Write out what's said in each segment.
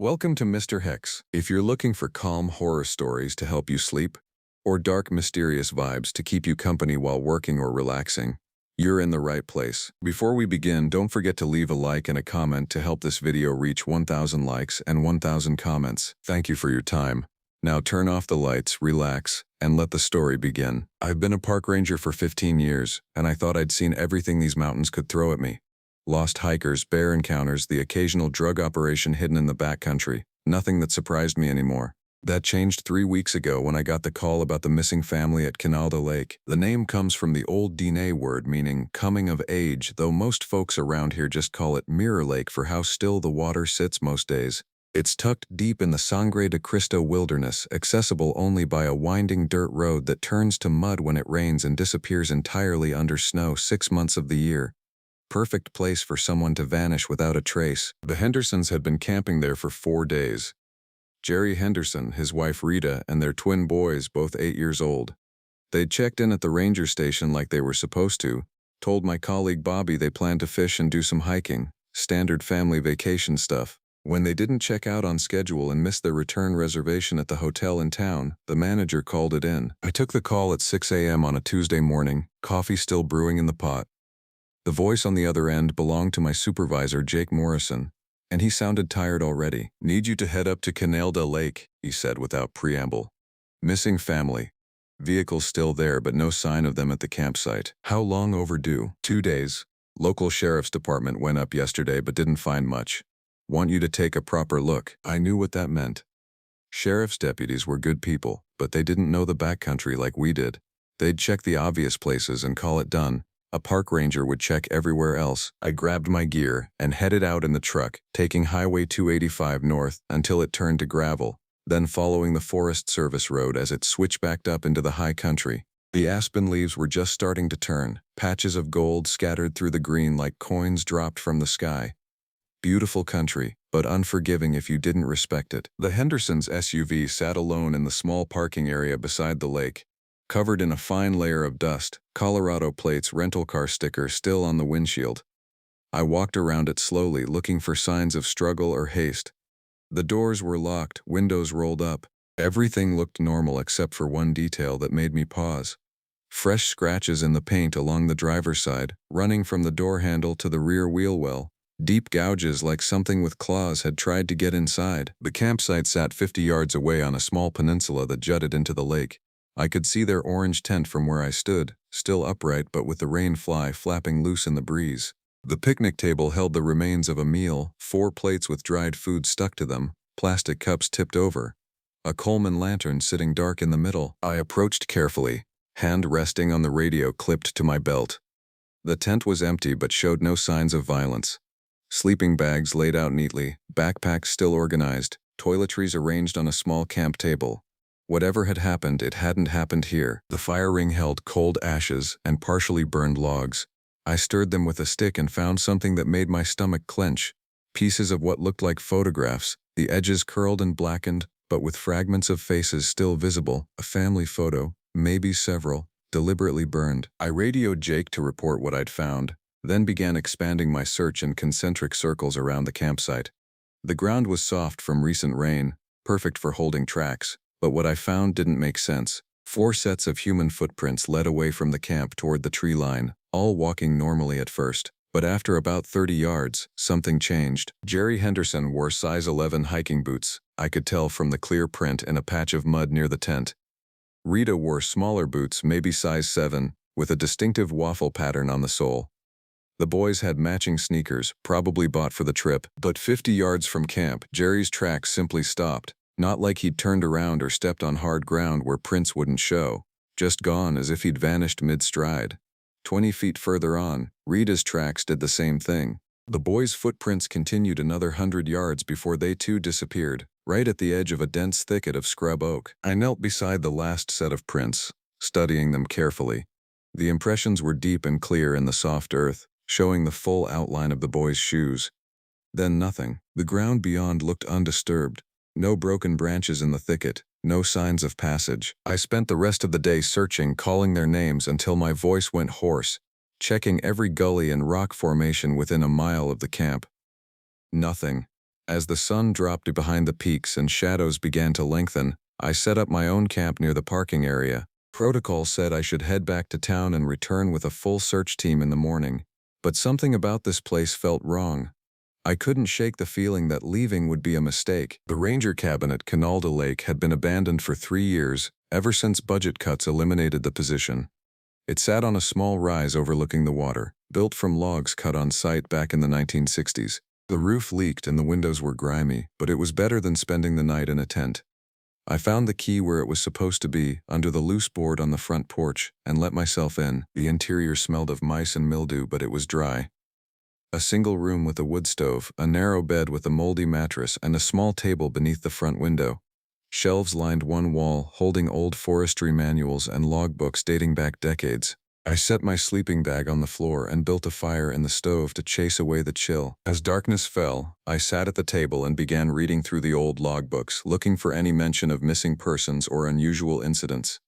Welcome to Mr. Hex. If you're looking for calm horror stories to help you sleep, or dark mysterious vibes to keep you company while working or relaxing, you're in the right place. Before we begin, don't forget to leave a like and a comment to help this video reach 1,000 likes and 1,000 comments. Thank you for your time. Now turn off the lights, relax, and let the story begin. I've been a park ranger for 15 years, and I thought I'd seen everything these mountains could throw at me. Lost hikers, bear encounters, the occasional drug operation hidden in the backcountry. Nothing that surprised me anymore. That changed 3 weeks ago when I got the call about the missing family at Yinaldushi Lake. The name comes from the old Dene word meaning coming of age, though most folks around here just call it Mirror Lake for how still the water sits most days. It's tucked deep in the Sangre de Cristo wilderness, accessible only by a winding dirt road that turns to mud when it rains and disappears entirely under snow 6 months of the year. Perfect place for someone to vanish without a trace. The Hendersons had been camping there for 4 days. Jerry Henderson, his wife Rita, and their twin boys, both 8 years old. They'd checked in at the ranger station like they were supposed to, told my colleague Bobby they planned to fish and do some hiking, standard family vacation stuff. When they didn't check out on schedule and missed their return reservation at the hotel in town, the manager called it in. I took the call at 6 a.m. on a Tuesday morning, coffee still brewing in the pot. The voice on the other end belonged to my supervisor, Jake Morrison, and he sounded tired already. "Need you to head up to Yinaldushi Lake," he said without preamble. "Missing family. Vehicles still there, but no sign of them at the campsite." "How long overdue?" 2 days. Local sheriff's department went up yesterday but didn't find much. "Want you to take a proper look." I knew what that meant. Sheriff's deputies were good people, but they didn't know the backcountry like we did. They'd check the obvious places and call it done. A park ranger would check everywhere else. I grabbed my gear and headed out in the truck, taking Highway 285 north until it turned to gravel, then following the Forest Service road as it switchbacked up into the high country. The aspen leaves were just starting to turn, patches of gold scattered through the green like coins dropped from the sky. Beautiful country, but unforgiving if you didn't respect it. The Hendersons' SUV sat alone in the small parking area beside the lake, covered in a fine layer of dust, Colorado plates, rental car sticker still on the windshield. I walked around it slowly, looking for signs of struggle or haste. The doors were locked, windows rolled up. Everything looked normal except for one detail that made me pause. Fresh scratches in the paint along the driver's side, running from the door handle to the rear wheel well. Deep gouges like something with claws had tried to get inside. The campsite sat 50 yards away on a small peninsula that jutted into the lake. I could see their orange tent from where I stood, still upright but with the rain fly flapping loose in the breeze. The picnic table held the remains of a meal, 4 plates with dried food stuck to them, plastic cups tipped over, a Coleman lantern sitting dark in the middle. I approached carefully, hand resting on the radio clipped to my belt. The tent was empty but showed no signs of violence. Sleeping bags laid out neatly, backpacks still organized, toiletries arranged on a small camp table. Whatever had happened, it hadn't happened here. The fire ring held cold ashes and partially burned logs. I stirred them with a stick and found something that made my stomach clench. Pieces of what looked like photographs, the edges curled and blackened, but with fragments of faces still visible. A family photo, maybe several, deliberately burned. I radioed Jake to report what I'd found, then began expanding my search in concentric circles around the campsite. The ground was soft from recent rain, perfect for holding tracks. But what I found didn't make sense. 4 sets of human footprints led away from the camp toward the tree line, all walking normally at first. But after about 30 yards, something changed. Jerry Henderson wore size 11 hiking boots. I could tell from the clear print in a patch of mud near the tent. Rita wore smaller boots, maybe size 7, with a distinctive waffle pattern on the sole. The boys had matching sneakers, probably bought for the trip. But 50 yards from camp, Jerry's tracks simply stopped. Not like he'd turned around or stepped on hard ground where prints wouldn't show, just gone as if he'd vanished mid-stride. 20 feet further on, Rita's tracks did the same thing. The boys' footprints continued another 100 yards before they too disappeared, right at the edge of a dense thicket of scrub oak. I knelt beside the last set of prints, studying them carefully. The impressions were deep and clear in the soft earth, showing the full outline of the boys' shoes. Then nothing. The ground beyond looked undisturbed. No broken branches in the thicket, no signs of passage. I spent the rest of the day searching, calling their names until my voice went hoarse, checking every gully and rock formation within a mile of the camp. Nothing. As the sun dropped behind the peaks and shadows began to lengthen, I set up my own camp near the parking area. Protocol said I should head back to town and return with a full search team in the morning. But something about this place felt wrong. I couldn't shake the feeling that leaving would be a mistake. The ranger cabin at Yinaldushi Lake had been abandoned for 3 years, ever since budget cuts eliminated the position. It sat on a small rise overlooking the water, built from logs cut on site back in the 1960s. The roof leaked and the windows were grimy, but it was better than spending the night in a tent. I found the key where it was supposed to be, under the loose board on the front porch, and let myself in. The interior smelled of mice and mildew, but it was dry. A single room with a wood stove, a narrow bed with a moldy mattress, and a small table beneath the front window. Shelves lined one wall, holding old forestry manuals and logbooks dating back decades. I set my sleeping bag on the floor and built a fire in the stove to chase away the chill. As darkness fell, I sat at the table and began reading through the old logbooks, looking for any mention of missing persons or unusual incidents.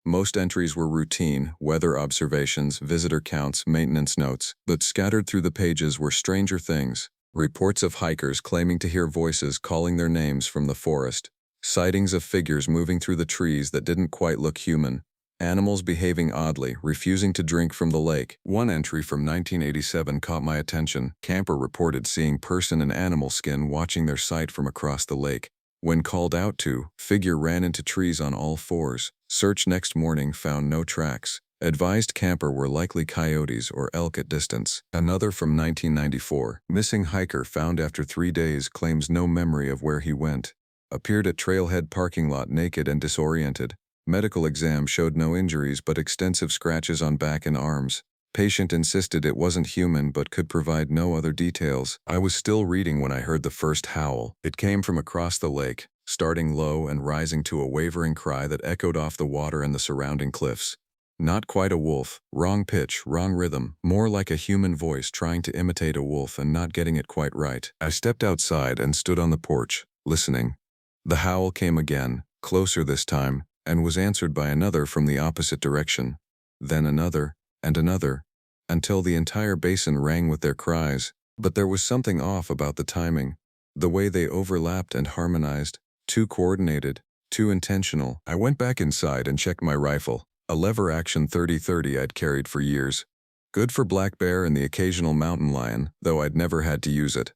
Most entries were routine, weather observations, visitor counts, maintenance notes, but scattered through the pages were stranger things. Reports of hikers claiming to hear voices calling their names from the forest. Sightings of figures moving through the trees that didn't quite look human. Animals behaving oddly, refusing to drink from the lake. One entry from 1987 caught my attention. Camper reported seeing person in animal skin watching their sight from across the lake. When called out to, figure ran into trees on all fours. Search next morning found no tracks. Advised camper were likely coyotes or elk at distance. Another from 1994. Missing hiker found after 3 days claims no memory of where he went. Appeared at trailhead parking lot naked and disoriented. Medical exam showed no injuries but extensive scratches on back and arms. Patient insisted it wasn't human but could provide no other details. I was still reading when I heard the first howl. It came from across the lake, starting low and rising to a wavering cry that echoed off the water and the surrounding cliffs. Not quite a wolf, wrong pitch, wrong rhythm, more like a human voice trying to imitate a wolf and not getting it quite right. I stepped outside and stood on the porch, listening. The howl came again, closer this time, and was answered by another from the opposite direction. Then another, and another, until the entire basin rang with their cries. But there was something off about the timing. The way they overlapped and harmonized. Too coordinated, too intentional. I went back inside and checked my rifle, a lever-action 30-30 I'd carried for years. Good for black bear and the occasional mountain lion, though I'd never had to use it.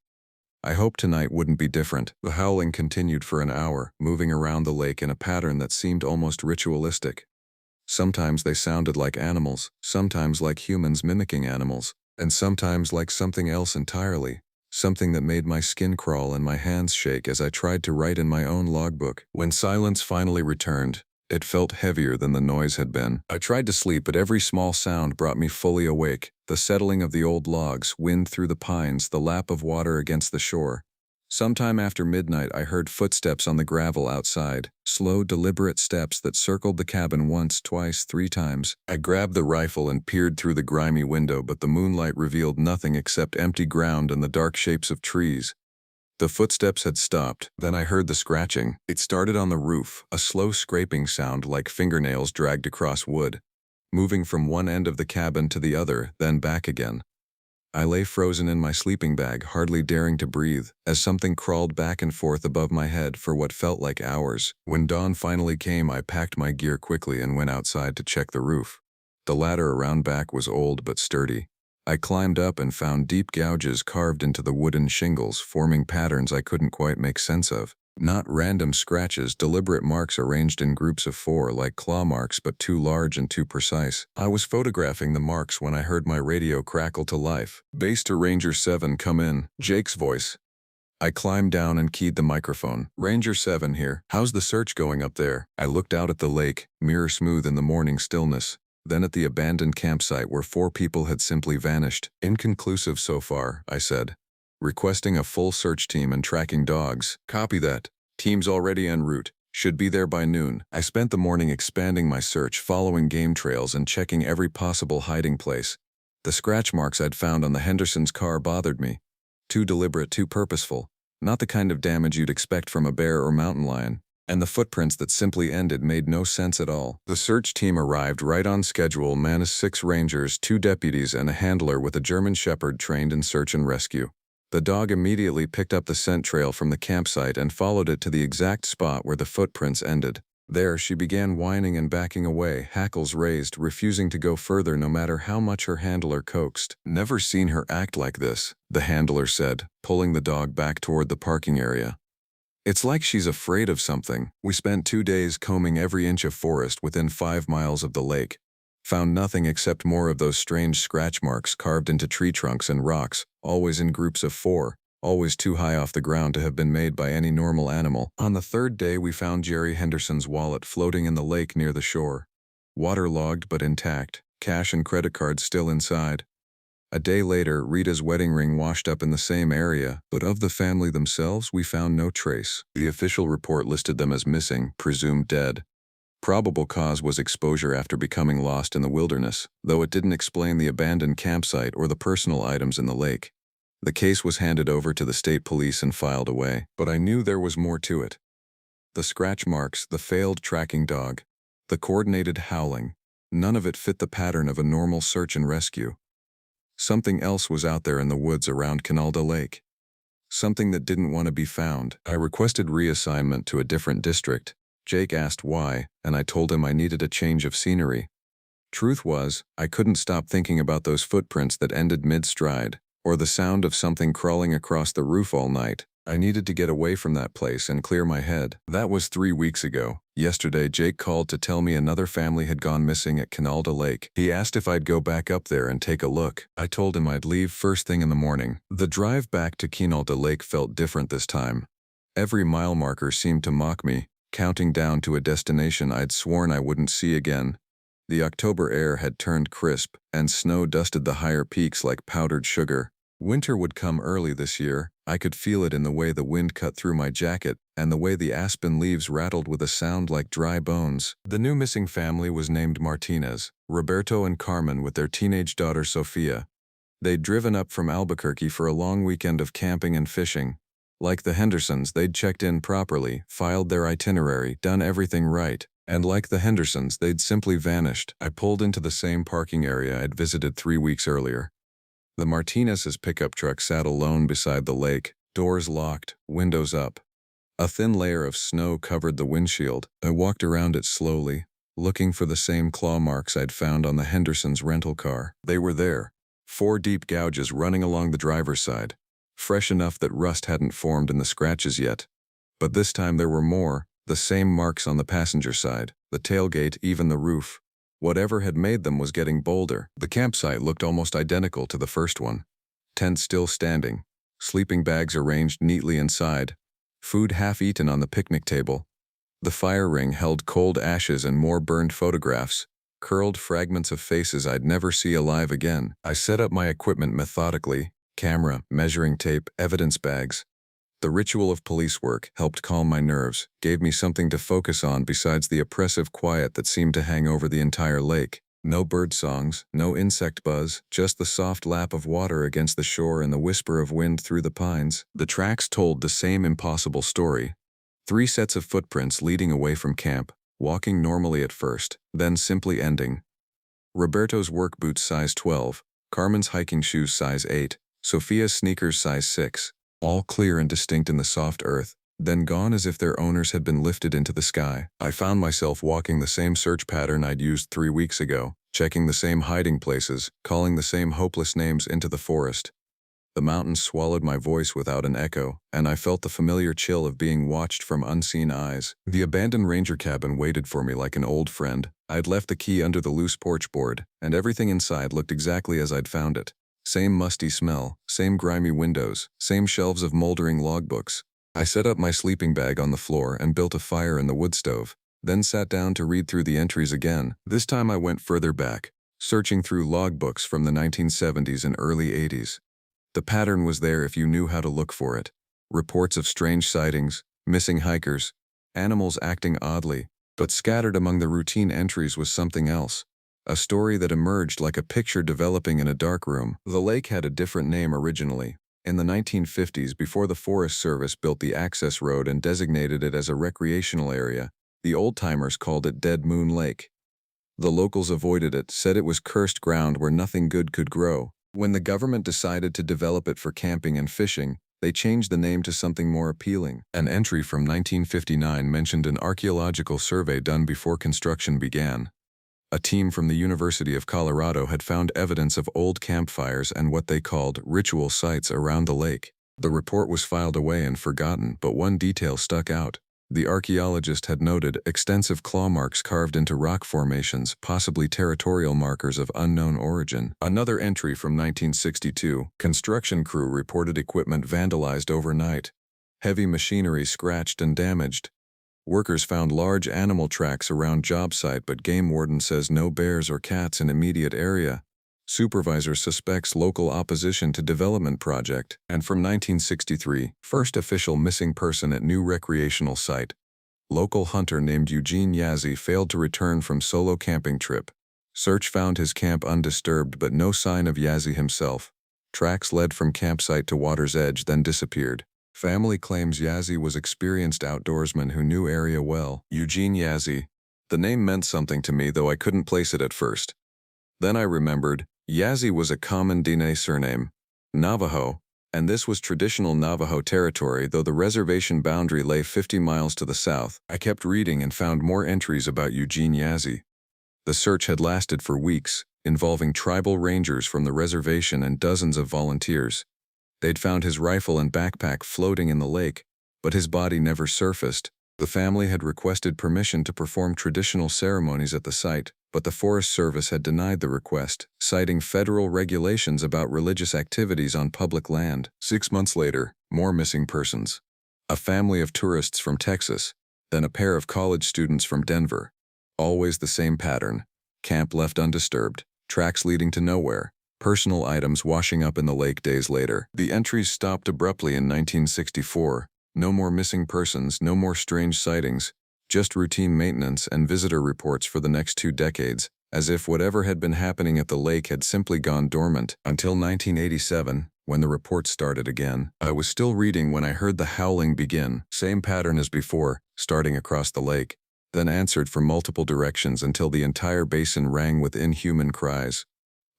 I hoped tonight wouldn't be different. The howling continued for an hour, moving around the lake in a pattern that seemed almost ritualistic. Sometimes they sounded like animals, sometimes like humans mimicking animals, and sometimes like something else entirely, something that made my skin crawl and my hands shake as I tried to write in my own logbook. When silence finally returned, it felt heavier than the noise had been. I tried to sleep, but every small sound brought me fully awake. The settling of the old logs, wind through the pines, the lap of water against the shore. Sometime after midnight I heard footsteps on the gravel outside, slow, deliberate steps that circled the cabin once, twice, 3 times. I grabbed the rifle and peered through the grimy window, but the moonlight revealed nothing except empty ground and the dark shapes of trees. The footsteps had stopped. Then I heard the scratching. It started on the roof, a slow scraping sound like fingernails dragged across wood, moving from one end of the cabin to the other, then back again. I lay frozen in my sleeping bag, hardly daring to breathe, as something crawled back and forth above my head for what felt like hours. When dawn finally came, I packed my gear quickly and went outside to check the roof. The ladder around back was old but sturdy. I climbed up and found deep gouges carved into the wooden shingles, forming patterns I couldn't quite make sense of. Not random scratches, deliberate marks arranged in groups of 4 like claw marks, but too large and too precise. I was photographing the marks when I heard my radio crackle to life. "Base to Ranger 7, come in," Jake's voice. I climbed down and keyed the microphone. "Ranger 7 here. How's the search going up there?" I looked out at the lake, mirror smooth in the morning stillness. Then at the abandoned campsite where 4 people had simply vanished. "Inconclusive so far," I said. "Requesting a full search team and tracking dogs." "Copy that. Team's already en route. Should be there by noon." I spent the morning expanding my search, following game trails and checking every possible hiding place. The scratch marks I'd found on the Henderson's car bothered me. Too deliberate, too purposeful. Not the kind of damage you'd expect from a bear or mountain lion. And the footprints that simply ended made no sense at all. The search team arrived right on schedule, minus 6 rangers, 2 deputies, and a handler with a German shepherd trained in search and rescue. The dog immediately picked up the scent trail from the campsite and followed it to the exact spot where the footprints ended. There, she began whining and backing away, hackles raised, refusing to go further no matter how much her handler coaxed. "Never seen her act like this," the handler said, pulling the dog back toward the parking area. "It's like she's afraid of something." We spent 2 days combing every inch of forest within 5 miles of the lake. Found nothing except more of those strange scratch marks carved into tree trunks and rocks, always in groups of 4, always too high off the ground to have been made by any normal animal. On the 3rd day, we found Jerry Henderson's wallet floating in the lake near the shore. Waterlogged but intact, cash and credit cards still inside. A day later, Rita's wedding ring washed up in the same area, but of the family themselves, we found no trace. The official report listed them as missing, presumed dead. Probable cause was exposure after becoming lost in the wilderness, though it didn't explain the abandoned campsite or the personal items in the lake. The case was handed over to the state police and filed away, but I knew there was more to it. The scratch marks, the failed tracking dog, the coordinated howling, none of it fit the pattern of a normal search and rescue. Something else was out there in the woods around Canalda Lake. Something that didn't want to be found. I requested reassignment to a different district. Jake asked why, and I told him I needed a change of scenery. Truth was, I couldn't stop thinking about those footprints that ended mid-stride, or the sound of something crawling across the roof all night. I needed to get away from that place and clear my head. That was 3 weeks ago. Yesterday, Jake called to tell me another family had gone missing at Canalda Lake. He asked if I'd go back up there and take a look. I told him I'd leave first thing in the morning. The drive back to Canalda Lake felt different this time. Every mile marker seemed to mock me, counting down to a destination I'd sworn I wouldn't see again. The October air had turned crisp, and snow dusted the higher peaks like powdered sugar. Winter would come early this year. I could feel it in the way the wind cut through my jacket and the way the aspen leaves rattled with a sound like dry bones. The new missing family was named Martinez, Roberto and Carmen with their teenage daughter Sofia. They'd driven up from Albuquerque for a long weekend of camping and fishing. Like the Hendersons, they'd checked in properly, filed their itinerary, done everything right. And like the Hendersons, they'd simply vanished. I pulled into the same parking area I'd visited 3 weeks earlier. The Martinez's pickup truck sat alone beside the lake, doors locked, windows up. A thin layer of snow covered the windshield. I walked around it slowly, looking for the same claw marks I'd found on the Hendersons' rental car. They were there, 4 deep gouges running along the driver's side, fresh enough that rust hadn't formed in the scratches yet. But this time there were more, the same marks on the passenger side, the tailgate, even the roof. Whatever had made them was getting bolder. The campsite looked almost identical to the first one. Tent still standing, sleeping bags arranged neatly inside, food half eaten on the picnic table. The fire ring held cold ashes and more burned photographs, curled fragments of faces I'd never see alive again. I set up my equipment methodically, camera, measuring tape, evidence bags. The ritual of police work helped calm my nerves, gave me something to focus on besides the oppressive quiet that seemed to hang over the entire lake. No bird songs, no insect buzz, just the soft lap of water against the shore and the whisper of wind through the pines. The tracks told the same impossible story. 3 sets of footprints leading away from camp, walking normally at first, then simply ending. Roberto's work boots size 12, Carmen's hiking shoes size 8, Sofia's sneakers size 6. All clear and distinct in the soft earth, then gone as if their owners had been lifted into the sky. I found myself walking the same search pattern I'd used 3 weeks ago, checking the same hiding places, calling the same hopeless names into the forest. The mountains swallowed my voice without an echo, and I felt the familiar chill of being watched from unseen eyes. The abandoned ranger cabin waited for me like an old friend. I'd left the key under the loose porch board, and everything inside looked exactly as I'd found it. Same musty smell, same grimy windows, same shelves of moldering logbooks. I set up my sleeping bag on the floor and built a fire in the wood stove, then sat down to read through the entries again. This time I went further back, searching through logbooks from the 1970s and early 80s. The pattern was there if you knew how to look for it. Reports of strange sightings, missing hikers, animals acting oddly, but scattered among the routine entries was something else. A story that emerged like a picture developing in a dark room. The lake had a different name originally. In the 1950s, before the Forest Service built the access road and designated it as a recreational area, the old-timers called it Dead Moon Lake. The locals avoided it, said it was cursed ground where nothing good could grow. When the government decided to develop it for camping and fishing, they changed the name to something more appealing. An entry from 1959 mentioned an archaeological survey done before construction began. A team from the University of Colorado had found evidence of old campfires and what they called ritual sites around the lake. The report was filed away and forgotten, but one detail stuck out. The archaeologist had noted extensive claw marks carved into rock formations, possibly territorial markers of unknown origin. Another entry from 1962, construction crew reported equipment vandalized overnight. Heavy machinery scratched and damaged. Workers found large animal tracks around job site, but game warden says no bears or cats in immediate area. Supervisor suspects local opposition to development project. And from 1963, first official missing person at new recreational site. Local hunter named Eugene Yazzie failed to return from solo camping trip. Search found his camp undisturbed but no sign of Yazzie himself. Tracks led from campsite to water's edge, then disappeared. Family claims Yazzie was experienced outdoorsman who knew area well. Eugene Yazzie. The name meant something to me, though I couldn't place it at first. Then I remembered, Yazzie was a common Diné surname, Navajo, and this was traditional Navajo territory, though the reservation boundary lay 50 miles to the south. I kept reading and found more entries about Eugene Yazzie. The search had lasted for weeks, involving tribal rangers from the reservation and dozens of volunteers. They'd found his rifle and backpack floating in the lake, but his body never surfaced. The family had requested permission to perform traditional ceremonies at the site, but the Forest Service had denied the request, citing federal regulations about religious activities on public land. 6 months later, more missing persons. A family of tourists from Texas, then a pair of college students from Denver. Always the same pattern. Camp left undisturbed, tracks leading to nowhere, personal items washing up in the lake days later. The entries stopped abruptly in 1964. No more missing persons, no more strange sightings, just routine maintenance and visitor reports for the next 2 decades, as if whatever had been happening at the lake had simply gone dormant. Until 1987, when the reports started again. I was still reading when I heard the howling begin, same pattern as before, starting across the lake, then answered from multiple directions until the entire basin rang with inhuman cries.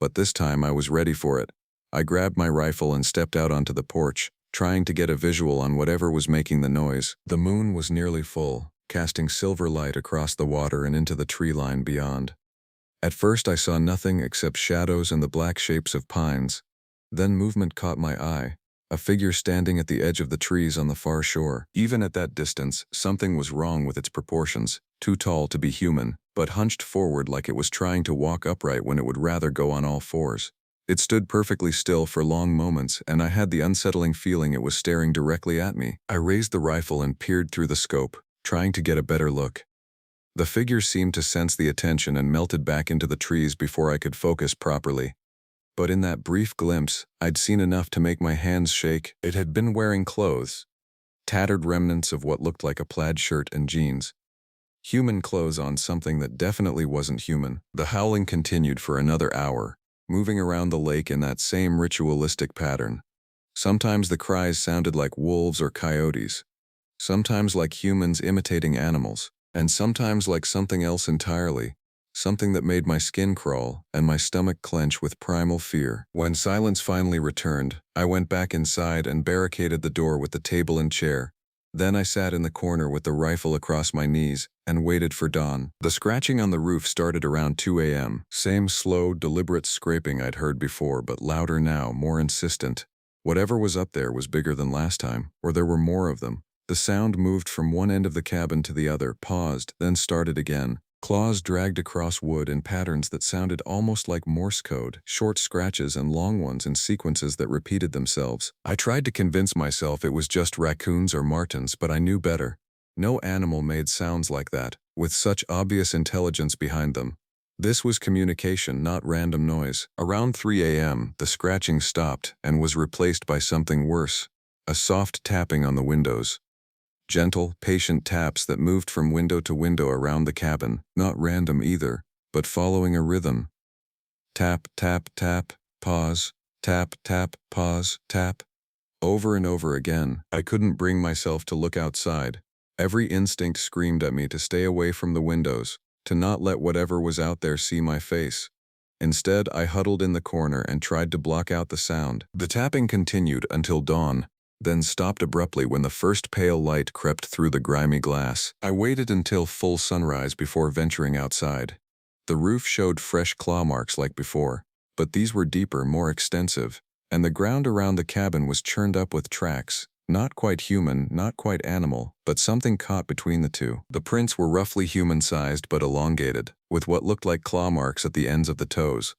But this time I was ready for it. I grabbed my rifle and stepped out onto the porch, trying to get a visual on whatever was making the noise. The moon was nearly full, casting silver light across the water and into the tree line beyond. At first I saw nothing except shadows and the black shapes of pines. Then movement caught my eye, a figure standing at the edge of the trees on the far shore. Even at that distance, something was wrong with its proportions, too tall to be human, but hunched forward like it was trying to walk upright when it would rather go on all fours. It stood perfectly still for long moments, and I had the unsettling feeling it was staring directly at me. I raised the rifle and peered through the scope, trying to get a better look. The figure seemed to sense the attention and melted back into the trees before I could focus properly. But in that brief glimpse, I'd seen enough to make my hands shake. It had been wearing clothes. Tattered remnants of what looked like a plaid shirt and jeans. Human clothes on something that definitely wasn't human. The howling continued for another hour, moving around the lake in that same ritualistic pattern. Sometimes the cries sounded like wolves or coyotes, sometimes like humans imitating animals, and sometimes like something else entirely, something that made my skin crawl and my stomach clench with primal fear. When silence finally returned, I went back inside and barricaded the door with the table and chair. Then I sat in the corner with the rifle across my knees and waited for dawn. The scratching on the roof started around 2 a.m. Same slow, deliberate scraping I'd heard before, but louder now, more insistent. Whatever was up there was bigger than last time, or there were more of them. The sound moved from one end of the cabin to the other, paused, then started again. Claws dragged across wood in patterns that sounded almost like Morse code, short scratches and long ones in sequences that repeated themselves. I tried to convince myself it was just raccoons or martens, but I knew better. No animal made sounds like that, with such obvious intelligence behind them. This was communication, not random noise. Around 3 a.m., the scratching stopped and was replaced by something worse, a soft tapping on the windows. Gentle, patient taps that moved from window to window around the cabin, not random either, but following a rhythm. Tap, tap, tap, pause, tap, tap, pause, tap. Over and over again. I couldn't bring myself to look outside. Every instinct screamed at me to stay away from the windows, to not let whatever was out there see my face. Instead, I huddled in the corner and tried to block out the sound. The tapping continued until dawn, then stopped abruptly when the first pale light crept through the grimy glass. I waited until full sunrise before venturing outside. The roof showed fresh claw marks like before, but these were deeper, more extensive, and the ground around the cabin was churned up with tracks. Not quite human, not quite animal, but something caught between the two. The prints were roughly human-sized but elongated, with what looked like claw marks at the ends of the toes.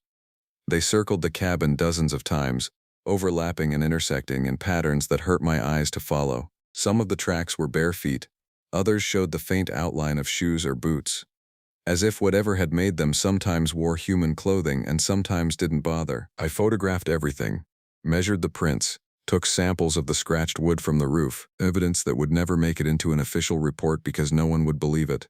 They circled the cabin dozens of times, overlapping and intersecting in patterns that hurt my eyes to follow. Some of the tracks were bare feet, others showed the faint outline of shoes or boots, as if whatever had made them sometimes wore human clothing and sometimes didn't bother. I photographed everything, measured the prints, took samples of the scratched wood from the roof, evidence that would never make it into an official report because no one would believe it.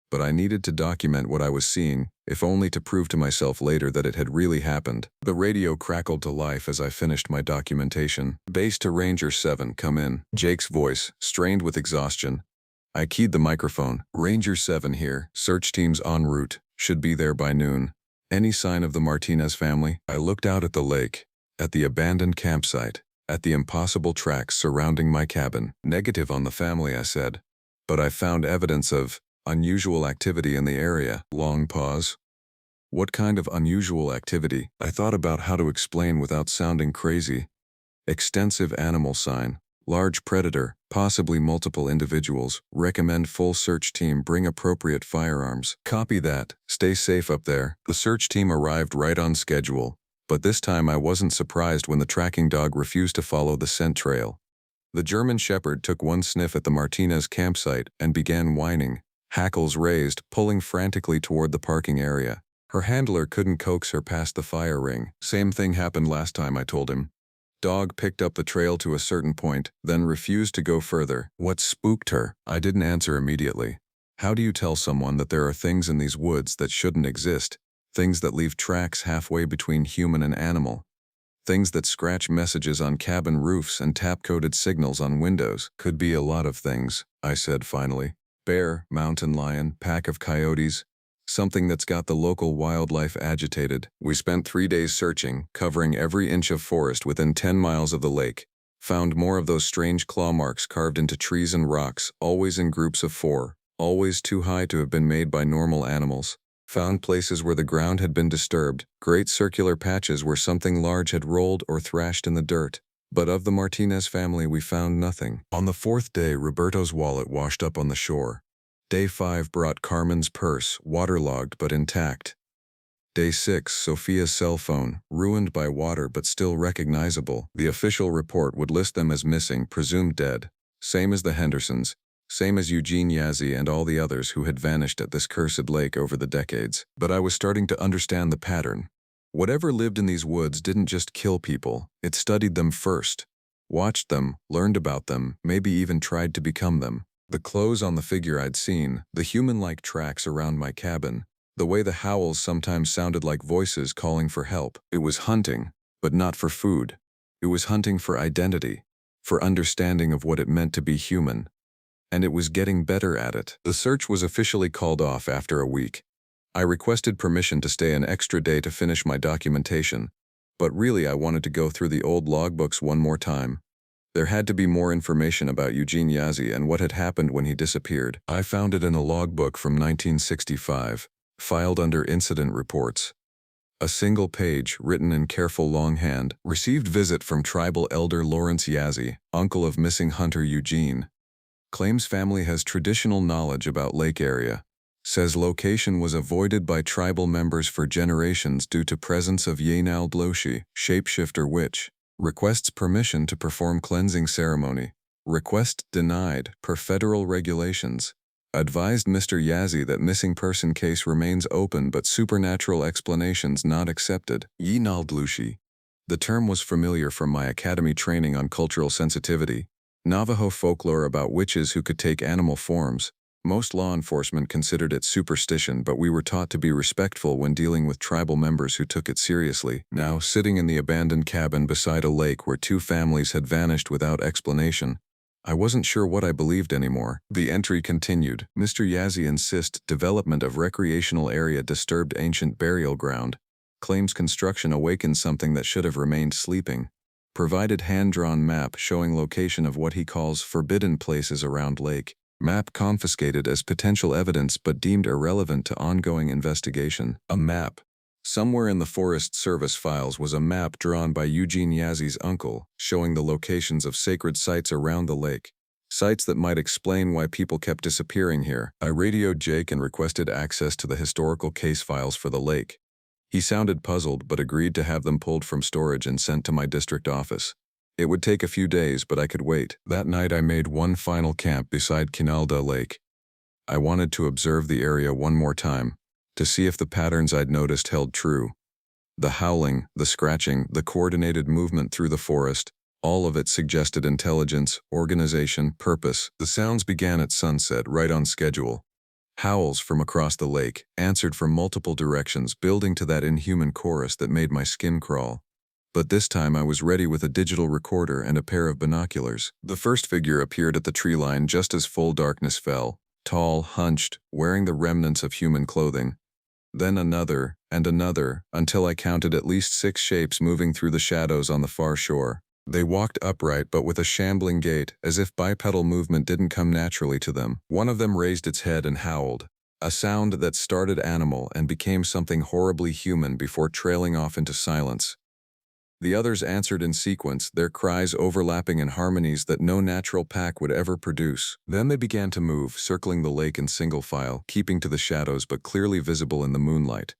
But I needed to document what I was seeing, if only to prove to myself later that it had really happened. The radio crackled to life as I finished my documentation. "Base to Ranger 7, come in." Jake's voice, strained with exhaustion. I keyed the microphone. "Ranger 7 here. Search team's en route. Should be there by noon. Any sign of the Martinez family?" I looked out at the lake, at the abandoned campsite, at the impossible tracks surrounding my cabin. "Negative on the family," I said. "But I found evidence of unusual activity in the area." Long pause. What kind of unusual activity? I thought about how to explain without sounding crazy. Extensive animal sign. Large predator, possibly multiple individuals. Recommend full search team bring appropriate firearms. Copy that. Stay safe up there. The search team arrived right on schedule, but this time I wasn't surprised when the tracking dog refused to follow the scent trail. The German Shepherd took one sniff at the Martinez campsite and began whining, hackles raised, pulling frantically toward the parking area. Her handler couldn't coax her past the fire ring. "Same thing happened last time," I told him. Dog picked up the trail to a certain point, then refused to go further. What spooked her? I didn't answer immediately. How do you tell someone that there are things in these woods that shouldn't exist? Things that leave tracks halfway between human and animal. Things that scratch messages on cabin roofs and tap-coded signals on windows. "Could be a lot of things," I said finally. "Bear, mountain lion, pack of coyotes. Something that's got the local wildlife agitated." We spent 3 days searching, covering every inch of forest within 10 miles of the lake. Found more of those strange claw marks carved into trees and rocks, always in groups of 4, always too high to have been made by normal animals. Found places where the ground had been disturbed, great circular patches where something large had rolled or thrashed in the dirt. But of the Martinez family we found nothing. On the 4th day, Roberto's wallet washed up on the shore. Day 5 brought Carmen's purse, waterlogged but intact. Day 6, Sophia's cell phone, ruined by water but still recognizable. The official report would list them as missing, presumed dead. Same as the Hendersons. Same as Eugene Yazzie and all the others who had vanished at this cursed lake over the decades. But I was starting to understand the pattern. Whatever lived in these woods didn't just kill people, it studied them first. Watched them, learned about them, maybe even tried to become them. The clothes on the figure I'd seen, the human-like tracks around my cabin, the way the howls sometimes sounded like voices calling for help. It was hunting, but not for food. It was hunting for identity, for understanding of what it meant to be human. And it was getting better at it. The search was officially called off after a week. I requested permission to stay an extra day to finish my documentation, but really I wanted to go through the old logbooks one more time. There had to be more information about Eugene Yazzie and what had happened when he disappeared. I found it in a logbook from 1965, filed under incident reports. A single page, written in careful longhand, received visit from tribal elder Lawrence Yazzie, uncle of missing hunter Eugene. Claims family has traditional knowledge about lake area. Says location was avoided by tribal members for generations due to presence of Yinaldushi, shapeshifter witch. Requests permission to perform cleansing ceremony. Request denied, per federal regulations. Advised Mr. Yazzie that missing person case remains open but supernatural explanations not accepted. Yinaldushi. The term was familiar from my academy training on cultural sensitivity. Navajo folklore about witches who could take animal forms. Most law enforcement considered it superstition, but we were taught to be respectful when dealing with tribal members who took it seriously. Now, sitting in the abandoned cabin beside a lake where 2 families had vanished without explanation, I wasn't sure what I believed anymore. The entry continued. Mr. Yazzie insists development of recreational area disturbed ancient burial ground. claims construction awakened something that should have remained sleeping. Provided hand-drawn map showing location of what he calls forbidden places around lake. Map confiscated as potential evidence but deemed irrelevant to ongoing investigation. A map. Somewhere in the Forest Service files was a map drawn by Eugene Yazzi's uncle, showing the locations of sacred sites around the lake. Sites that might explain why people kept disappearing here. I radioed Jake and requested access to the historical case files for the lake. He sounded puzzled but agreed to have them pulled from storage and sent to my district office. It would take a few days, but I could wait. That night I made one final camp beside Yinaldushi Lake. I wanted to observe the area one more time, to see if the patterns I'd noticed held true. The howling, the scratching, the coordinated movement through the forest, all of it suggested intelligence, organization, purpose. The sounds began at sunset, right on schedule. Howls from across the lake, answered from multiple directions, building to that inhuman chorus that made my skin crawl. But this time I was ready with a digital recorder and a pair of binoculars. The first figure appeared at the tree line just as full darkness fell, tall, hunched, wearing the remnants of human clothing. Then another, and another, until I counted at least 6 shapes moving through the shadows on the far shore. They walked upright but with a shambling gait, as if bipedal movement didn't come naturally to them. One of them raised its head and howled, a sound that started animal and became something horribly human before trailing off into silence. The others answered in sequence, their cries overlapping in harmonies that no natural pack would ever produce. Then they began to move, circling the lake in single file, keeping to the shadows but clearly visible in the moonlight.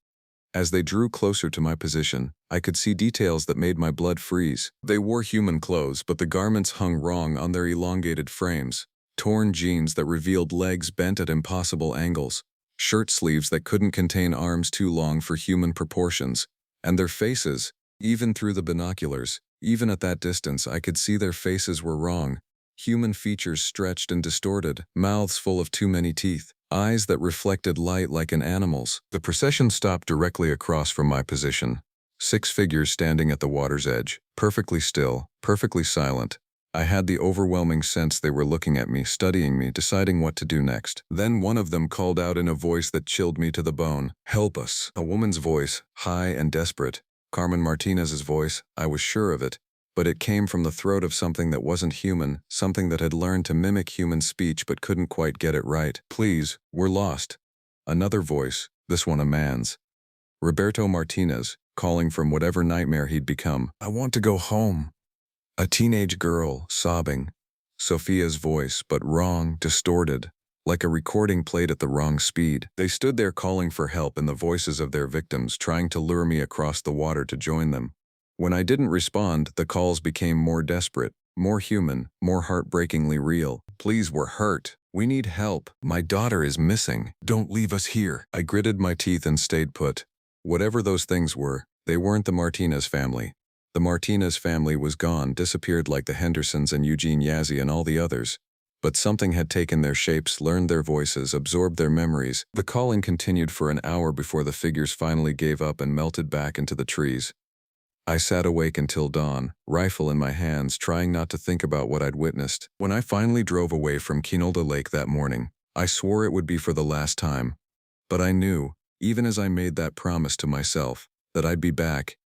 As they drew closer to my position, I could see details that made my blood freeze. They wore human clothes, but the garments hung wrong on their elongated frames. Torn jeans that revealed legs bent at impossible angles. Shirt sleeves that couldn't contain arms too long for human proportions. And their faces, even through the binoculars, even at that distance, I could see their faces were wrong. Human features stretched and distorted, mouths full of too many teeth, eyes that reflected light like an animal's. The procession stopped directly across from my position. 6 figures standing at the water's edge, perfectly still, perfectly silent. I had the overwhelming sense they were looking at me, studying me, deciding what to do next. Then one of them called out in a voice that chilled me to the bone, "Help us." A woman's voice, high and desperate. Carmen Martinez's voice, I was sure of it, but it came from the throat of something that wasn't human, something that had learned to mimic human speech but couldn't quite get it right. "Please, we're lost." Another voice, this one a man's. Roberto Martinez, calling from whatever nightmare he'd become. "I want to go home." A teenage girl, sobbing. Sophia's voice, but wrong, distorted, like a recording played at the wrong speed. They stood there calling for help in the voices of their victims, trying to lure me across the water to join them. When I didn't respond, the calls became more desperate, more human, more heartbreakingly real. "Please, we're hurt. We need help. My daughter is missing. Don't leave us here." I gritted my teeth and stayed put. Whatever those things were, they weren't the Martinez family. The Martinez family was gone, disappeared like the Hendersons and Eugene Yazzie and all the others. But something had taken their shapes, learned their voices, absorbed their memories. The calling continued for an hour before the figures finally gave up and melted back into the trees. I sat awake until dawn, rifle in my hands, trying not to think about what I'd witnessed. When I finally drove away from Yinaldushi Lake that morning, I swore it would be for the last time. But I knew, even as I made that promise to myself, that I'd be back.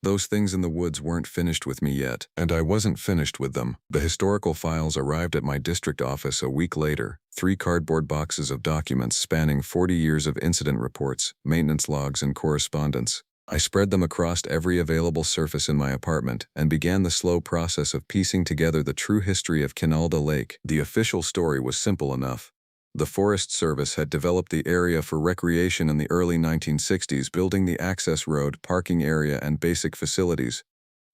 Those things in the woods weren't finished with me yet, and I wasn't finished with them. The historical files arrived at my district office a week later, 3 cardboard boxes of documents spanning 40 years of incident reports, maintenance logs, and correspondence. I spread them across every available surface in my apartment and began the slow process of piecing together the true history of Yinaldushi Lake. The official story was simple enough. The Forest Service had developed the area for recreation in the early 1960s, building the access road, parking area, and basic facilities.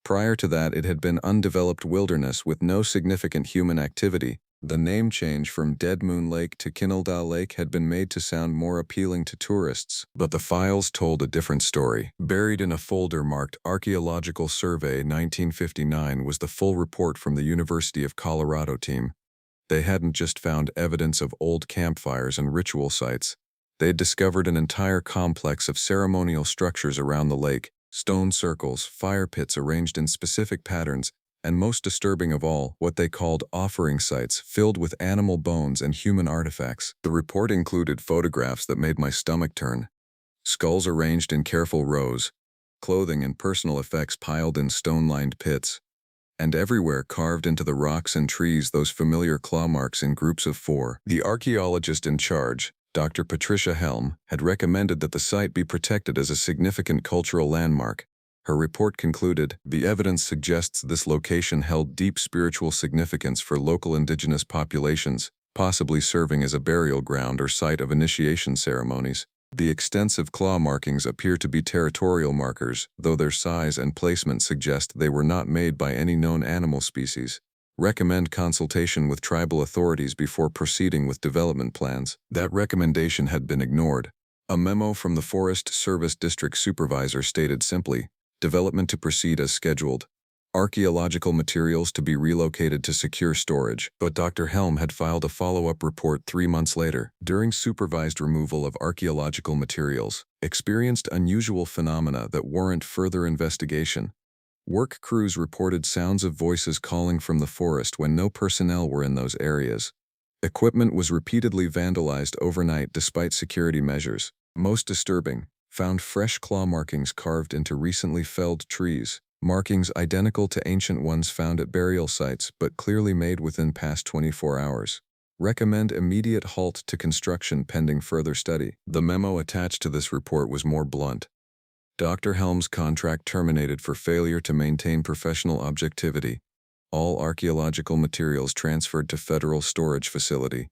Prior to that, it had been undeveloped wilderness with no significant human activity. The name change from Dead Moon Lake to Yinaldushi Lake had been made to sound more appealing to tourists, but the files told a different story. Buried in a folder marked Archaeological Survey 1959 was the full report from the University of Colorado team. They hadn't just found evidence of old campfires and ritual sites. They had discovered an entire complex of ceremonial structures around the lake, stone circles, fire pits arranged in specific patterns, and most disturbing of all, what they called offering sites filled with animal bones and human artifacts. The report included photographs that made my stomach turn. Skulls arranged in careful rows, clothing and personal effects piled in stone-lined pits. And everywhere carved into the rocks and trees those familiar claw marks in groups of 4. The archaeologist in charge, Dr. Patricia Helm, had recommended that the site be protected as a significant cultural landmark. Her report concluded, the evidence suggests this location held deep spiritual significance for local indigenous populations, possibly serving as a burial ground or site of initiation ceremonies. The extensive claw markings appear to be territorial markers, though their size and placement suggest they were not made by any known animal species. Recommend consultation with tribal authorities before proceeding with development plans. That recommendation had been ignored. A memo from the Forest Service District Supervisor stated simply, development to proceed as scheduled. Archaeological materials to be relocated to secure storage, but Dr. Helm had filed a follow-up report 3 months later. During supervised removal of archaeological materials, experienced unusual phenomena that warrant further investigation. Work crews reported sounds of voices calling from the forest when no personnel were in those areas. Equipment was repeatedly vandalized overnight despite security measures. Most disturbing, found fresh claw markings carved into recently felled trees. Markings identical to ancient ones found at burial sites but clearly made within past 24 hours. Recommend immediate halt to construction pending further study. The memo attached to this report was more blunt. Dr. Helm's contract terminated for failure to maintain professional objectivity. All archaeological materials transferred to federal storage facility.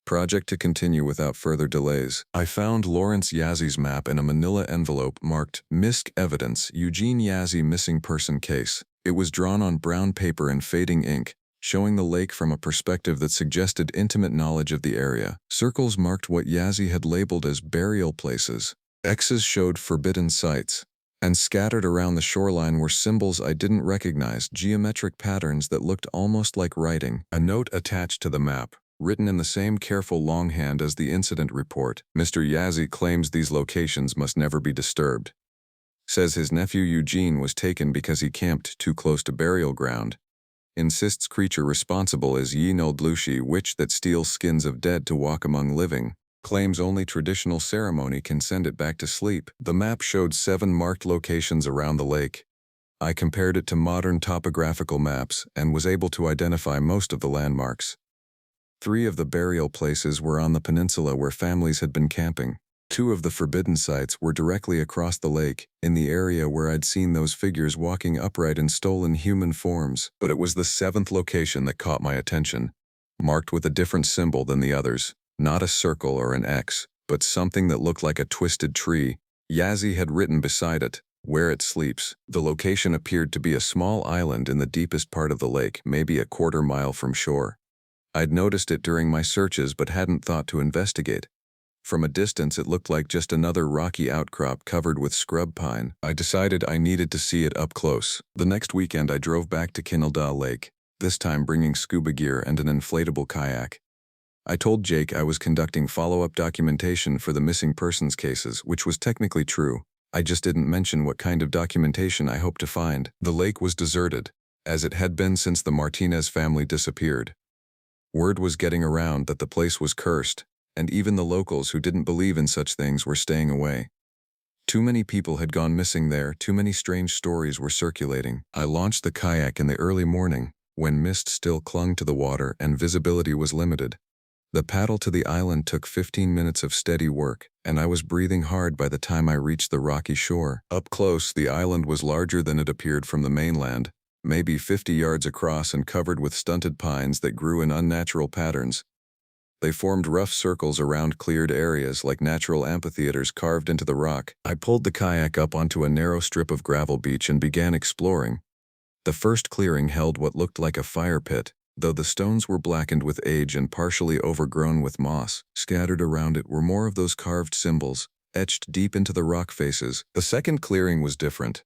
Project to continue without further delays. I found Lawrence Yazzi's map in a manila envelope marked Missed Evidence, Eugene Yazzie Missing Person Case. It was drawn on brown paper and fading ink, showing the lake from a perspective that suggested intimate knowledge of the area. Circles marked what Yazzie had labeled as burial places. X's showed forbidden sites. And scattered around the shoreline were symbols I didn't recognize, geometric patterns that looked almost like writing. A note attached to the map, written in the same careful longhand as the incident report. Mr. Yazzie claims these locations must never be disturbed. Says his nephew Eugene was taken because he camped too close to burial ground. Insists creature responsible is Yinaldushi, witch that steals skins of dead to walk among living. Claims only traditional ceremony can send it back to sleep. The map showed 7 marked locations around the lake. I compared it to modern topographical maps and was able to identify most of the landmarks. 3 of the burial places were on the peninsula where families had been camping. 2 of the forbidden sites were directly across the lake, in the area where I'd seen those figures walking upright in stolen human forms. But it was the 7th location that caught my attention, marked with a different symbol than the others. Not a circle or an X, but something that looked like a twisted tree. Yazzie had written beside it, where it sleeps. The location appeared to be a small island in the deepest part of the lake, maybe a quarter mile from shore. I'd noticed it during my searches but hadn't thought to investigate. From a distance it looked like just another rocky outcrop covered with scrub pine. I decided I needed to see it up close. The next weekend I drove back to Yinaldushi Lake, this time bringing scuba gear and an inflatable kayak. I told Jake I was conducting follow-up documentation for the missing persons cases, which was technically true. I just didn't mention what kind of documentation I hoped to find. The lake was deserted, as it had been since the Martinez family disappeared. Word was getting around that the place was cursed, and even the locals who didn't believe in such things were staying away. Too many people had gone missing there, too many strange stories were circulating. I launched the kayak in the early morning, when mist still clung to the water and visibility was limited. The paddle to the island took 15 minutes of steady work, and I was breathing hard by the time I reached the rocky shore. Up close, the island was larger than it appeared from the mainland, maybe 50 yards across and covered with stunted pines that grew in unnatural patterns. They formed rough circles around cleared areas like natural amphitheaters carved into the rock. I pulled the kayak up onto a narrow strip of gravel beach and began exploring. The first clearing held what looked like a fire pit, though the stones were blackened with age and partially overgrown with moss. Scattered around it were more of those carved symbols, etched deep into the rock faces. The second clearing was different.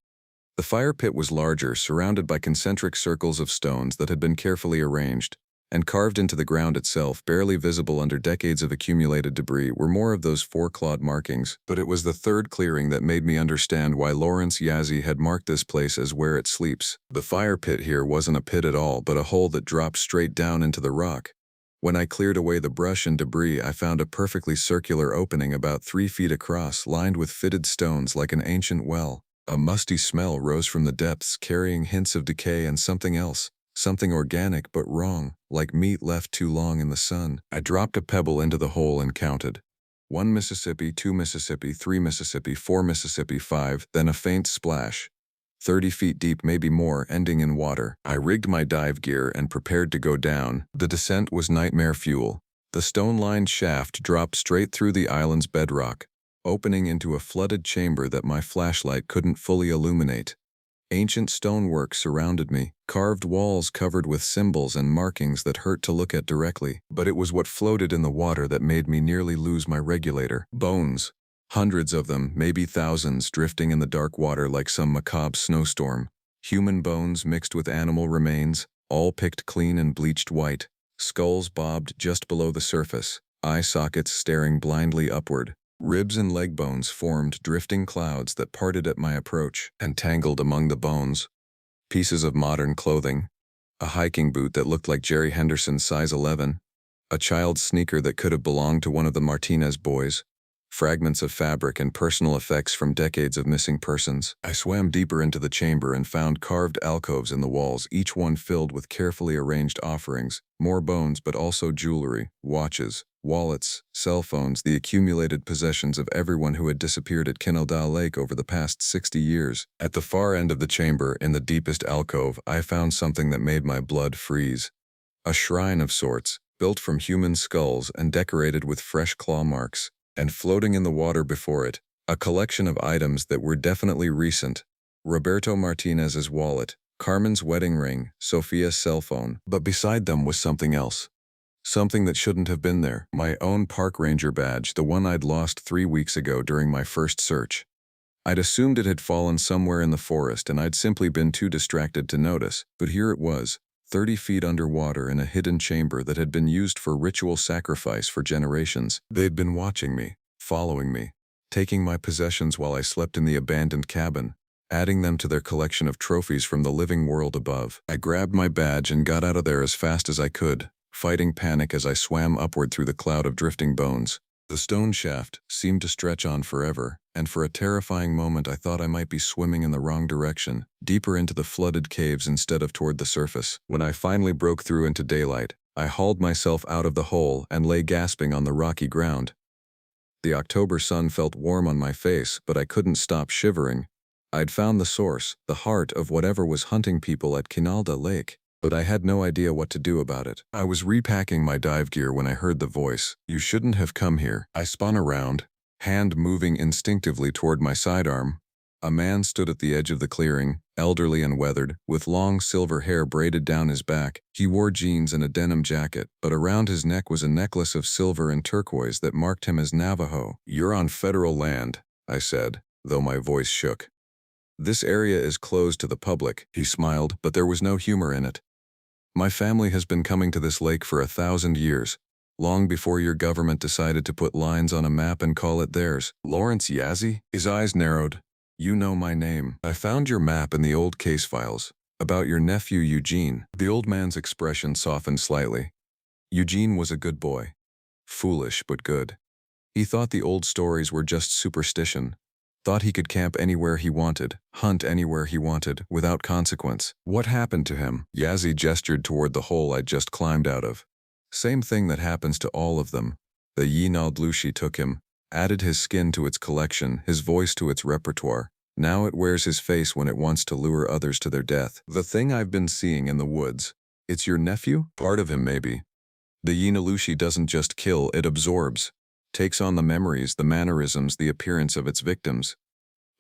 The fire pit was larger, surrounded by concentric circles of stones that had been carefully arranged, and carved into the ground itself, barely visible under decades of accumulated debris, were more of those 4-clawed markings. But it was the third clearing that made me understand why Lawrence Yazzie had marked this place as where it sleeps. The fire pit here wasn't a pit at all, but a hole that dropped straight down into the rock. When I cleared away the brush and debris, I found a perfectly circular opening about 3 feet across, lined with fitted stones like an ancient well. A musty smell rose from the depths, carrying hints of decay and something else. Something organic but wrong, like meat left too long in the sun. I dropped a pebble into the hole and counted. 1 Mississippi, 2 Mississippi, 3 Mississippi, 4 Mississippi, 5, then a faint splash. 30 feet deep, maybe more, ending in water. I rigged my dive gear and prepared to go down. The descent was nightmare fuel. The stone-lined shaft dropped straight through the island's bedrock, opening into a flooded chamber that my flashlight couldn't fully illuminate. Ancient stonework surrounded me, carved walls covered with symbols and markings that hurt to look at directly, but it was what floated in the water that made me nearly lose my regulator. Bones. Hundreds of them, maybe thousands, drifting in the dark water like some macabre snowstorm. Human bones mixed with animal remains, all picked clean and bleached white. Skulls bobbed just below the surface, eye sockets staring blindly upward. Ribs and leg bones formed drifting clouds that parted at my approach and tangled among the bones. Pieces of modern clothing. A hiking boot that looked like Jerry Henderson's size 11. A child's sneaker that could have belonged to one of the Martinez boys. Fragments of fabric and personal effects from decades of missing persons. I swam deeper into the chamber and found carved alcoves in the walls, each one filled with carefully arranged offerings. More bones, but also jewelry, watches, wallets, cell phones, the accumulated possessions of everyone who had disappeared at Yinaldushi Lake over the past 60 years. At the far end of the chamber, in the deepest alcove, I found something that made my blood freeze. A shrine of sorts, built from human skulls and decorated with fresh claw marks. And floating in the water before it, a collection of items that were definitely recent. Roberto Martinez's wallet, Carmen's wedding ring, Sophia's cell phone. But beside them was something else. Something that shouldn't have been there. My own park ranger badge, the one I'd lost 3 weeks ago during my first search. I'd assumed it had fallen somewhere in the forest and I'd simply been too distracted to notice, but here it was. 30 feet underwater in a hidden chamber that had been used for ritual sacrifice for generations. They'd been watching me, following me, taking my possessions while I slept in the abandoned cabin, adding them to their collection of trophies from the living world above. I grabbed my badge and got out of there as fast as I could, fighting panic as I swam upward through the cloud of drifting bones. The stone shaft seemed to stretch on forever, and for a terrifying moment I thought I might be swimming in the wrong direction, deeper into the flooded caves instead of toward the surface. When I finally broke through into daylight, I hauled myself out of the hole and lay gasping on the rocky ground. The October sun felt warm on my face, but I couldn't stop shivering. I'd found the source, the heart of whatever was hunting people at Yinaldushi Lake. But I had no idea what to do about it. I was repacking my dive gear when I heard the voice. "You shouldn't have come here." I spun around, hand moving instinctively toward my sidearm. A man stood at the edge of the clearing, elderly and weathered, with long silver hair braided down his back. He wore jeans and a denim jacket, but around his neck was a necklace of silver and turquoise that marked him as Navajo. "You're on federal land," I said, though my voice shook. "This area is closed to the public." He smiled, but there was no humor in it. "My family has been coming to this lake for 1,000 years, long before your government decided to put lines on a map and call it theirs." "Lawrence Yazzie?" His eyes narrowed. "You know my name. I found your map in the old case files, about your nephew Eugene." The old man's expression softened slightly. Eugene was a good boy. Foolish, but good. He thought the old stories were just superstition. Thought he could camp anywhere he wanted, hunt anywhere he wanted, without consequence. "What happened to him?" Yazzie gestured toward the hole I'd just climbed out of. "Same thing that happens to all of them. The Yinaldushi took him, added his skin to its collection, his voice to its repertoire. Now it wears his face when it wants to lure others to their death. The thing I've been seeing in the woods. It's your nephew? Part of him, maybe. The Yinaldushi doesn't just kill, it absorbs. Takes on the memories, the mannerisms, the appearance of its victims.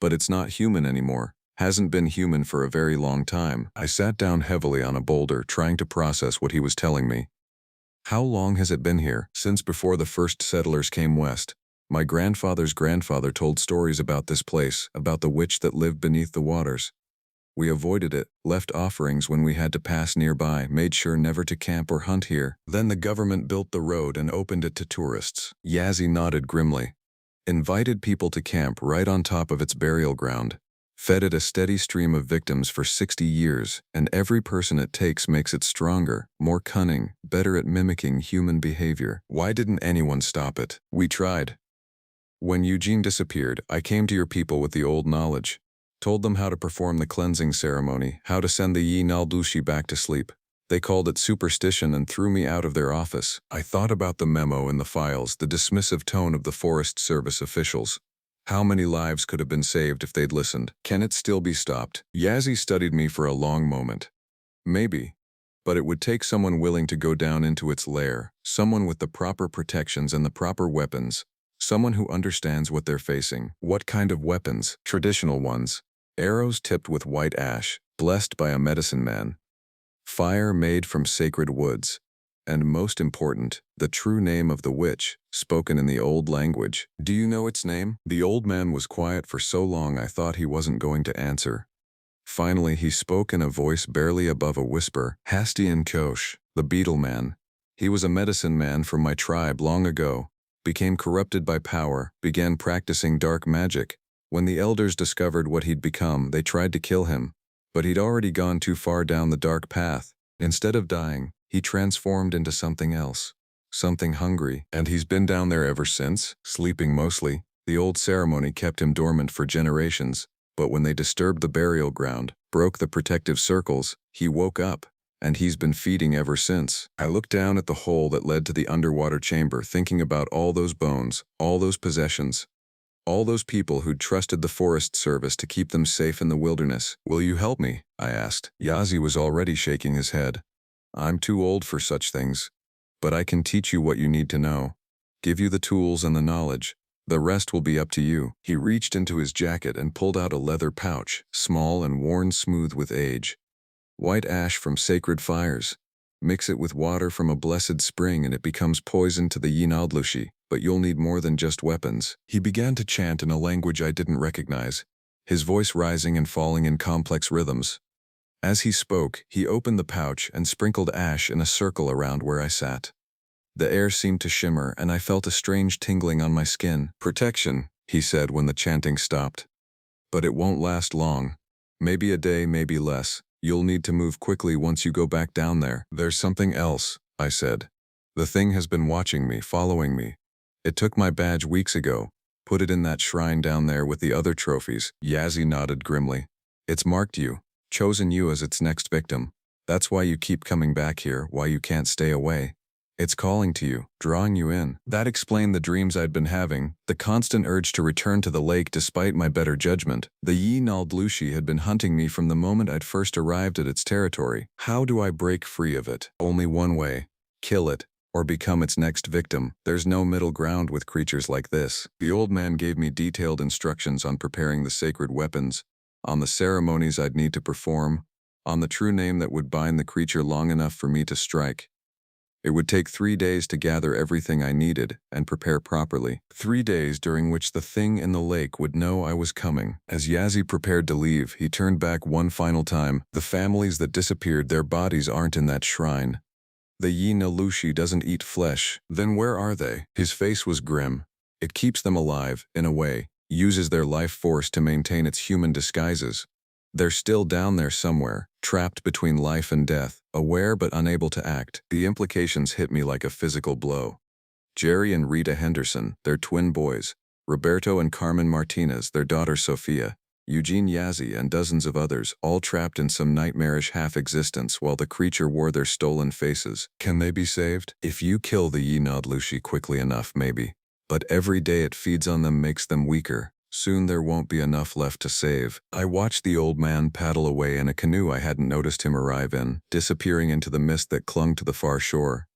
But it's not human anymore. Hasn't been human for a very long time." I sat down heavily on a boulder, trying to process what he was telling me. "How long has it been here?" "Since before the first settlers came west. My grandfather's grandfather told stories about this place, about the witch that lived beneath the waters. We avoided it, left offerings when we had to pass nearby, made sure never to camp or hunt here. Then the government built the road and opened it to tourists." Yazzie nodded grimly. "Invited people to camp right on top of its burial ground. Fed it a steady stream of victims for 60 years, and every person it takes makes it stronger, more cunning, better at mimicking human behavior. Why didn't anyone stop it?" "We tried. When Eugene disappeared, I came to your people with the old knowledge. Told them how to perform the cleansing ceremony, how to send the Yinaldushi back to sleep. They called it superstition and threw me out of their office. I thought about the memo in the files, the dismissive tone of the Forest Service officials. How many lives could have been saved if they'd listened? Can it still be stopped? Yazzie studied me for a long moment. Maybe. But it would take someone willing to go down into its lair, someone with the proper protections and the proper weapons, someone who understands what they're facing. What kind of weapons? Traditional ones. Arrows tipped with white ash, blessed by a medicine man. Fire made from sacred woods. And most important, the true name of the witch, spoken in the old language. Do you know its name? The old man was quiet for so long I thought he wasn't going to answer. Finally, he spoke in a voice barely above a whisper. Hastian Kosh, the beetle man. He was a medicine man from my tribe long ago, became corrupted by power, began practicing dark magic. When the elders discovered what he'd become, they tried to kill him, but he'd already gone too far down the dark path. Instead of dying, he transformed into something else, something hungry, and he's been down there ever since, sleeping mostly. The old ceremony kept him dormant for generations, but when they disturbed the burial ground, broke the protective circles, he woke up, and he's been feeding ever since. I looked down at the hole that led to the underwater chamber, thinking about all those bones, all those possessions, all those people who'd trusted the Forest Service to keep them safe in the wilderness. Will you help me? I asked. Yazzie was already shaking his head. I'm too old for such things, but I can teach you what you need to know, give you the tools and the knowledge. The rest will be up to you. He reached into his jacket and pulled out a leather pouch, small and worn smooth with age. White ash from sacred fires. Mix it with water from a blessed spring and it becomes poison to the Yinaldushi, but you'll need more than just weapons. He began to chant in a language I didn't recognize, his voice rising and falling in complex rhythms. As he spoke, he opened the pouch and sprinkled ash in a circle around where I sat. The air seemed to shimmer and I felt a strange tingling on my skin. Protection, he said when the chanting stopped. But it won't last long. Maybe a day, maybe less. You'll need to move quickly once you go back down there. There's something else, I said. The thing has been watching me, following me. It took my badge weeks ago, put it in that shrine down there with the other trophies. Yazzie nodded grimly. It's marked you, chosen you as its next victim. That's why you keep coming back here, why you can't stay away. It's calling to you, drawing you in. That explained the dreams I'd been having, the constant urge to return to the lake despite my better judgment. The Yinaldushi had been hunting me from the moment I'd first arrived at its territory. How do I break free of it? Only one way. Kill it, or become its next victim. There's no middle ground with creatures like this. The old man gave me detailed instructions on preparing the sacred weapons, on the ceremonies I'd need to perform, on the true name that would bind the creature long enough for me to strike. It would take 3 days to gather everything I needed and prepare properly. 3 days during which the thing in the lake would know I was coming. As Yazzie prepared to leave, he turned back one final time. The families that disappeared, their bodies aren't in that shrine. The Yinaldushi doesn't eat flesh. Then where are they? His face was grim. It keeps them alive, in a way, uses their life force to maintain its human disguises. They're still down there somewhere, trapped between life and death, aware but unable to act. The implications hit me like a physical blow. Jerry and Rita Henderson, their twin boys, Roberto and Carmen Martinez, their daughter Sophia, Eugene Yazzie and dozens of others, all trapped in some nightmarish half-existence while the creature wore their stolen faces. Can they be saved? If you kill the Yinaldushi quickly enough, maybe. But every day it feeds on them makes them weaker. Soon there won't be enough left to save. I watched the old man paddle away in a canoe I hadn't noticed him arrive in, disappearing into the mist that clung to the far shore.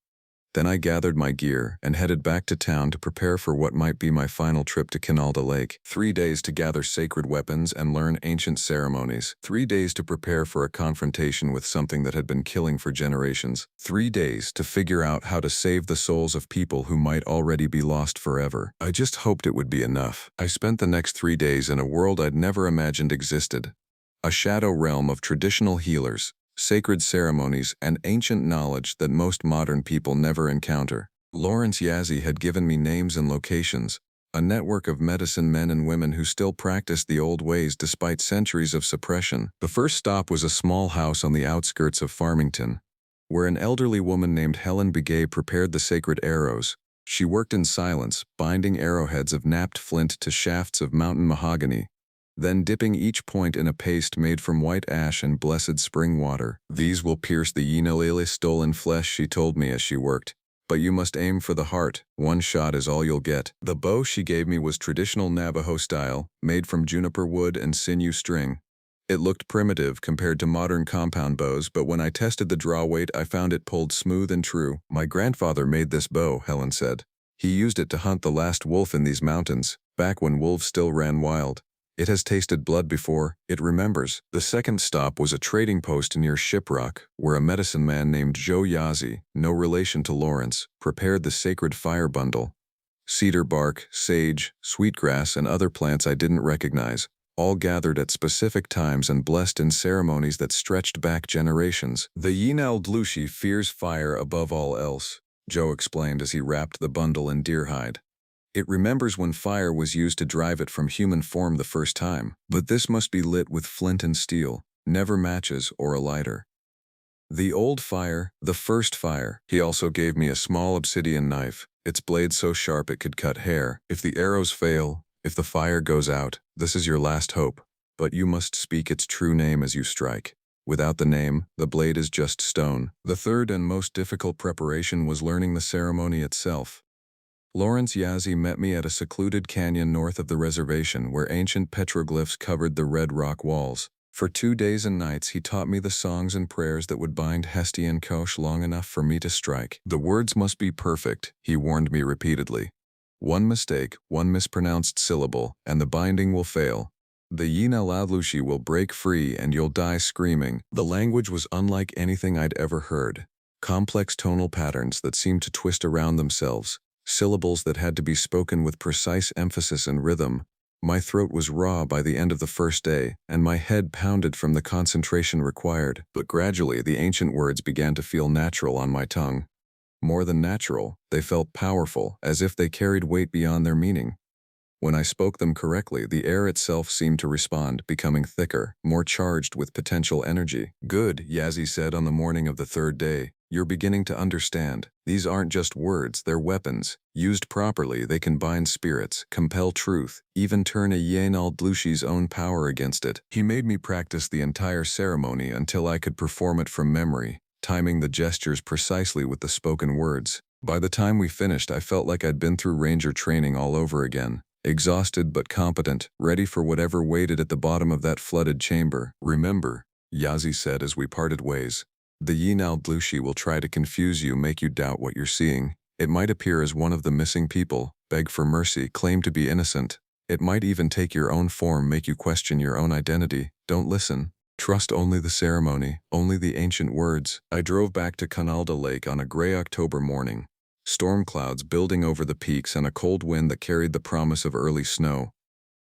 Then I gathered my gear and headed back to town to prepare for what might be my final trip to Yinaldushi Lake. 3 days to gather sacred weapons and learn ancient ceremonies. 3 days to prepare for a confrontation with something that had been killing for generations. 3 days to figure out how to save the souls of people who might already be lost forever. I just hoped it would be enough. I spent the next 3 days in a world I'd never imagined existed. A shadow realm of traditional healers, sacred ceremonies, and ancient knowledge that most modern people never encounter. Lawrence Yazzie had given me names and locations, a network of medicine men and women who still practiced the old ways despite centuries of suppression. The first stop was a small house on the outskirts of Farmington, where an elderly woman named Helen Begay prepared the sacred arrows. She worked in silence, binding arrowheads of napped flint to shafts of mountain mahogany, then dipping each point in a paste made from white ash and blessed spring water. "These will pierce the Yinaldushi stolen flesh," she told me as she worked. "But you must aim for the heart. One shot is all you'll get." The bow she gave me was traditional Navajo style, made from juniper wood and sinew string. It looked primitive compared to modern compound bows, but when I tested the draw weight, I found it pulled smooth and true. "My grandfather made this bow," Helen said. "He used it to hunt the last wolf in these mountains, back when wolves still ran wild. It has tasted blood before, it remembers." The second stop was a trading post near Shiprock, where a medicine man named Joe Yazzie, no relation to Lawrence, prepared the sacred fire bundle. Cedar bark, sage, sweetgrass, and other plants I didn't recognize, all gathered at specific times and blessed in ceremonies that stretched back generations. "The Yinaldushi fears fire above all else," Joe explained as he wrapped the bundle in deer hide. "It remembers when fire was used to drive it from human form the first time, but this must be lit with flint and steel, never matches or a lighter. The old fire, the first fire." He also gave me a small obsidian knife, its blade so sharp it could cut hair. "If the arrows fail, if the fire goes out, this is your last hope, but you must speak its true name as you strike. Without the name, the blade is just stone." The third and most difficult preparation was learning the ceremony itself. Lawrence Yazzie met me at a secluded canyon north of the reservation where ancient petroglyphs covered the red rock walls. For 2 days and nights he taught me the songs and prayers that would bind Hesti and Kosh long enough for me to strike. "The words must be perfect," he warned me repeatedly. "One mistake, one mispronounced syllable, and the binding will fail. The Yinaldushi will break free and you'll die screaming." The language was unlike anything I'd ever heard. Complex tonal patterns that seemed to twist around themselves, syllables that had to be spoken with precise emphasis and rhythm. My throat was raw by the end of the first day, and my head pounded from the concentration required, but gradually the ancient words began to feel natural on my tongue. More than natural, they felt powerful, as if they carried weight beyond their meaning. When I spoke them correctly, the air itself seemed to respond, becoming thicker, more charged with potential energy. "Good," Yazzie said on the morning of the third day. "You're beginning to understand. These aren't just words, they're weapons. Used properly, they can bind spirits, compel truth, even turn a Yinaldushi's own power against it." He made me practice the entire ceremony until I could perform it from memory, timing the gestures precisely with the spoken words. By the time we finished, I felt like I'd been through ranger training all over again. Exhausted but competent, ready for whatever waited at the bottom of that flooded chamber. "Remember," Yazzie said as we parted ways, "the Yinaldushi will try to confuse you, make you doubt what you're seeing. It might appear as one of the missing people, beg for mercy, claim to be innocent. It might even take your own form, make you question your own identity. Don't listen. Trust only the ceremony, only the ancient words." I drove back to Canalda Lake on a gray October morning. Storm clouds building over the peaks and a cold wind that carried the promise of early snow.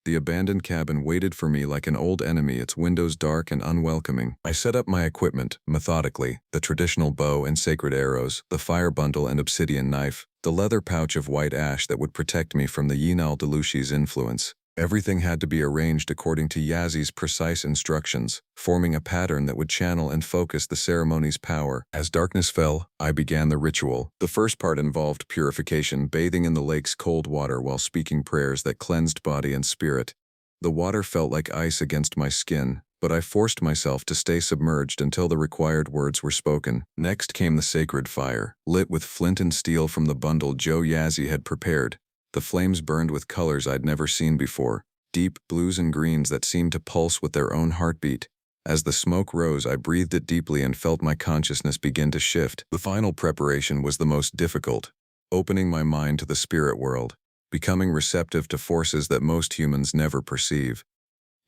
The abandoned cabin waited for me like an old enemy, its windows dark and unwelcoming. I set up my equipment, methodically, the traditional bow and sacred arrows, the fire bundle and obsidian knife, the leather pouch of white ash that would protect me from the Yinaldushi's influence. Everything had to be arranged according to Yazzie's precise instructions, forming a pattern that would channel and focus the ceremony's power. As darkness fell, I began the ritual. The first part involved purification, bathing in the lake's cold water while speaking prayers that cleansed body and spirit. The water felt like ice against my skin, but I forced myself to stay submerged until the required words were spoken. Next came the sacred fire, lit with flint and steel from the bundle Joe Yazzie had prepared. The flames burned with colors I'd never seen before, deep blues and greens that seemed to pulse with their own heartbeat. As the smoke rose, I breathed it deeply and felt my consciousness begin to shift. The final preparation was the most difficult, opening my mind to the spirit world, becoming receptive to forces that most humans never perceive.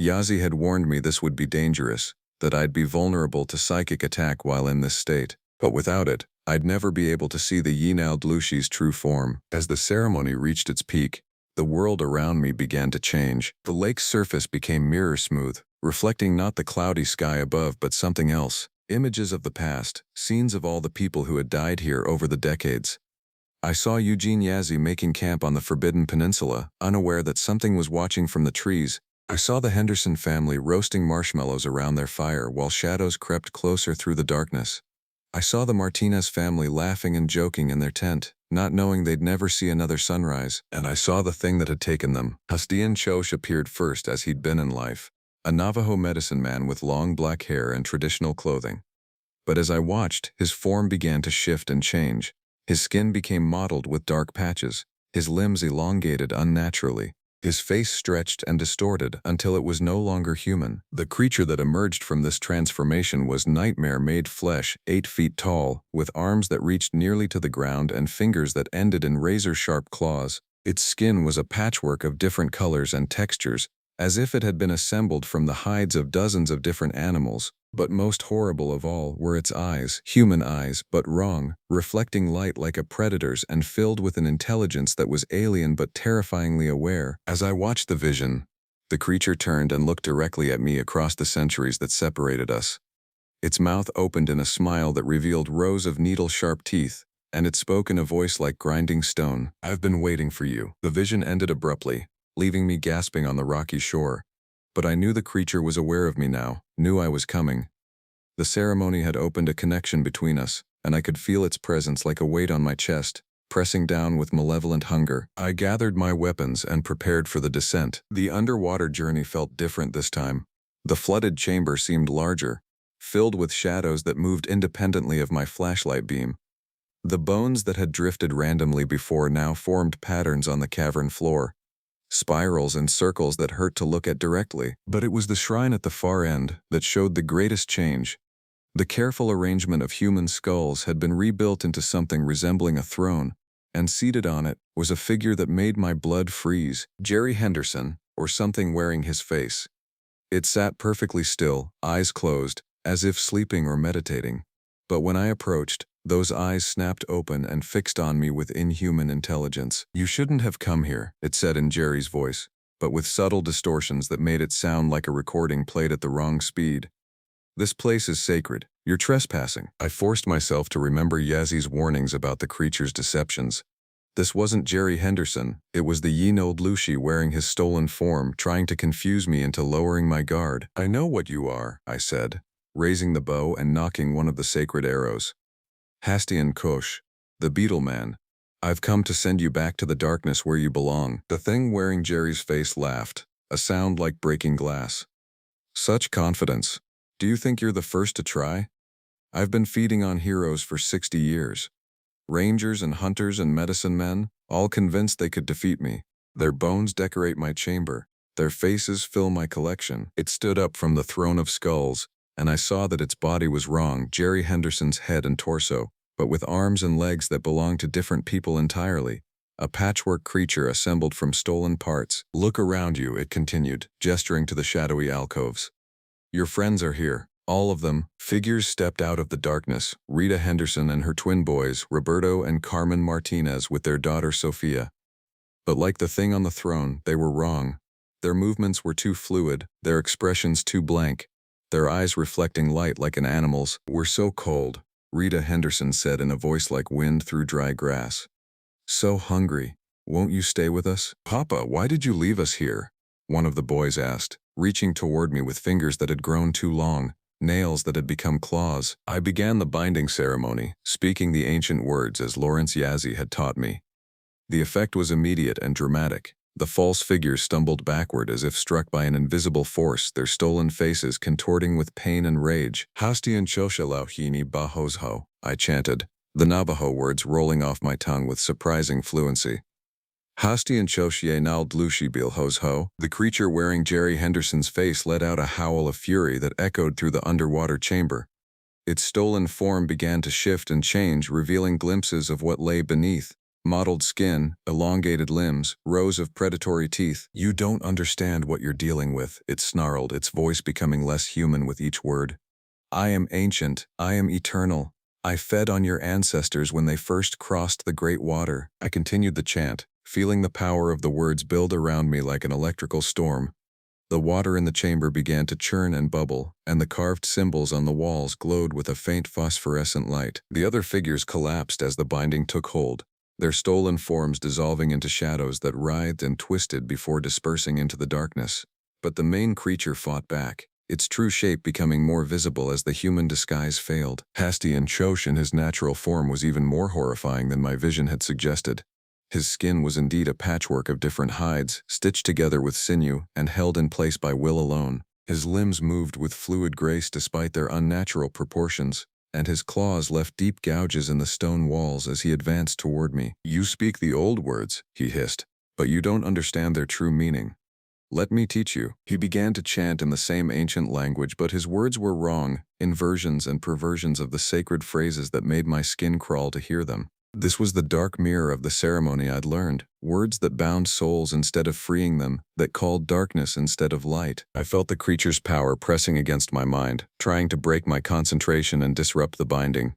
Yazzie had warned me this would be dangerous, that I'd be vulnerable to psychic attack while in this state. But without it, I'd never be able to see the Yinaldushi's true form. As the ceremony reached its peak, the world around me began to change. The lake's surface became mirror smooth, reflecting not the cloudy sky above but something else. Images of the past, scenes of all the people who had died here over the decades. I saw Eugene Yazzie making camp on the Forbidden Peninsula, unaware that something was watching from the trees. I saw the Henderson family roasting marshmallows around their fire while shadows crept closer through the darkness. I saw the Martinez family laughing and joking in their tent, not knowing they'd never see another sunrise, and I saw the thing that had taken them. Hastian Chosh appeared first as he'd been in life, a Navajo medicine man with long black hair and traditional clothing. But as I watched, his form began to shift and change. His skin became mottled with dark patches, his limbs elongated unnaturally, his face stretched and distorted until it was no longer human. The creature that emerged from this transformation was nightmare-made flesh, 8 feet tall, with arms that reached nearly to the ground and fingers that ended in razor-sharp claws. Its skin was a patchwork of different colors and textures, as if it had been assembled from the hides of dozens of different animals. But most horrible of all were its eyes, human eyes, but wrong, reflecting light like a predator's and filled with an intelligence that was alien but terrifyingly aware. As I watched the vision, the creature turned and looked directly at me across the centuries that separated us. Its mouth opened in a smile that revealed rows of needle-sharp teeth, and it spoke in a voice like grinding stone. "I've been waiting for you." The vision ended abruptly, leaving me gasping on the rocky shore. But I knew the creature was aware of me now, knew I was coming. The ceremony had opened a connection between us, and I could feel its presence like a weight on my chest, pressing down with malevolent hunger. I gathered my weapons and prepared for the descent. The underwater journey felt different this time. The flooded chamber seemed larger, filled with shadows that moved independently of my flashlight beam. The bones that had drifted randomly before now formed patterns on the cavern floor, spirals and circles that hurt to look at directly. But it was the shrine at the far end that showed the greatest change. The careful arrangement of human skulls had been rebuilt into something resembling a throne, and seated on it was a figure that made my blood freeze. Jerry Henderson, or something wearing his face. It sat perfectly still, eyes closed, as if sleeping or meditating. But when I approached, those eyes snapped open and fixed on me with inhuman intelligence. "You shouldn't have come here," it said in Jerry's voice, but with subtle distortions that made it sound like a recording played at the wrong speed. "This place is sacred. You're trespassing." I forced myself to remember Yazi's warnings about the creature's deceptions. This wasn't Jerry Henderson, it was the Yinaldushi wearing his stolen form, trying to confuse me into lowering my guard. "I know what you are," I said, raising the bow and knocking one of the sacred arrows. "Hastian Kosh, the beetle man. I've come to send you back to the darkness where you belong." The thing wearing Jerry's face laughed, a sound like breaking glass. "Such confidence. Do you think you're the first to try? I've been feeding on heroes for 60 years. Rangers and hunters and medicine men, all convinced they could defeat me. Their bones decorate my chamber. Their faces fill my collection." It stood up from the throne of skulls, and I saw that its body was wrong, Jerry Henderson's head and torso, but with arms and legs that belonged to different people entirely. A patchwork creature assembled from stolen parts. "Look around you," it continued, gesturing to the shadowy alcoves. "Your friends are here. All of them." Figures stepped out of the darkness, Rita Henderson and her twin boys, Roberto and Carmen Martinez with their daughter Sophia. But like the thing on the throne, they were wrong. Their movements were too fluid, their expressions too blank, their eyes reflecting light like an animal's. "We're so cold," Rita Henderson said in a voice like wind through dry grass. "So hungry. Won't you stay with us?" "Papa, why did you leave us here?" one of the boys asked, reaching toward me with fingers that had grown too long, nails that had become claws. I began the binding ceremony, speaking the ancient words as Lawrence Yazzie had taught me. The effect was immediate and dramatic. The false figures stumbled backward as if struck by an invisible force, their stolen faces contorting with pain and rage. "Hastian Choshalauhini Bahosho," I chanted, the Navajo words rolling off my tongue with surprising fluency. "Hastian Choshye Naldlushi Bilhosho." The creature wearing Jerry Henderson's face let out a howl of fury that echoed through the underwater chamber. Its stolen form began to shift and change, revealing glimpses of what lay beneath. Mottled skin, elongated limbs, rows of predatory teeth. "You don't understand what you're dealing with," it snarled, its voice becoming less human with each word. "I am ancient, I am eternal. I fed on your ancestors when they first crossed the great water." I continued the chant, feeling the power of the words build around me like an electrical storm. The water in the chamber began to churn and bubble, and the carved symbols on the walls glowed with a faint phosphorescent light. The other figures collapsed as the binding took hold, their stolen forms dissolving into shadows that writhed and twisted before dispersing into the darkness. But the main creature fought back. its true shape becoming more visible as the human disguise failed. Hastian Chosh in his natural form was even more horrifying than my vision had suggested. His skin was indeed a patchwork of different hides, stitched together with sinew and held in place by will alone. His limbs moved with fluid grace despite their unnatural proportions, and his claws left deep gouges in the stone walls as he advanced toward me. "You speak the old words," he hissed, "but you don't understand their true meaning. Let me teach you." He began to chant in the same ancient language, but his words were wrong, inversions and perversions of the sacred phrases that made my skin crawl to hear them. This was the dark mirror of the ceremony I'd learned, words that bound souls instead of freeing them, that called darkness instead of light. I felt the creature's power pressing against my mind, trying to break my concentration and disrupt the binding.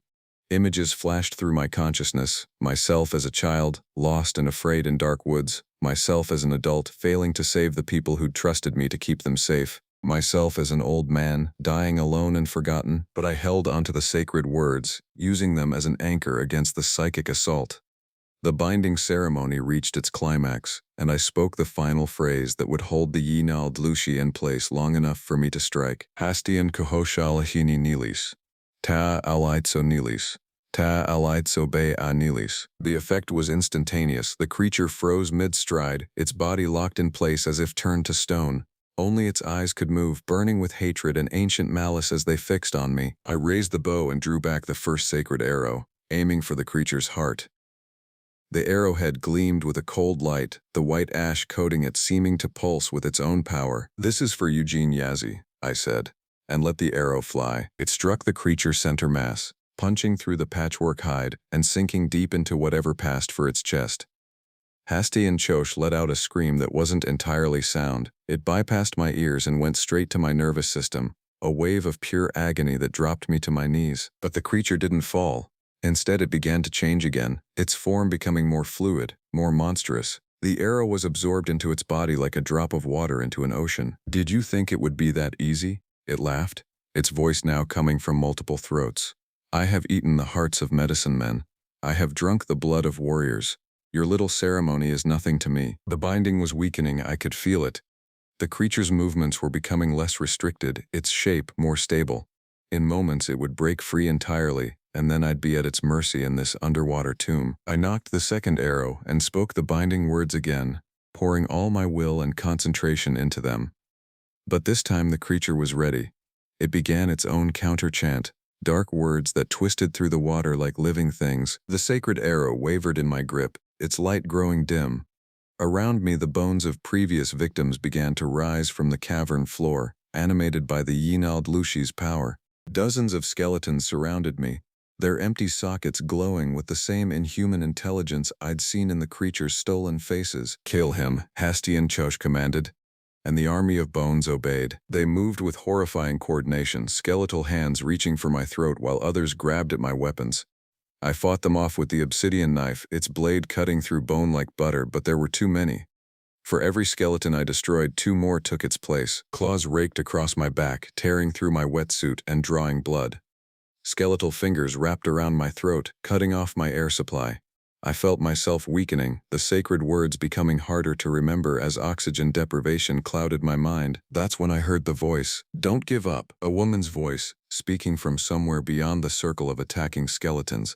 Images flashed through my consciousness, myself as a child, lost and afraid in dark woods, myself as an adult, failing to save the people who'd trusted me to keep them safe, myself as an old man, dying alone and forgotten, but I held onto the sacred words, using them as an anchor against the psychic assault. The binding ceremony reached its climax, and I spoke the final phrase that would hold the Yinaldushi in place long enough for me to strike. Hastian Kohoshalahini Nilis. Ta alaitso Nilis. Ta alaitso be a Nilis. The effect was instantaneous. The creature froze mid-stride, its body locked in place as if turned to stone. Only its eyes could move, burning with hatred and ancient malice as they fixed on me. I raised the bow and drew back the first sacred arrow, aiming for the creature's heart. The arrowhead gleamed with a cold light, the white ash coating it seeming to pulse with its own power. "This is for Eugene Yazzie," I said, and let the arrow fly. It struck the creature's center mass, punching through the patchwork hide and sinking deep into whatever passed for its chest. Hastian Chosh let out a scream that wasn't entirely sound. It bypassed my ears and went straight to my nervous system, a wave of pure agony that dropped me to my knees. But the creature didn't fall. Instead, it began to change again, its form becoming more fluid, more monstrous. The arrow was absorbed into its body like a drop of water into an ocean. "Did you think it would be that easy?" It laughed, its voice now coming from multiple throats. "I have eaten the hearts of medicine men. I have drunk the blood of warriors. Your little ceremony is nothing to me." The binding was weakening, I could feel it. The creature's movements were becoming less restricted, its shape more stable. In moments it would break free entirely, and then I'd be at its mercy in this underwater tomb. I knocked the second arrow and spoke the binding words again, pouring all my will and concentration into them. But this time the creature was ready. It began its own counter-chant, dark words that twisted through the water like living things. The sacred arrow wavered in my grip, its light growing dim. Around me the bones of previous victims began to rise from the cavern floor, animated by the Yinaldlushi's power. Dozens of skeletons surrounded me, their empty sockets glowing with the same inhuman intelligence I'd seen in the creature's stolen faces. "Kill him," Hastian Chosh commanded, and the army of bones obeyed. They moved with horrifying coordination, skeletal hands reaching for my throat while others grabbed at my weapons. I fought them off with the obsidian knife, its blade cutting through bone like butter, but there were too many. For every skeleton I destroyed, two more took its place. Claws raked across my back, tearing through my wetsuit and drawing blood. Skeletal fingers wrapped around my throat, cutting off my air supply. I felt myself weakening, the sacred words becoming harder to remember as oxygen deprivation clouded my mind. That's when I heard the voice. "Don't give up," a woman's voice, speaking from somewhere beyond the circle of attacking skeletons.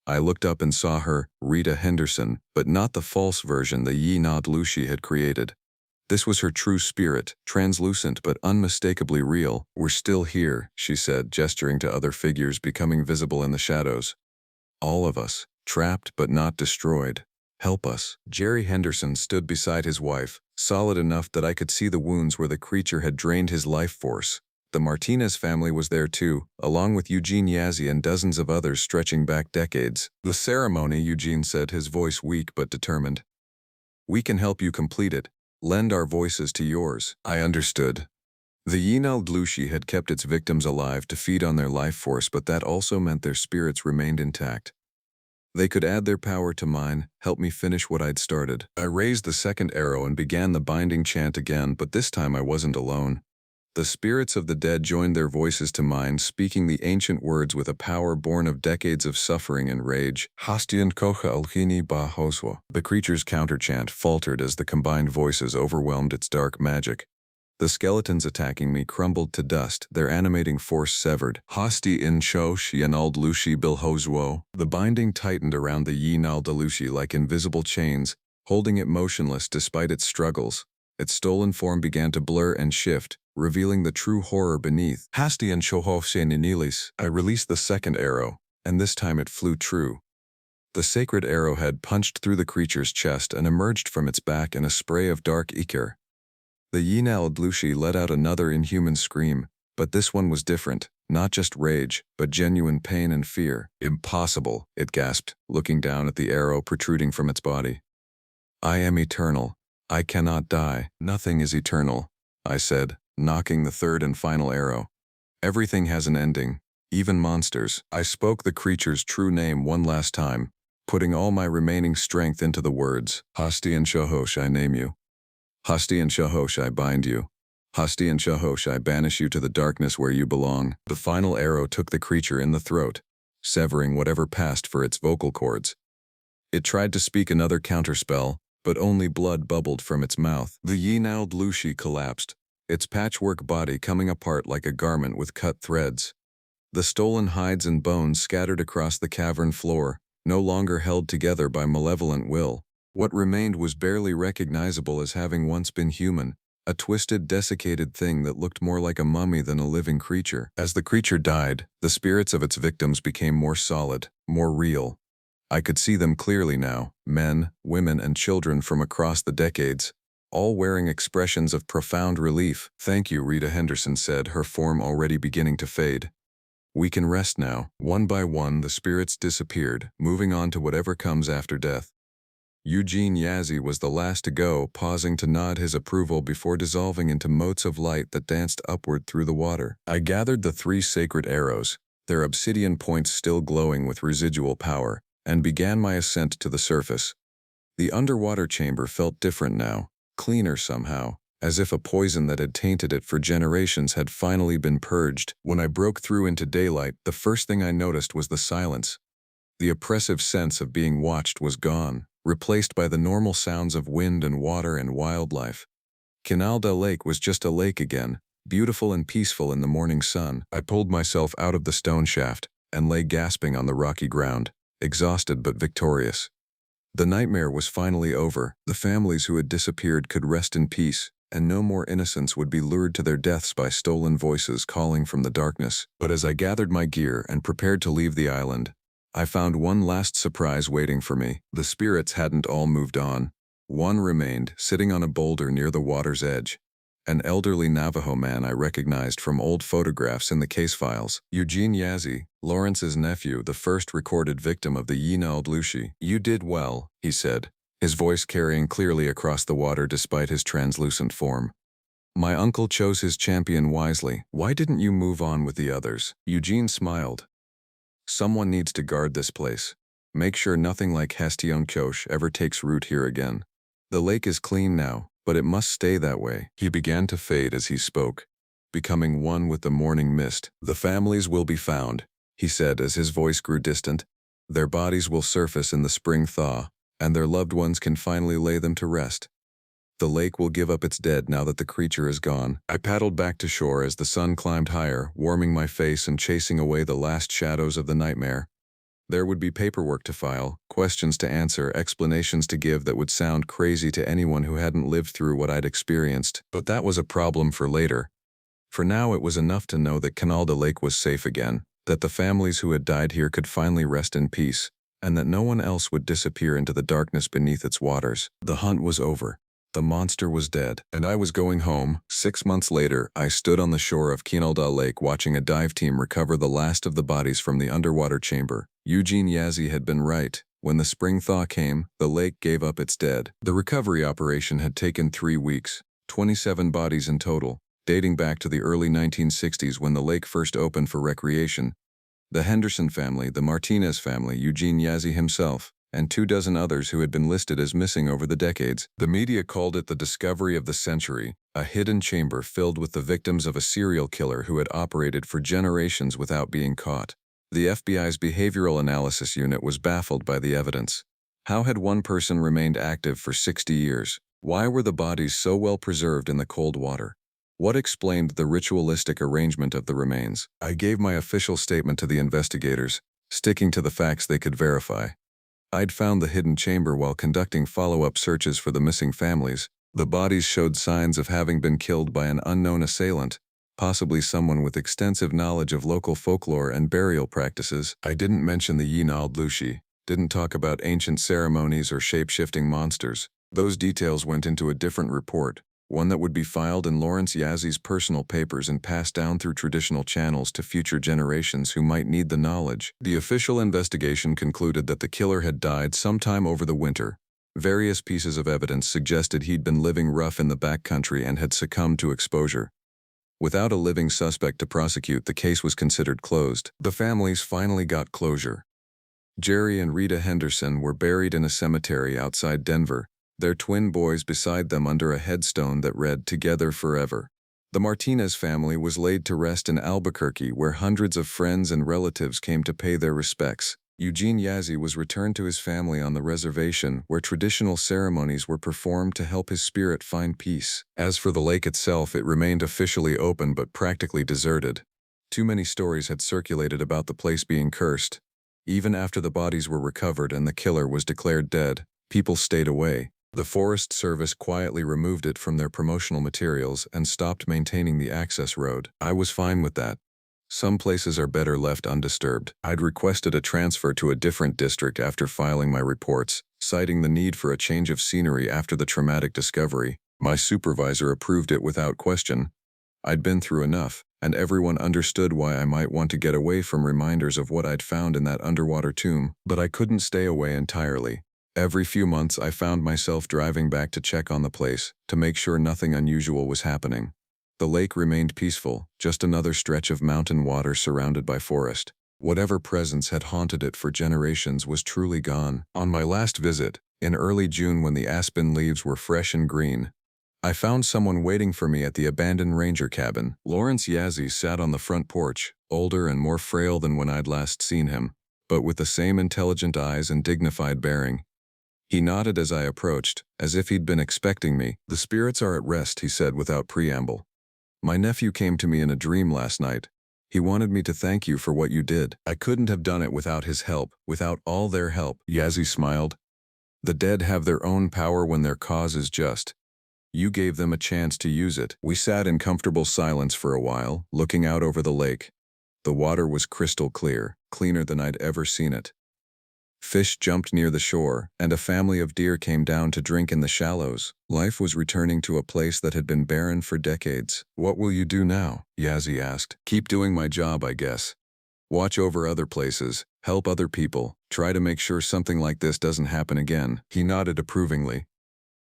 I looked up and saw her, Rita Henderson, but not the false version the Yinaldushi had created. This was her true spirit, translucent but unmistakably real. "We're still here," she said, gesturing to other figures becoming visible in the shadows. "All of us, trapped but not destroyed. Help us." Jerry Henderson stood beside his wife, solid enough that I could see the wounds where the creature had drained his life force. The Martinez family was there too, along with Eugene Yazzie and dozens of others stretching back decades. "The ceremony," Eugene said, his voice weak but determined. "We can help you complete it. Lend our voices to yours." I understood. The Yinaldushi had kept its victims alive to feed on their life force, but that also meant their spirits remained intact. They could add their power to mine, help me finish what I'd started. I raised the second arrow and began the binding chant again, but this time I wasn't alone. The spirits of the dead joined their voices to mine, speaking the ancient words with a power born of decades of suffering and rage. "Hastian kocha alhini ba hoswa." The creature's counterchant faltered as the combined voices overwhelmed its dark magic. The skeletons attacking me crumbled to dust, their animating force severed. Hasti in Shosh Yinaldushi Bilhozwo. The binding tightened around the Yinaldushi like invisible chains, holding it motionless despite its struggles. Its stolen form began to blur and shift, revealing the true horror beneath. Hasti and Shohofse Ninilis. I released the second arrow, and this time it flew true. The sacred arrowhead punched through the creature's chest and emerged from its back in a spray of dark ichor. The Yinaldushi let out another inhuman scream, but this one was different, not just rage, but genuine pain and fear. Impossible, it gasped, looking down at the arrow protruding from its body. I am eternal. I cannot die. Nothing is eternal, I said, knocking the third and final arrow. Everything has an ending, even monsters. I spoke the creature's true name one last time, putting all my remaining strength into the words. Hasti and Shohosh, I name you. Hasti and Shohosh, I bind you. Hasti and Shohosh, I banish you to the darkness where you belong. The final arrow took the creature in the throat, severing whatever passed for its vocal cords. It tried to speak another counterspell, but only blood bubbled from its mouth. The Yinaldushi collapsed, its patchwork body coming apart like a garment with cut threads. The stolen hides and bones scattered across the cavern floor, no longer held together by malevolent will. What remained was barely recognizable as having once been human, a twisted, desiccated thing that looked more like a mummy than a living creature. As the creature died, the spirits of its victims became more solid, more real. I could see them clearly now, men, women, and children from across the decades, all wearing expressions of profound relief. Thank you, Rita Henderson said, her form already beginning to fade. We can rest now. One by one, the spirits disappeared, moving on to whatever comes after death. Eugene Yazzie was the last to go, pausing to nod his approval before dissolving into motes of light that danced upward through the water. I gathered the 3 sacred arrows, their obsidian points still glowing with residual power, and began my ascent to the surface. The underwater chamber felt different now, cleaner somehow, as if a poison that had tainted it for generations had finally been purged. When I broke through into daylight, the first thing I noticed was the silence. The oppressive sense of being watched was gone, replaced by the normal sounds of wind and water and wildlife. Yinalda Lake was just a lake again, beautiful and peaceful in the morning sun. I pulled myself out of the stone shaft and lay gasping on the rocky ground, exhausted but victorious. The nightmare was finally over. The families who had disappeared could rest in peace, and no more innocents would be lured to their deaths by stolen voices calling from the darkness. But as I gathered my gear and prepared to leave the island, I found one last surprise waiting for me. The spirits hadn't all moved on. One remained, sitting on a boulder near the water's edge. An elderly Navajo man I recognized from old photographs in the case files. Eugene Yazzie, Lawrence's nephew, the first recorded victim of the Yinaldushi. You did well, he said, his voice carrying clearly across the water despite his translucent form. My uncle chose his champion wisely. Why didn't you move on with the others? Eugene smiled. Someone needs to guard this place. Make sure nothing like Hastionchosh ever takes root here again. The lake is clean now, but it must stay that way. He began to fade as he spoke, becoming one with the morning mist. The families will be found, he said as his voice grew distant. Their bodies will surface in the spring thaw, and their loved ones can finally lay them to rest. The lake will give up its dead now that the creature is gone. I paddled back to shore as the sun climbed higher, warming my face and chasing away the last shadows of the nightmare. There would be paperwork to file, questions to answer, explanations to give that would sound crazy to anyone who hadn't lived through what I'd experienced. But that was a problem for later. For now, it was enough to know that Yinalda Lake was safe again, that the families who had died here could finally rest in peace, and that no one else would disappear into the darkness beneath its waters. The hunt was over. The monster was dead, and I was going home. 6 months later, I stood on the shore of Yinalda Lake watching a dive team recover the last of the bodies from the underwater chamber. Eugene Yazzie had been right. When the spring thaw came, the lake gave up its dead. The recovery operation had taken 3 weeks, 27 bodies in total, dating back to the early 1960s when the lake first opened for recreation. The Henderson family, the Martinez family, Eugene Yazzie himself, and 24 others who had been listed as missing over the decades. The media called it the discovery of the century, a hidden chamber filled with the victims of a serial killer who had operated for generations without being caught. The FBI's Behavioral Analysis Unit was baffled by the evidence. How had one person remained active for 60 years? Why were the bodies so well preserved in the cold water? What explained the ritualistic arrangement of the remains? I gave my official statement to the investigators, sticking to the facts they could verify. I'd found the hidden chamber while conducting follow-up searches for the missing families. The bodies showed signs of having been killed by an unknown assailant, possibly someone with extensive knowledge of local folklore and burial practices. I didn't mention the Yinaldushi, didn't talk about ancient ceremonies or shape-shifting monsters. Those details went into a different report, one that would be filed in Lawrence Yazzi's personal papers and passed down through traditional channels to future generations who might need the knowledge. The official investigation concluded that the killer had died sometime over the winter. Various pieces of evidence suggested he'd been living rough in the backcountry and had succumbed to exposure. Without a living suspect to prosecute, the case was considered closed. The families finally got closure. Jerry and Rita Henderson were buried in a cemetery outside Denver, their twin boys beside them under a headstone that read, "Together Forever." The Martinez family was laid to rest in Albuquerque, where hundreds of friends and relatives came to pay their respects. Eugene Yazzie was returned to his family on the reservation, where traditional ceremonies were performed to help his spirit find peace. As for the lake itself, it remained officially open but practically deserted. Too many stories had circulated about the place being cursed. Even after the bodies were recovered and the killer was declared dead, people stayed away. The Forest Service quietly removed it from their promotional materials and stopped maintaining the access road. I was fine with that. Some places are better left undisturbed. I'd requested a transfer to a different district after filing my reports, citing the need for a change of scenery after the traumatic discovery. My supervisor approved it without question. I'd been through enough, and everyone understood why I might want to get away from reminders of what I'd found in that underwater tomb. But I couldn't stay away entirely. Every few months I found myself driving back to check on the place, to make sure nothing unusual was happening. The lake remained peaceful, just another stretch of mountain water surrounded by forest. Whatever presence had haunted it for generations was truly gone. On my last visit, in early June when the aspen leaves were fresh and green, I found someone waiting for me at the abandoned ranger cabin. Lawrence Yazzie sat on the front porch, older and more frail than when I'd last seen him, but with the same intelligent eyes and dignified bearing. He nodded as I approached, as if he'd been expecting me. "The spirits are at rest," he said without preamble. "My nephew came to me in a dream last night. He wanted me to thank you for what you did. I couldn't have done it without his help, without all their help." Yazzie smiled. "The dead have their own power when their cause is just. You gave them a chance to use it." We sat in comfortable silence for a while, looking out over the lake. The water was crystal clear, cleaner than I'd ever seen it. Fish jumped near the shore, and a family of deer came down to drink in the shallows. Life was returning to a place that had been barren for decades. "What will you do now?" Yazzie asked. "Keep doing my job, I guess. Watch over other places, help other people, try to make sure something like this doesn't happen again." He nodded approvingly.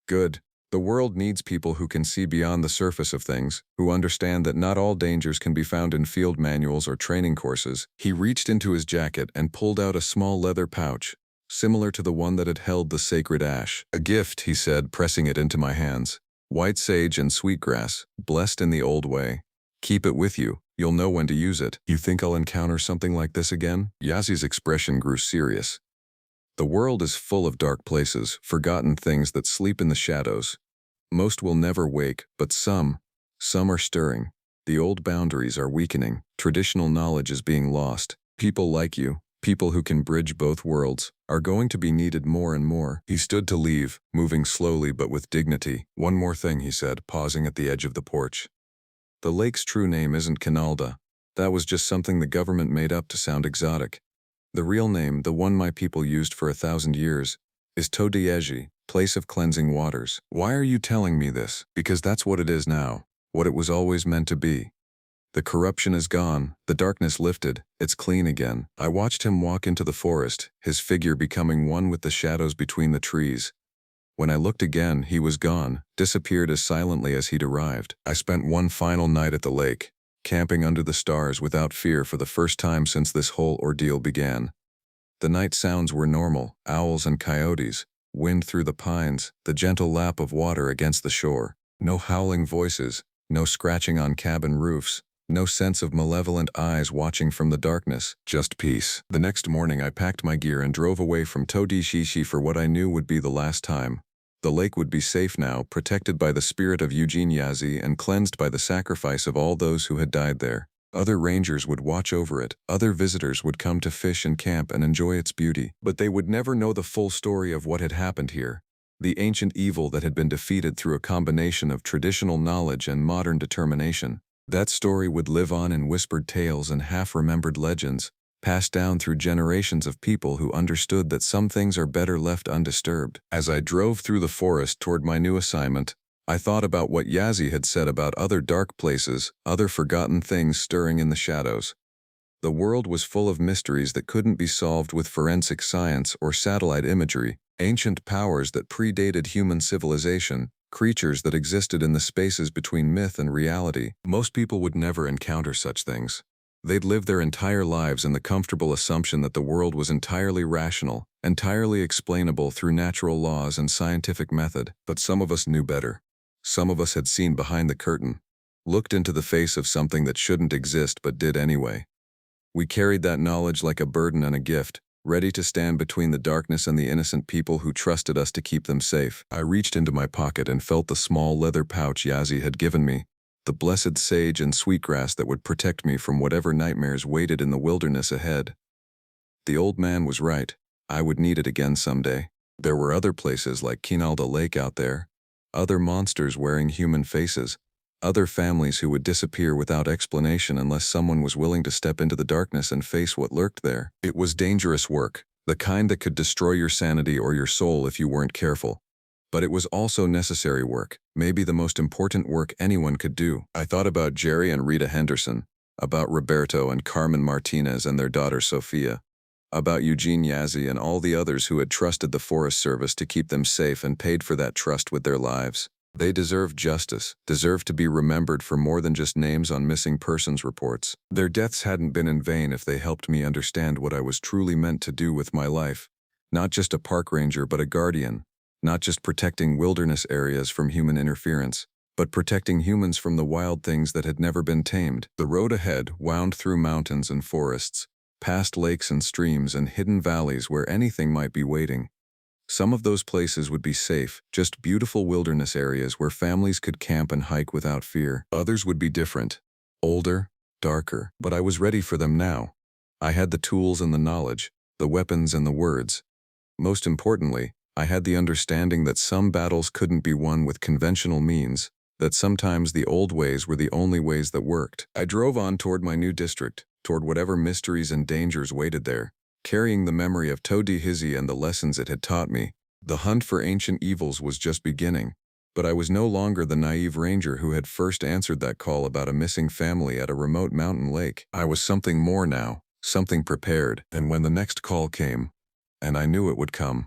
"Good. The world needs people who can see beyond the surface of things, who understand that not all dangers can be found in field manuals or training courses." He reached into his jacket and pulled out a small leather pouch, similar to the one that had held the sacred ash. "A gift," he said, pressing it into my hands. "White sage and sweetgrass, blessed in the old way. Keep it with you. You'll know when to use it." "You think I'll encounter something like this again?" Yazzie's expression grew serious. "The world is full of dark places, forgotten things that sleep in the shadows. Most will never wake, but some are stirring. The old boundaries are weakening. Traditional knowledge is being lost. People like you, people who can bridge both worlds, are going to be needed more and more." He stood to leave, moving slowly but with dignity. "One more thing," he said, pausing at the edge of the porch. "The lake's true name isn't Canalda. That was just something the government made up to sound exotic. The real name, the one my people used for 1,000 years, is Todieji, place of cleansing waters." "Why are you telling me this?" "Because that's what it is now, what it was always meant to be. The corruption is gone, the darkness lifted, it's clean again." I watched him walk into the forest, his figure becoming one with the shadows between the trees. When I looked again, he was gone, disappeared as silently as he'd arrived. I spent one final night at the lake, camping under the stars without fear for the first time since this whole ordeal began. The night sounds were normal, owls and coyotes, wind through the pines, the gentle lap of water against the shore. No howling voices, no scratching on cabin roofs, no sense of malevolent eyes watching from the darkness, just peace. The next morning I packed my gear and drove away from Todishishi for what I knew would be the last time. The lake would be safe now, protected by the spirit of Eugene Yazzie and cleansed by the sacrifice of all those who had died there. Other rangers would watch over it, other visitors would come to fish and camp and enjoy its beauty. But they would never know the full story of what had happened here. The ancient evil that had been defeated through a combination of traditional knowledge and modern determination. That story would live on in whispered tales and half-remembered legends, passed down through generations of people who understood that some things are better left undisturbed. As I drove through the forest toward my new assignment, I thought about what Yazzie had said about other dark places, other forgotten things stirring in the shadows. The world was full of mysteries that couldn't be solved with forensic science or satellite imagery, ancient powers that predated human civilization, creatures that existed in the spaces between myth and reality. Most people would never encounter such things. They'd live their entire lives in the comfortable assumption that the world was entirely rational, entirely explainable through natural laws and scientific method. But some of us knew better. Some of us had seen behind the curtain, looked into the face of something that shouldn't exist but did anyway. We carried that knowledge like a burden and a gift, ready to stand between the darkness and the innocent people who trusted us to keep them safe. I reached into my pocket and felt the small leather pouch Yazzie had given me, the blessed sage and sweetgrass that would protect me from whatever nightmares waited in the wilderness ahead. The old man was right. I would need it again someday. There were other places like Yinaldushi Lake out there, other monsters wearing human faces, other families who would disappear without explanation unless someone was willing to step into the darkness and face what lurked there. It was dangerous work, the kind that could destroy your sanity or your soul if you weren't careful. But it was also necessary work, maybe the most important work anyone could do. I thought about Jerry and Rita Henderson, about Roberto and Carmen Martinez and their daughter Sophia, about Eugene Yazzie and all the others who had trusted the Forest Service to keep them safe and paid for that trust with their lives. They deserved justice, deserved to be remembered for more than just names on missing persons reports. Their deaths hadn't been in vain if they helped me understand what I was truly meant to do with my life. Not just a park ranger but a guardian. Not just protecting wilderness areas from human interference, but protecting humans from the wild things that had never been tamed. The road ahead wound through mountains and forests, past lakes and streams and hidden valleys where anything might be waiting. Some of those places would be safe, just beautiful wilderness areas where families could camp and hike without fear. Others would be different, older, darker, but I was ready for them now. I had the tools and the knowledge, the weapons and the words. Most importantly, I had the understanding that some battles couldn't be won with conventional means, that sometimes the old ways were the only ways that worked. I drove on toward my new district, toward whatever mysteries and dangers waited there, carrying the memory of Todihizi and the lessons it had taught me. The hunt for ancient evils was just beginning, but I was no longer the naive ranger who had first answered that call about a missing family at a remote mountain lake. I was something more now, something prepared, and when the next call came, and I knew it would come,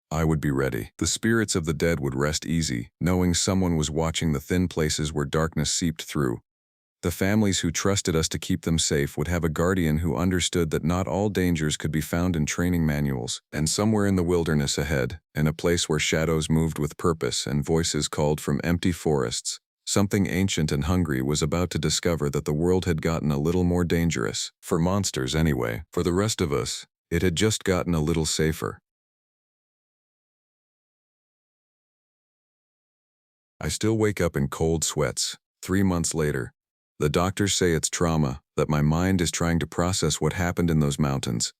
I would be ready. The spirits of the dead would rest easy, knowing someone was watching the thin places where darkness seeped through. The families who trusted us to keep them safe would have a guardian who understood that not all dangers could be found in training manuals. And somewhere in the wilderness ahead, in a place where shadows moved with purpose and voices called from empty forests, something ancient and hungry was about to discover that the world had gotten a little more dangerous. For monsters anyway. For the rest of us, it had just gotten a little safer. I still wake up in cold sweats, 3 months later. The doctors say it's trauma, that my mind is trying to process what happened in those mountains.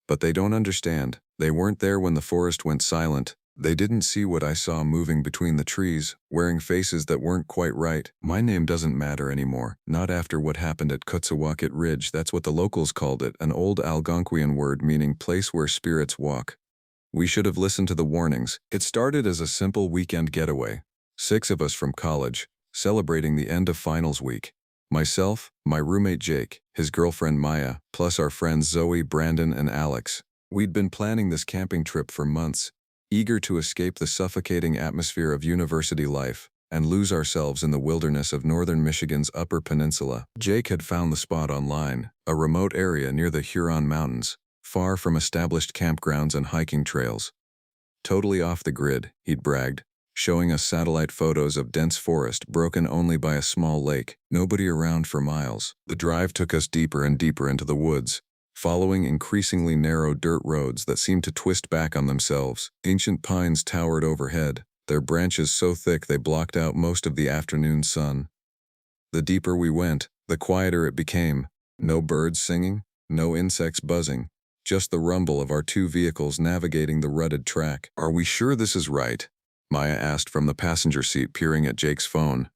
But they don't understand. They weren't there when the forest went silent. They didn't see what I saw moving between the trees, wearing faces that weren't quite right. My name doesn't matter anymore, not after what happened at Kutsuwakit Ridge. That's what the locals called it, an old Algonquian word meaning place where spirits walk. We should have listened to the warnings. It started as a simple weekend getaway. 6 of us from college, celebrating the end of finals week. Myself, my roommate Jake, his girlfriend Maya, plus our friends Zoe, Brandon, and Alex. We'd been planning this camping trip for months, eager to escape the suffocating atmosphere of university life and lose ourselves in the wilderness of northern Michigan's Upper Peninsula. Jake had found the spot online, a remote area near the Huron Mountains, far from established campgrounds and hiking trails. Totally off the grid, he'd bragged, showing us satellite photos of dense forest broken only by a small lake, nobody around for miles. The drive took us deeper and deeper into the woods, following increasingly narrow dirt roads that seemed to twist back on themselves. Ancient pines towered overhead, their branches so thick they blocked out most of the afternoon sun. The deeper we went, the quieter it became. No birds singing, no insects buzzing, just the rumble of our two vehicles navigating the rutted track. "Are we sure this is right?" Maya asked from the passenger seat, peering at Jake's phone.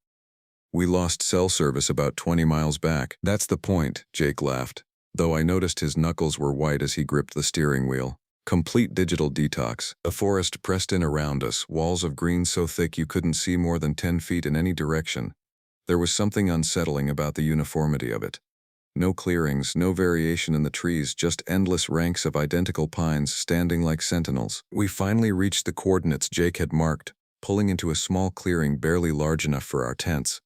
"We lost cell service about 20 miles back." "That's the point," Jake laughed, though I noticed his knuckles were white as he gripped the steering wheel. "Complete digital detox." A forest pressed in around us, walls of green so thick you couldn't see more than 10 feet in any direction. There was something unsettling about the uniformity of it. No clearings, no variation in the trees, just endless ranks of identical pines standing like sentinels. We finally reached the coordinates Jake had marked, pulling into a small clearing barely large enough for our tents.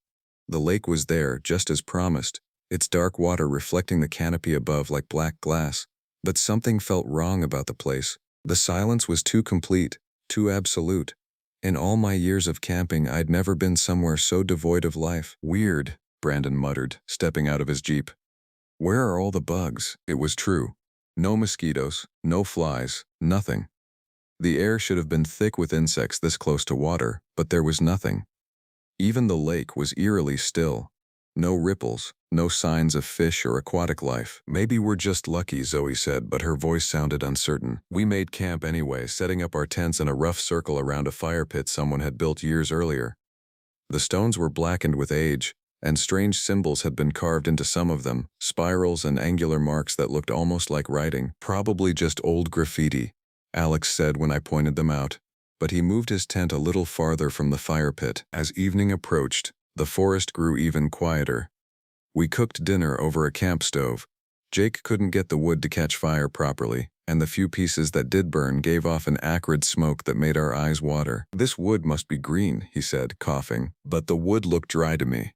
The lake was there, just as promised, its dark water reflecting the canopy above like black glass. But something felt wrong about the place. The silence was too complete, too absolute. In all my years of camping, I'd never been somewhere so devoid of life. "Weird," Brandon muttered, stepping out of his Jeep. "Where are all the bugs?" It was true. No mosquitoes, no flies, nothing. The air should have been thick with insects this close to water, but there was nothing. Even the lake was eerily still. No ripples, no signs of fish or aquatic life. "Maybe we're just lucky," Zoe said, but her voice sounded uncertain. We made camp anyway, setting up our tents in a rough circle around a fire pit someone had built years earlier. The stones were blackened with age, and strange symbols had been carved into some of them, spirals and angular marks that looked almost like writing. "Probably just old graffiti," Alex said when I pointed them out, but he moved his tent a little farther from the fire pit. As evening approached, the forest grew even quieter. We cooked dinner over a camp stove. Jake couldn't get the wood to catch fire properly, and the few pieces that did burn gave off an acrid smoke that made our eyes water. "This wood must be green," he said, coughing, but the wood looked dry to me.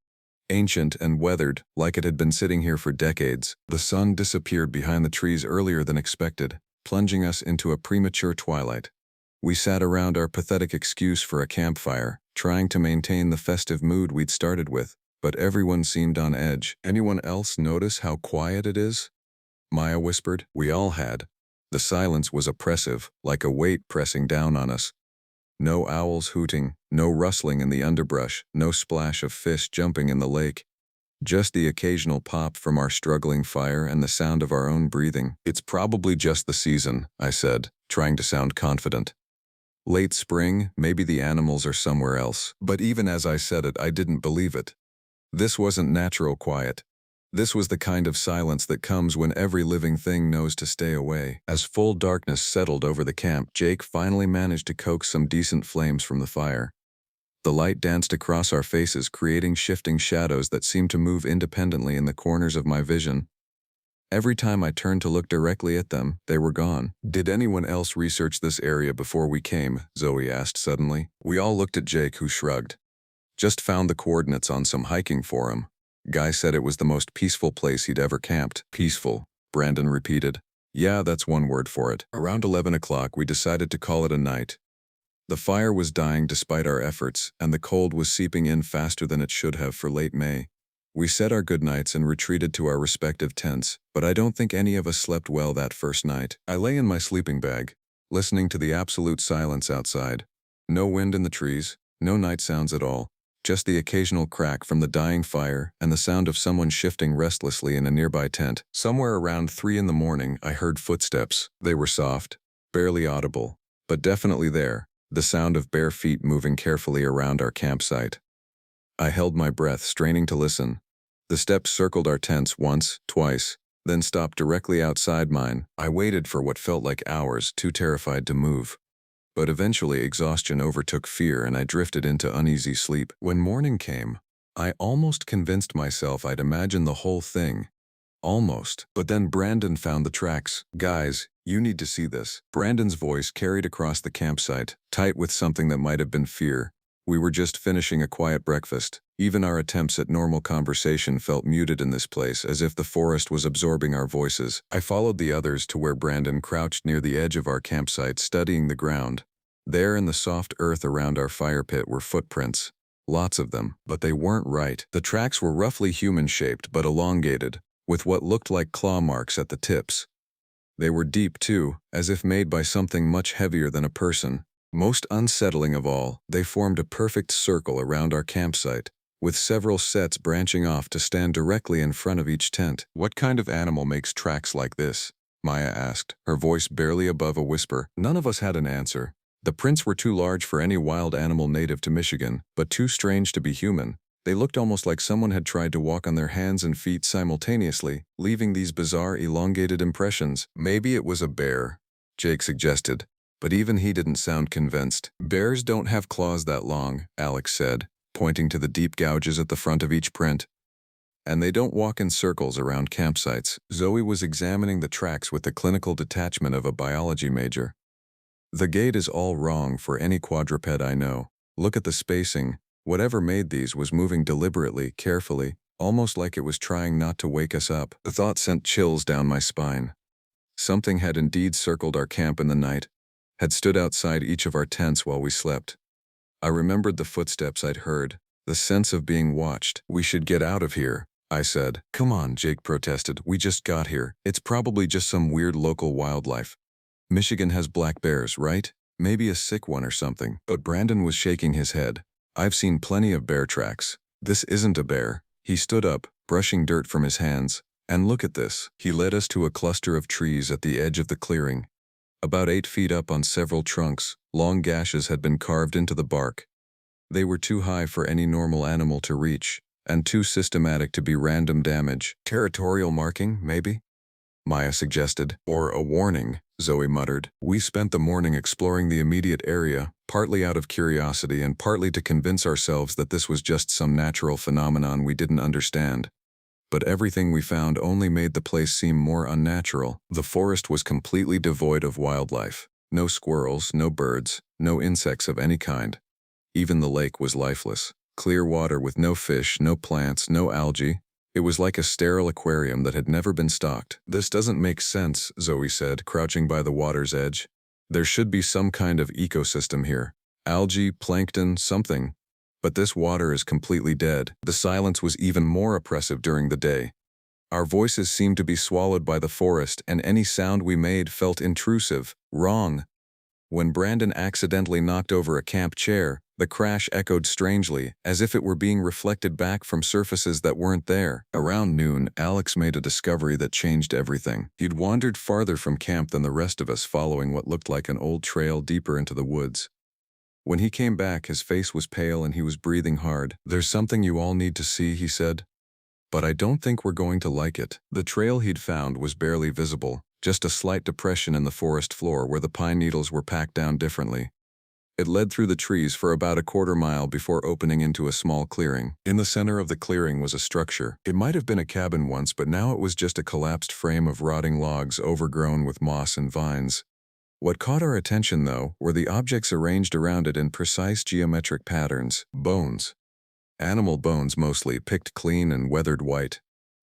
Ancient and weathered, like it had been sitting here for decades. The sun disappeared behind the trees earlier than expected, plunging us into a premature twilight. We sat around our pathetic excuse for a campfire, trying to maintain the festive mood we'd started with, but everyone seemed on edge. "Anyone else notice how quiet it is?" Maya whispered. We all had. The silence was oppressive, like a weight pressing down on us. No owls hooting, no rustling in the underbrush, no splash of fish jumping in the lake. Just the occasional pop from our struggling fire and the sound of our own breathing. "It's probably just the season," I said, trying to sound confident. "Late spring, maybe the animals are somewhere else." But even as I said it, I didn't believe it. This wasn't natural quiet. This was the kind of silence that comes when every living thing knows to stay away. As full darkness settled over the camp, Jake finally managed to coax some decent flames from the fire. The light danced across our faces, creating shifting shadows that seemed to move independently in the corners of my vision. Every time I turned to look directly at them, they were gone. "Did anyone else research this area before we came?" Zoe asked suddenly. We all looked at Jake, who shrugged. "Just found the coordinates on some hiking forum. Guy said it was the most peaceful place he'd ever camped." "Peaceful," Brandon repeated. "Yeah, that's one word for it." Around 11 o'clock, we decided to call it a night. The fire was dying despite our efforts, and the cold was seeping in faster than it should have for late May. We said our goodnights and retreated to our respective tents, but I don't think any of us slept well that first night. I lay in my sleeping bag, listening to the absolute silence outside. No wind in the trees, no night sounds at all. Just the occasional crack from the dying fire and the sound of someone shifting restlessly in a nearby tent. Somewhere around 3 in the morning, I heard footsteps. They were soft, barely audible, but definitely there, the sound of bare feet moving carefully around our campsite. I held my breath, straining to listen. The steps circled our tents once, twice, then stopped directly outside mine. I waited for what felt like hours, too terrified to move. But eventually exhaustion overtook fear and I drifted into uneasy sleep. When morning came, I almost convinced myself I'd imagined the whole thing. Almost. But then Brandon found the tracks. "Guys, you need to see this." Brandon's voice carried across the campsite, tight with something that might have been fear. We were just finishing a quiet breakfast. Even our attempts at normal conversation felt muted in this place, as if the forest was absorbing our voices. I followed the others to where Brandon crouched near the edge of our campsite, studying the ground. There in the soft earth around our fire pit were footprints. Lots of them, but they weren't right. The tracks were roughly human-shaped but elongated, with what looked like claw marks at the tips. They were deep too, as if made by something much heavier than a person. Most unsettling of all, they formed a perfect circle around our campsite, with several sets branching off to stand directly in front of each tent. "What kind of animal makes tracks like this?" Maya asked, her voice barely above a whisper. None of us had an answer. The prints were too large for any wild animal native to Michigan, but too strange to be human. They looked almost like someone had tried to walk on their hands and feet simultaneously, leaving these bizarre elongated impressions. "Maybe it was a bear," Jake suggested, but even he didn't sound convinced. "Bears don't have claws that long," Alex said, pointing to the deep gouges at the front of each print. "And they don't walk in circles around campsites." Zoe was examining the tracks with the clinical detachment of a biology major. "The gait is all wrong for any quadruped I know. Look at the spacing. Whatever made these was moving deliberately, carefully, almost like it was trying not to wake us up." The thought sent chills down my spine. Something had indeed circled our camp in the night, had stood outside each of our tents while we slept. I remembered the footsteps I'd heard, the sense of being watched. "We should get out of here," I said. "Come on," Jake protested. "We just got here. It's probably just some weird local wildlife. Michigan has black bears, right? Maybe a sick one or something." But Brandon was shaking his head. "I've seen plenty of bear tracks. This isn't a bear." He stood up, brushing dirt from his hands. "And look at this." He led us to a cluster of trees at the edge of the clearing. About 8 feet up on several trunks, long gashes had been carved into the bark. They were too high for any normal animal to reach, and too systematic to be random damage. "Territorial marking, maybe?" Maya suggested. "Or a warning," Zoe muttered. We spent the morning exploring the immediate area, partly out of curiosity and partly to convince ourselves that this was just some natural phenomenon we didn't understand. But everything we found only made the place seem more unnatural. The forest was completely devoid of wildlife. No squirrels, no birds, no insects of any kind. Even the lake was lifeless. Clear water with no fish, no plants, no algae. It was like a sterile aquarium that had never been stocked. "This doesn't make sense," Zoe said, crouching by the water's edge. "There should be some kind of ecosystem here. Algae, plankton, something. But this water is completely dead." The silence was even more oppressive during the day. Our voices seemed to be swallowed by the forest, and any sound we made felt intrusive, wrong. When Brandon accidentally knocked over a camp chair, the crash echoed strangely, as if it were being reflected back from surfaces that weren't there. Around noon, Alex made a discovery that changed everything. He'd wandered farther from camp than the rest of us, following what looked like an old trail deeper into the woods. When he came back, his face was pale and he was breathing hard. "There's something you all need to see," he said. "But I don't think we're going to like it." The trail he'd found was barely visible, just a slight depression in the forest floor where the pine needles were packed down differently. It led through the trees for about a quarter mile before opening into a small clearing. In the center of the clearing was a structure. It might have been a cabin once, but now it was just a collapsed frame of rotting logs overgrown with moss and vines. What caught our attention, though, were the objects arranged around it in precise geometric patterns. Bones. Animal bones mostly, picked clean and weathered white.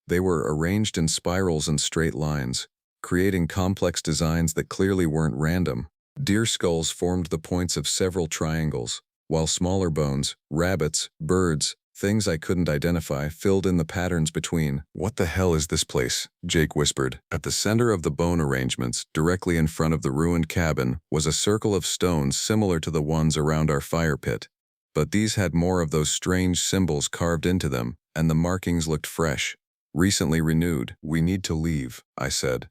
They were arranged in spirals and straight lines, creating complex designs that clearly weren't random. Deer skulls formed the points of several triangles, while smaller bones, rabbits, birds, things I couldn't identify, filled in the patterns between. "What the hell is this place?" Jake whispered. At the center of the bone arrangements, directly in front of the ruined cabin, was a circle of stones similar to the ones around our fire pit. But these had more of those strange symbols carved into them, and the markings looked fresh, recently renewed. "We need to leave," I said.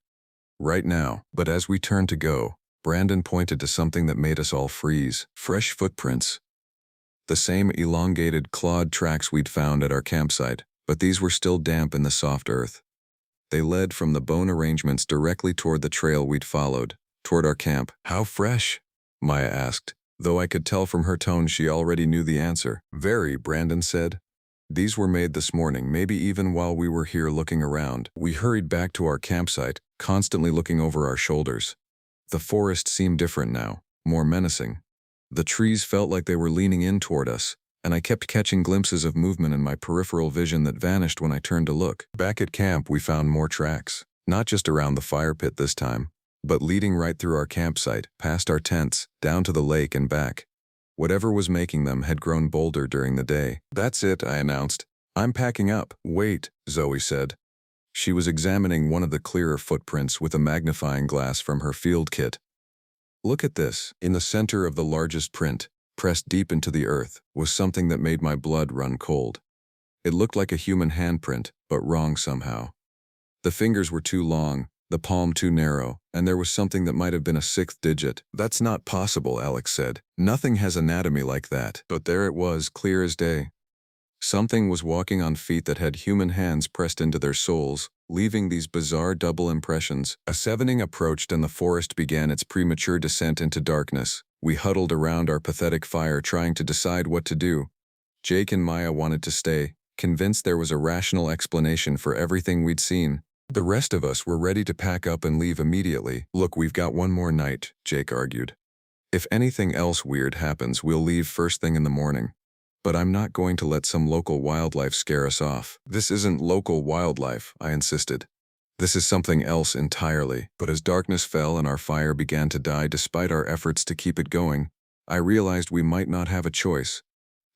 "Right now." But as we turned to go, Brandon pointed to something that made us all freeze. Fresh footprints. The same elongated, clawed tracks we'd found at our campsite, but these were still damp in the soft earth. They led from the bone arrangements directly toward the trail we'd followed, toward our camp. "How fresh?" Maya asked, though I could tell from her tone she already knew the answer. "Very," Brandon said. "These were made this morning, maybe even while we were here looking around." We hurried back to our campsite, constantly looking over our shoulders. The forest seemed different now, more menacing. The trees felt like they were leaning in toward us, and I kept catching glimpses of movement in my peripheral vision that vanished when I turned to look. Back at camp, we found more tracks, not just around the fire pit this time, but leading right through our campsite, past our tents, down to the lake and back. Whatever was making them had grown bolder during the day. "That's it," I announced. "I'm packing up." "Wait," Zoe said. She was examining one of the clearer footprints with a magnifying glass from her field kit. Look at this. In the center of the largest print, pressed deep into the earth, was something that made my blood run cold. It looked like a human handprint, but wrong somehow. The fingers were too long, the palm too narrow, and there was something that might have been a sixth digit. "That's not possible," Alex said. "Nothing has anatomy like that." But there it was, clear as day. Something was walking on feet that had human hands pressed into their soles, leaving these bizarre double impressions. As evening approached and the forest began its premature descent into darkness, we huddled around our pathetic fire trying to decide what to do. Jake and Maya wanted to stay, convinced there was a rational explanation for everything we'd seen. The rest of us were ready to pack up and leave immediately. "Look, we've got one more night," Jake argued. "If anything else weird happens, we'll leave first thing in the morning. But I'm not going to let some local wildlife scare us off." "This isn't local wildlife," I insisted. "This is something else entirely." But as darkness fell and our fire began to die despite our efforts to keep it going, I realized we might not have a choice.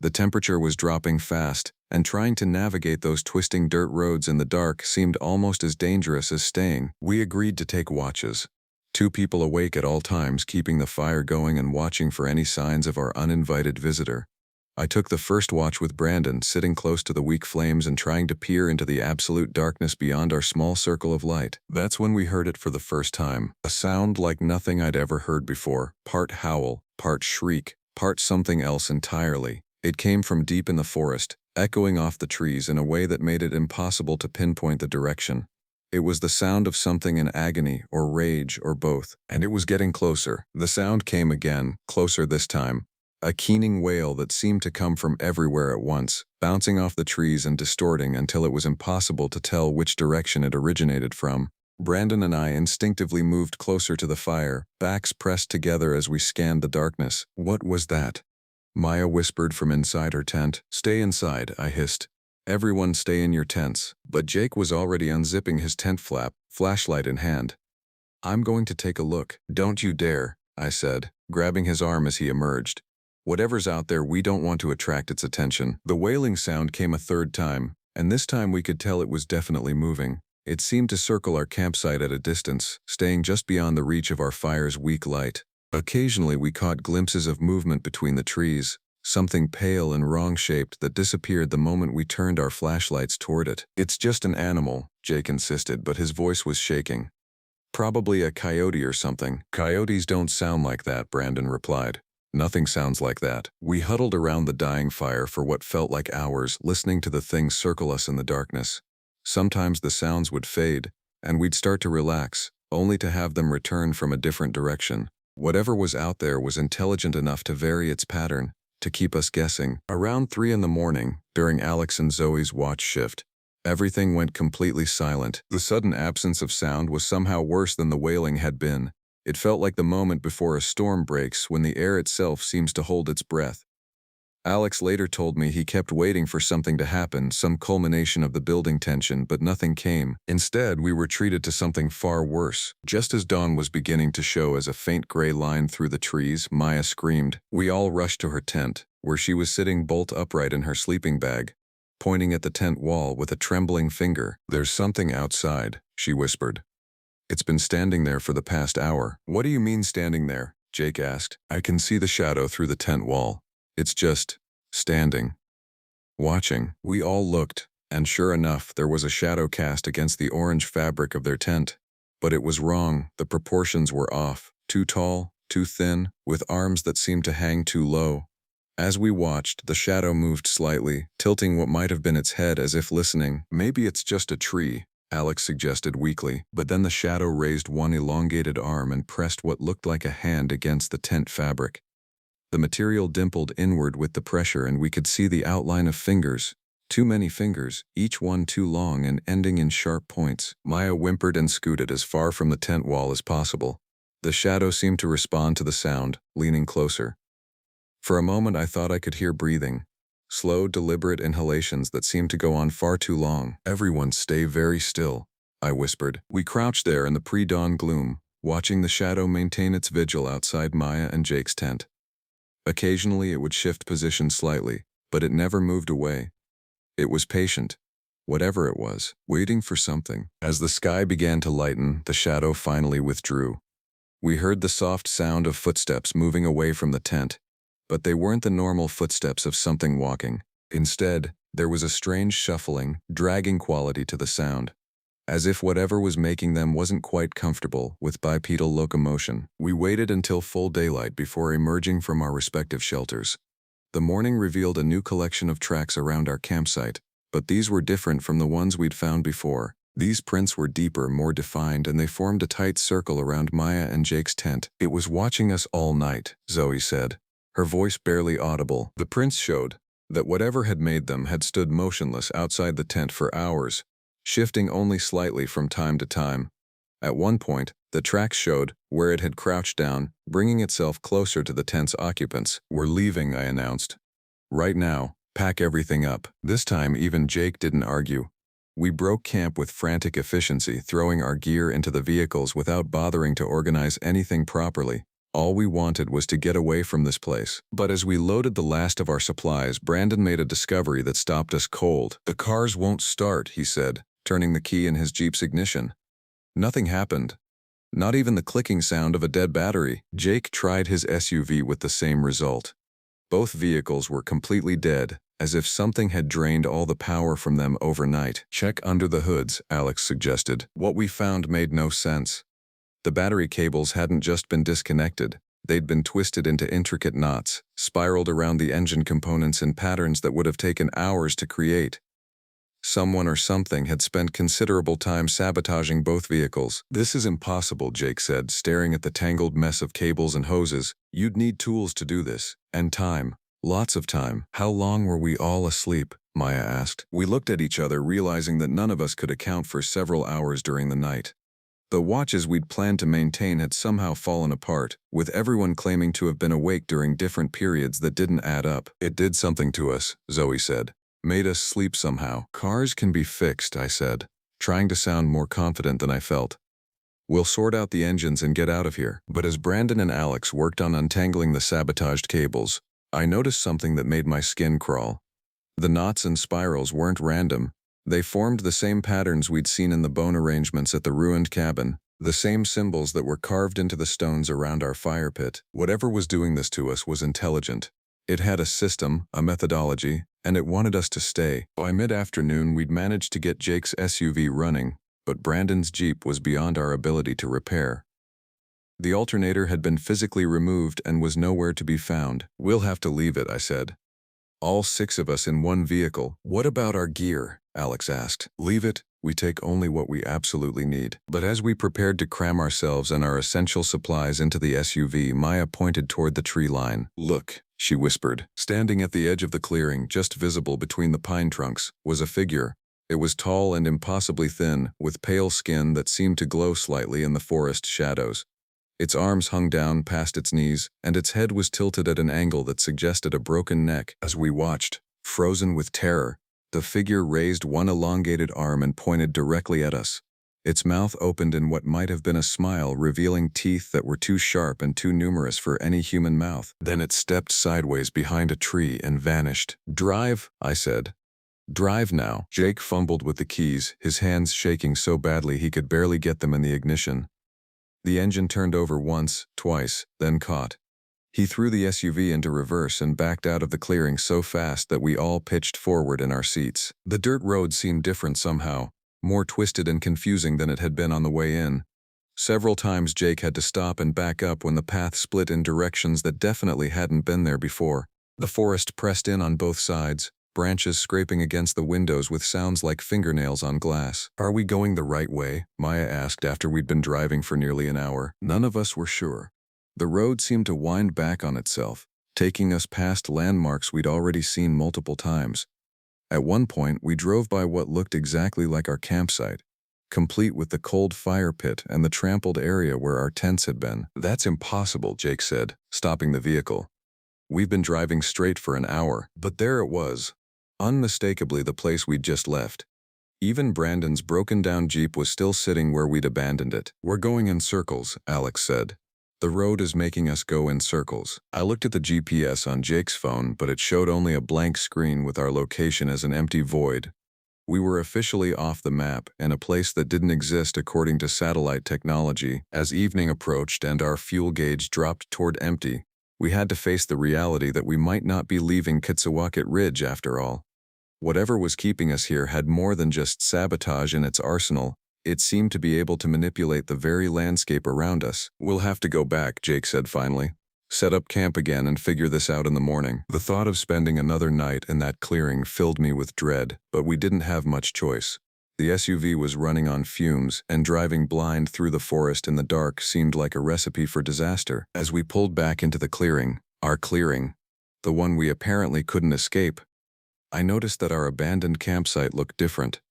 The temperature was dropping fast, and trying to navigate those twisting dirt roads in the dark seemed almost as dangerous as staying. We agreed to take watches. 2 people awake at all times, keeping the fire going and watching for any signs of our uninvited visitor. I took the first watch with Brandon, sitting close to the weak flames and trying to peer into the absolute darkness beyond our small circle of light. That's when we heard it for the first time. A sound like nothing I'd ever heard before, part howl, part shriek, part something else entirely. It came from deep in the forest, echoing off the trees in a way that made it impossible to pinpoint the direction. It was the sound of something in agony or rage or both, and it was getting closer. The sound came again, closer this time. A keening wail that seemed to come from everywhere at once, bouncing off the trees and distorting until it was impossible to tell which direction it originated from. Brandon and I instinctively moved closer to the fire, backs pressed together as we scanned the darkness. "What was that?" Maya whispered from inside her tent. "Stay inside," I hissed. "Everyone stay in your tents." But Jake was already unzipping his tent flap, flashlight in hand. "I'm going to take a look." "Don't you dare," I said, grabbing his arm as he emerged. "Whatever's out there, we don't want to attract its attention." The wailing sound came a third time, and this time we could tell it was definitely moving. It seemed to circle our campsite at a distance, staying just beyond the reach of our fire's weak light. Occasionally we caught glimpses of movement between the trees, something pale and wrong-shaped that disappeared the moment we turned our flashlights toward it. "It's just an animal," Jake insisted, but his voice was shaking. "Probably a coyote or something." "Coyotes don't sound like that," Brandon replied. "Nothing sounds like that." We huddled around the dying fire for what felt like hours, listening to the things circle us in the darkness. Sometimes the sounds would fade, and we'd start to relax, only to have them return from a different direction. Whatever was out there was intelligent enough to vary its pattern, to keep us guessing. Around 3 in the morning, during Alex and Zoe's watch shift, everything went completely silent. The sudden absence of sound was somehow worse than the wailing had been. It felt like the moment before a storm breaks when the air itself seems to hold its breath. Alex later told me he kept waiting for something to happen, some culmination of the building tension, but nothing came. Instead, we were treated to something far worse. Just as dawn was beginning to show as a faint gray line through the trees, Maya screamed. We all rushed to her tent, where she was sitting bolt upright in her sleeping bag, pointing at the tent wall with a trembling finger. "There's something outside," she whispered. "It's been standing there for the past hour." "What do you mean standing there?" Jake asked. "I can see the shadow through the tent wall. It's just standing, watching." We all looked, and sure enough, there was a shadow cast against the orange fabric of their tent. But it was wrong. The proportions were off. Too tall, too thin, with arms that seemed to hang too low. As we watched, the shadow moved slightly, tilting what might have been its head as if listening. "Maybe it's just a tree," Alex suggested weakly. But then the shadow raised one elongated arm and pressed what looked like a hand against the tent fabric. The material dimpled inward with the pressure, and we could see the outline of fingers. Too many fingers, each one too long and ending in sharp points. Maya whimpered and scooted as far from the tent wall as possible. The shadow seemed to respond to the sound, leaning closer. For a moment I thought I could hear breathing. Slow, deliberate inhalations that seemed to go on far too long. "Everyone stay very still," I whispered. We crouched there in the pre-dawn gloom, watching the shadow maintain its vigil outside Maya and Jake's tent. Occasionally it would shift position slightly, but it never moved away. It was patient, whatever it was, waiting for something. As the sky began to lighten, the shadow finally withdrew. We heard the soft sound of footsteps moving away from the tent, but they weren't the normal footsteps of something walking. Instead, there was a strange shuffling, dragging quality to the sound, as if whatever was making them wasn't quite comfortable with bipedal locomotion. We waited until full daylight before emerging from our respective shelters. The morning revealed a new collection of tracks around our campsite, but these were different from the ones we'd found before. These prints were deeper, more defined, and they formed a tight circle around Maya and Jake's tent. "It was watching us all night," Zoe said, her voice barely audible. The prints showed that whatever had made them had stood motionless outside the tent for hours, shifting only slightly from time to time. At one point, the tracks showed where it had crouched down, bringing itself closer to the tent's occupants. "We're leaving," I announced. "Right now, pack everything up." This time, even Jake didn't argue. We broke camp with frantic efficiency, throwing our gear into the vehicles without bothering to organize anything properly. All we wanted was to get away from this place. But as we loaded the last of our supplies, Brandon made a discovery that stopped us cold. "The cars won't start," he said, turning the key in his Jeep's ignition. Nothing happened. Not even the clicking sound of a dead battery. Jake tried his SUV with the same result. Both vehicles were completely dead, as if something had drained all the power from them overnight. "Check under the hoods," Alex suggested. What we found made no sense. The battery cables hadn't just been disconnected. They'd been twisted into intricate knots, spiraled around the engine components in patterns that would have taken hours to create. Someone or something had spent considerable time sabotaging both vehicles. "This is impossible," Jake said, staring at the tangled mess of cables and hoses. "You'd need tools to do this. And time. Lots of time." "How long were we all asleep?" Maya asked. We looked at each other, realizing that none of us could account for several hours during the night. The watches we'd planned to maintain had somehow fallen apart, with everyone claiming to have been awake during different periods that didn't add up. "It did something to us," Zoe said. "Made us sleep somehow." "Cars can be fixed," I said, trying to sound more confident than I felt. "We'll sort out the engines and get out of here." But as Brandon and Alex worked on untangling the sabotaged cables, I noticed something that made my skin crawl. The knots and spirals weren't random. They formed the same patterns we'd seen in the bone arrangements at the ruined cabin, the same symbols that were carved into the stones around our fire pit. Whatever was doing this to us was intelligent. It had a system, a methodology, and it wanted us to stay. By mid-afternoon, we'd managed to get Jake's SUV running, but Brandon's Jeep was beyond our ability to repair. The alternator had been physically removed and was nowhere to be found. "We'll have to leave it," I said. "All 6 of us in one vehicle." "What about our gear?" Alex asked. "Leave it. We take only what we absolutely need." But as we prepared to cram ourselves and our essential supplies into the SUV, Maya pointed toward the tree line. "Look," she whispered. Standing at the edge of the clearing, just visible between the pine trunks, was a figure. It was tall and impossibly thin, with pale skin that seemed to glow slightly in the forest shadows. Its arms hung down past its knees, and its head was tilted at an angle that suggested a broken neck. As we watched, frozen with terror, the figure raised one elongated arm and pointed directly at us. Its mouth opened in what might have been a smile, revealing teeth that were too sharp and too numerous for any human mouth. Then it stepped sideways behind a tree and vanished. "Drive," I said. "Drive now." Jake fumbled with the keys, his hands shaking so badly he could barely get them in the ignition. The engine turned over once, twice, then caught. He threw the SUV into reverse and backed out of the clearing so fast that we all pitched forward in our seats. The dirt road seemed different somehow, more twisted and confusing than it had been on the way in. Several times Jake had to stop and back up when the path split in directions that definitely hadn't been there before. The forest pressed in on both sides, branches scraping against the windows with sounds like fingernails on glass. "Are we going the right way?" Maya asked after we'd been driving for nearly an hour. None of us were sure. The road seemed to wind back on itself, taking us past landmarks we'd already seen multiple times. At one point, we drove by what looked exactly like our campsite, complete with the cold fire pit and the trampled area where our tents had been. "That's impossible," Jake said, stopping the vehicle. "We've been driving straight for an hour." But there it was, unmistakably the place we'd just left. Even Brandon's broken-down Jeep was still sitting where we'd abandoned it. "We're going in circles," Alex said. "The road is making us go in circles." I looked at the GPS on Jake's phone, but it showed only a blank screen with our location as an empty void. We were officially off the map in a place that didn't exist according to satellite technology. As evening approached and our fuel gauge dropped toward empty, we had to face the reality that we might not be leaving Kitsawakat Ridge after all. Whatever was keeping us here had more than just sabotage in its arsenal. It seemed to be able to manipulate the very landscape around us. "We'll have to go back," Jake said finally. "Set up camp again and figure this out in the morning." The thought of spending another night in that clearing filled me with dread, but we didn't have much choice. The SUV was running on fumes, and driving blind through the forest in the dark seemed like a recipe for disaster. As we pulled back into the clearing, our clearing, the one we apparently couldn't escape, I noticed that our abandoned campsite looked different.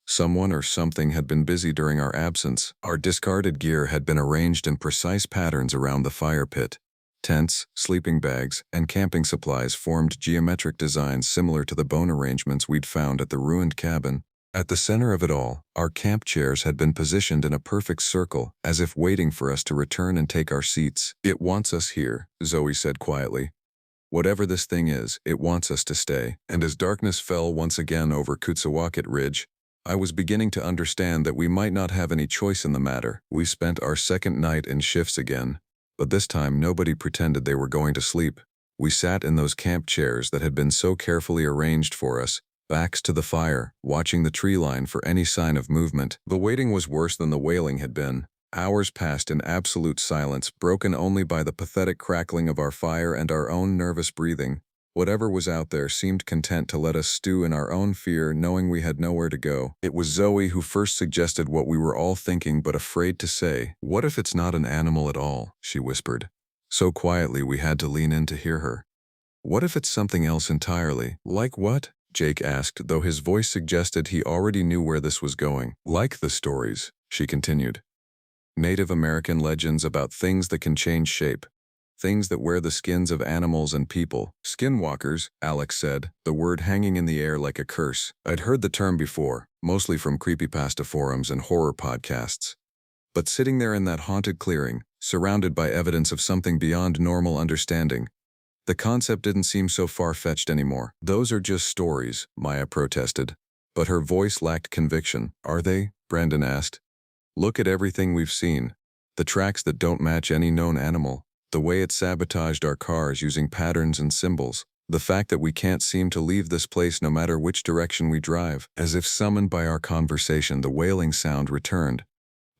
Someone or something had been busy during our absence. Our discarded gear had been arranged in precise patterns around the fire pit. Tents, sleeping bags, and camping supplies formed geometric designs similar to the bone arrangements we'd found at the ruined cabin. At the center of it all, our camp chairs had been positioned in a perfect circle, as if waiting for us to return and take our seats. "It wants us here," Zoe said quietly. "Whatever this thing is, it wants us to stay." And as darkness fell once again over Kitsawakat Ridge, I was beginning to understand that we might not have any choice in the matter. We spent our second night in shifts again, but this time nobody pretended they were going to sleep. We sat in those camp chairs that had been so carefully arranged for us, backs to the fire, watching the tree line for any sign of movement. The waiting was worse than the wailing had been. Hours passed in absolute silence, broken only by the pathetic crackling of our fire and our own nervous breathing. Whatever was out there seemed content to let us stew in our own fear, knowing we had nowhere to go. It was Zoe who first suggested what we were all thinking but afraid to say. "What if it's not an animal at all?" she whispered. So quietly we had to lean in to hear her. "What if it's something else entirely?" "Like what?" Jake asked, though his voice suggested he already knew where this was going. "Like the stories," she continued. "Native American legends about things that can change shape. Things that wear the skins of animals and people." "Skinwalkers," Alex said, the word hanging in the air like a curse. I'd heard the term before, mostly from creepypasta forums and horror podcasts. But sitting there in that haunted clearing, surrounded by evidence of something beyond normal understanding, the concept didn't seem so far-fetched anymore. "Those are just stories," Maya protested. But her voice lacked conviction. "Are they?" Brandon asked. "Look at everything we've seen. The tracks that don't match any known animal. The way it sabotaged our cars using patterns and symbols. The fact that we can't seem to leave this place no matter which direction we drive." As if summoned by our conversation, the wailing sound returned.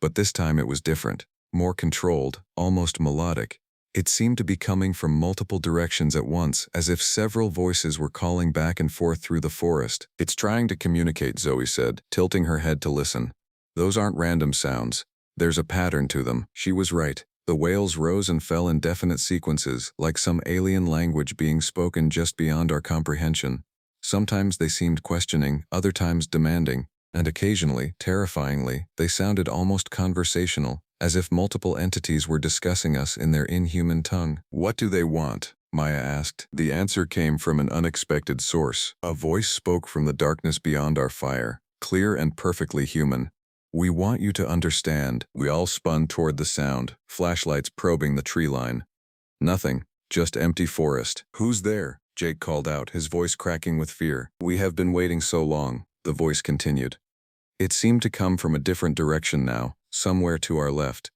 But this time it was different. More controlled, almost melodic. It seemed to be coming from multiple directions at once, as if several voices were calling back and forth through the forest. "It's trying to communicate," Zoe said, tilting her head to listen. "Those aren't random sounds. There's a pattern to them." She was right. The wails rose and fell in definite sequences, like some alien language being spoken just beyond our comprehension. Sometimes they seemed questioning, other times demanding, and occasionally, terrifyingly, they sounded almost conversational, as if multiple entities were discussing us in their inhuman tongue. "What do they want?" Maya asked. The answer came from an unexpected source. A voice spoke from the darkness beyond our fire, clear and perfectly human. "We want you to understand." We all spun toward the sound, flashlights probing the tree line. Nothing, just empty forest. "Who's there?" Jake called out, his voice cracking with fear. "We have been waiting so long," the voice continued. It seemed to come from a different direction now, somewhere to our left.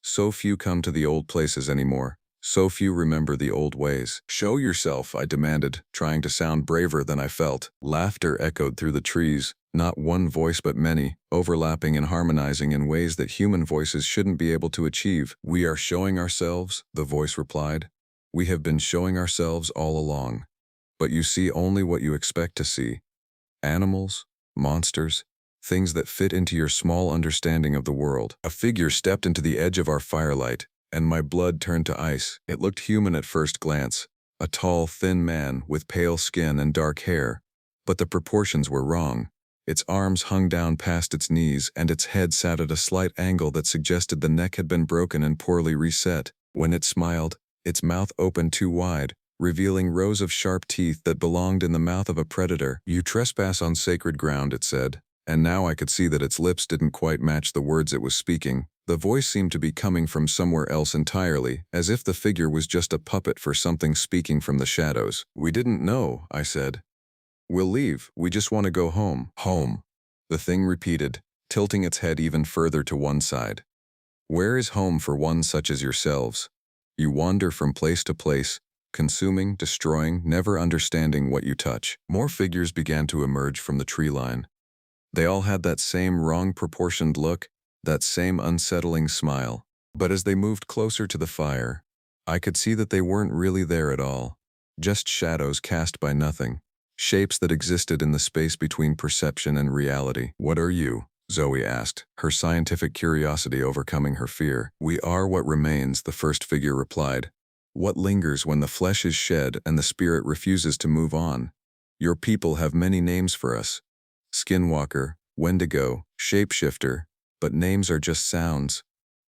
"So few come to the old places anymore. So few remember the old ways." "Show yourself," I demanded, trying to sound braver than I felt. Laughter echoed through the trees, not one voice but many, overlapping and harmonizing in ways that human voices shouldn't be able to achieve. "We are showing ourselves," the voice replied. "We have been showing ourselves all along. But you see only what you expect to see. Animals, monsters, things that fit into your small understanding of the world." A figure stepped into the edge of our firelight, and my blood turned to ice. It looked human at first glance, a tall, thin man with pale skin and dark hair, but the proportions were wrong. Its arms hung down past its knees, and its head sat at a slight angle that suggested the neck had been broken and poorly reset. When it smiled, its mouth opened too wide, revealing rows of sharp teeth that belonged in the mouth of a predator. "You trespass on sacred ground," it said, and now I could see that its lips didn't quite match the words it was speaking. The voice seemed to be coming from somewhere else entirely, as if the figure was just a puppet for something speaking from the shadows. "We didn't know," I said. We'll leave. We just want to go home. Home. The thing repeated, tilting its head even further to one side. Where is home for one such as yourselves? You wander from place to place, consuming, destroying, never understanding what you touch. More figures began to emerge from the tree line. They all had that same wrong-proportioned look, that same unsettling smile. But as they moved closer to the fire, I could see that they weren't really there at all. Just shadows cast by nothing. Shapes that existed in the space between perception and reality. What are you? Zoe asked, her scientific curiosity overcoming her fear. We are what remains, the first figure replied. What lingers when the flesh is shed and the spirit refuses to move on? Your people have many names for us. Skinwalker, Wendigo, Shapeshifter, but names are just sounds.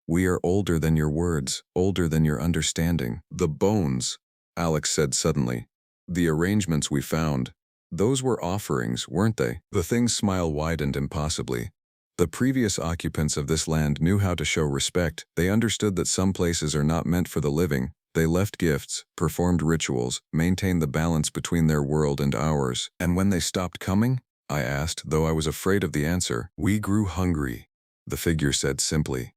We are older than your words, older than your understanding. The bones, Alex said suddenly. The arrangements we found. Those were offerings, weren't they? The thing's smile widened impossibly. The previous occupants of this land knew how to show respect. They understood that some places are not meant for the living. They left gifts, performed rituals, maintained the balance between their world and ours. And when they stopped coming? I asked, though I was afraid of the answer. We grew hungry, the figure said simply.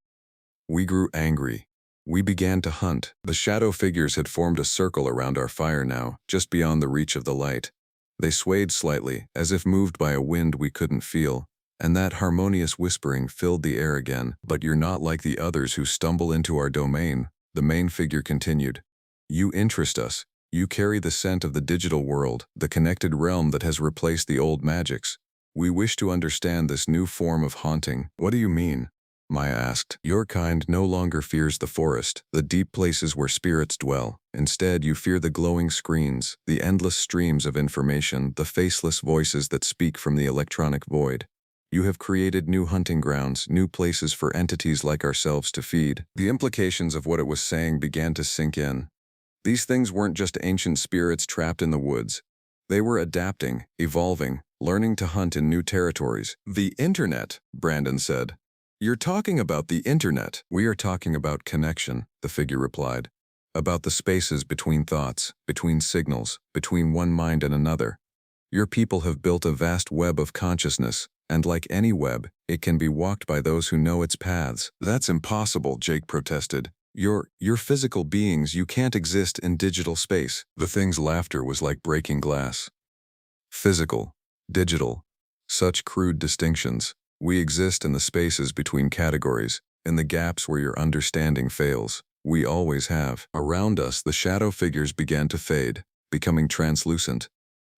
We grew angry. We began to hunt. The shadow figures had formed a circle around our fire now, just beyond the reach of the light. They swayed slightly, as if moved by a wind we couldn't feel, and that harmonious whispering filled the air again. But you're not like the others who stumble into our domain, the main figure continued. You interest us. You carry the scent of the digital world, the connected realm that has replaced the old magics. We wish to understand this new form of haunting. What do you mean? Maya asked. Your kind no longer fears the forest, the deep places where spirits dwell. Instead, you fear the glowing screens, the endless streams of information, the faceless voices that speak from the electronic void. You have created new hunting grounds, new places for entities like ourselves to feed. The implications of what it was saying began to sink in. These things weren't just ancient spirits trapped in the woods. They were adapting, evolving, learning to hunt in new territories. The internet, Brandon said. You're talking about the internet. We are talking about connection, the figure replied. About the spaces between thoughts, between signals, between one mind and another. Your people have built a vast web of consciousness, and like any web, it can be walked by those who know its paths. That's impossible, Jake protested. You're physical beings, you can't exist in digital space. The thing's laughter was like breaking glass. Physical, digital, such crude distinctions. We exist in the spaces between categories, in the gaps where your understanding fails. We always have. Around us, the shadow figures began to fade, becoming translucent.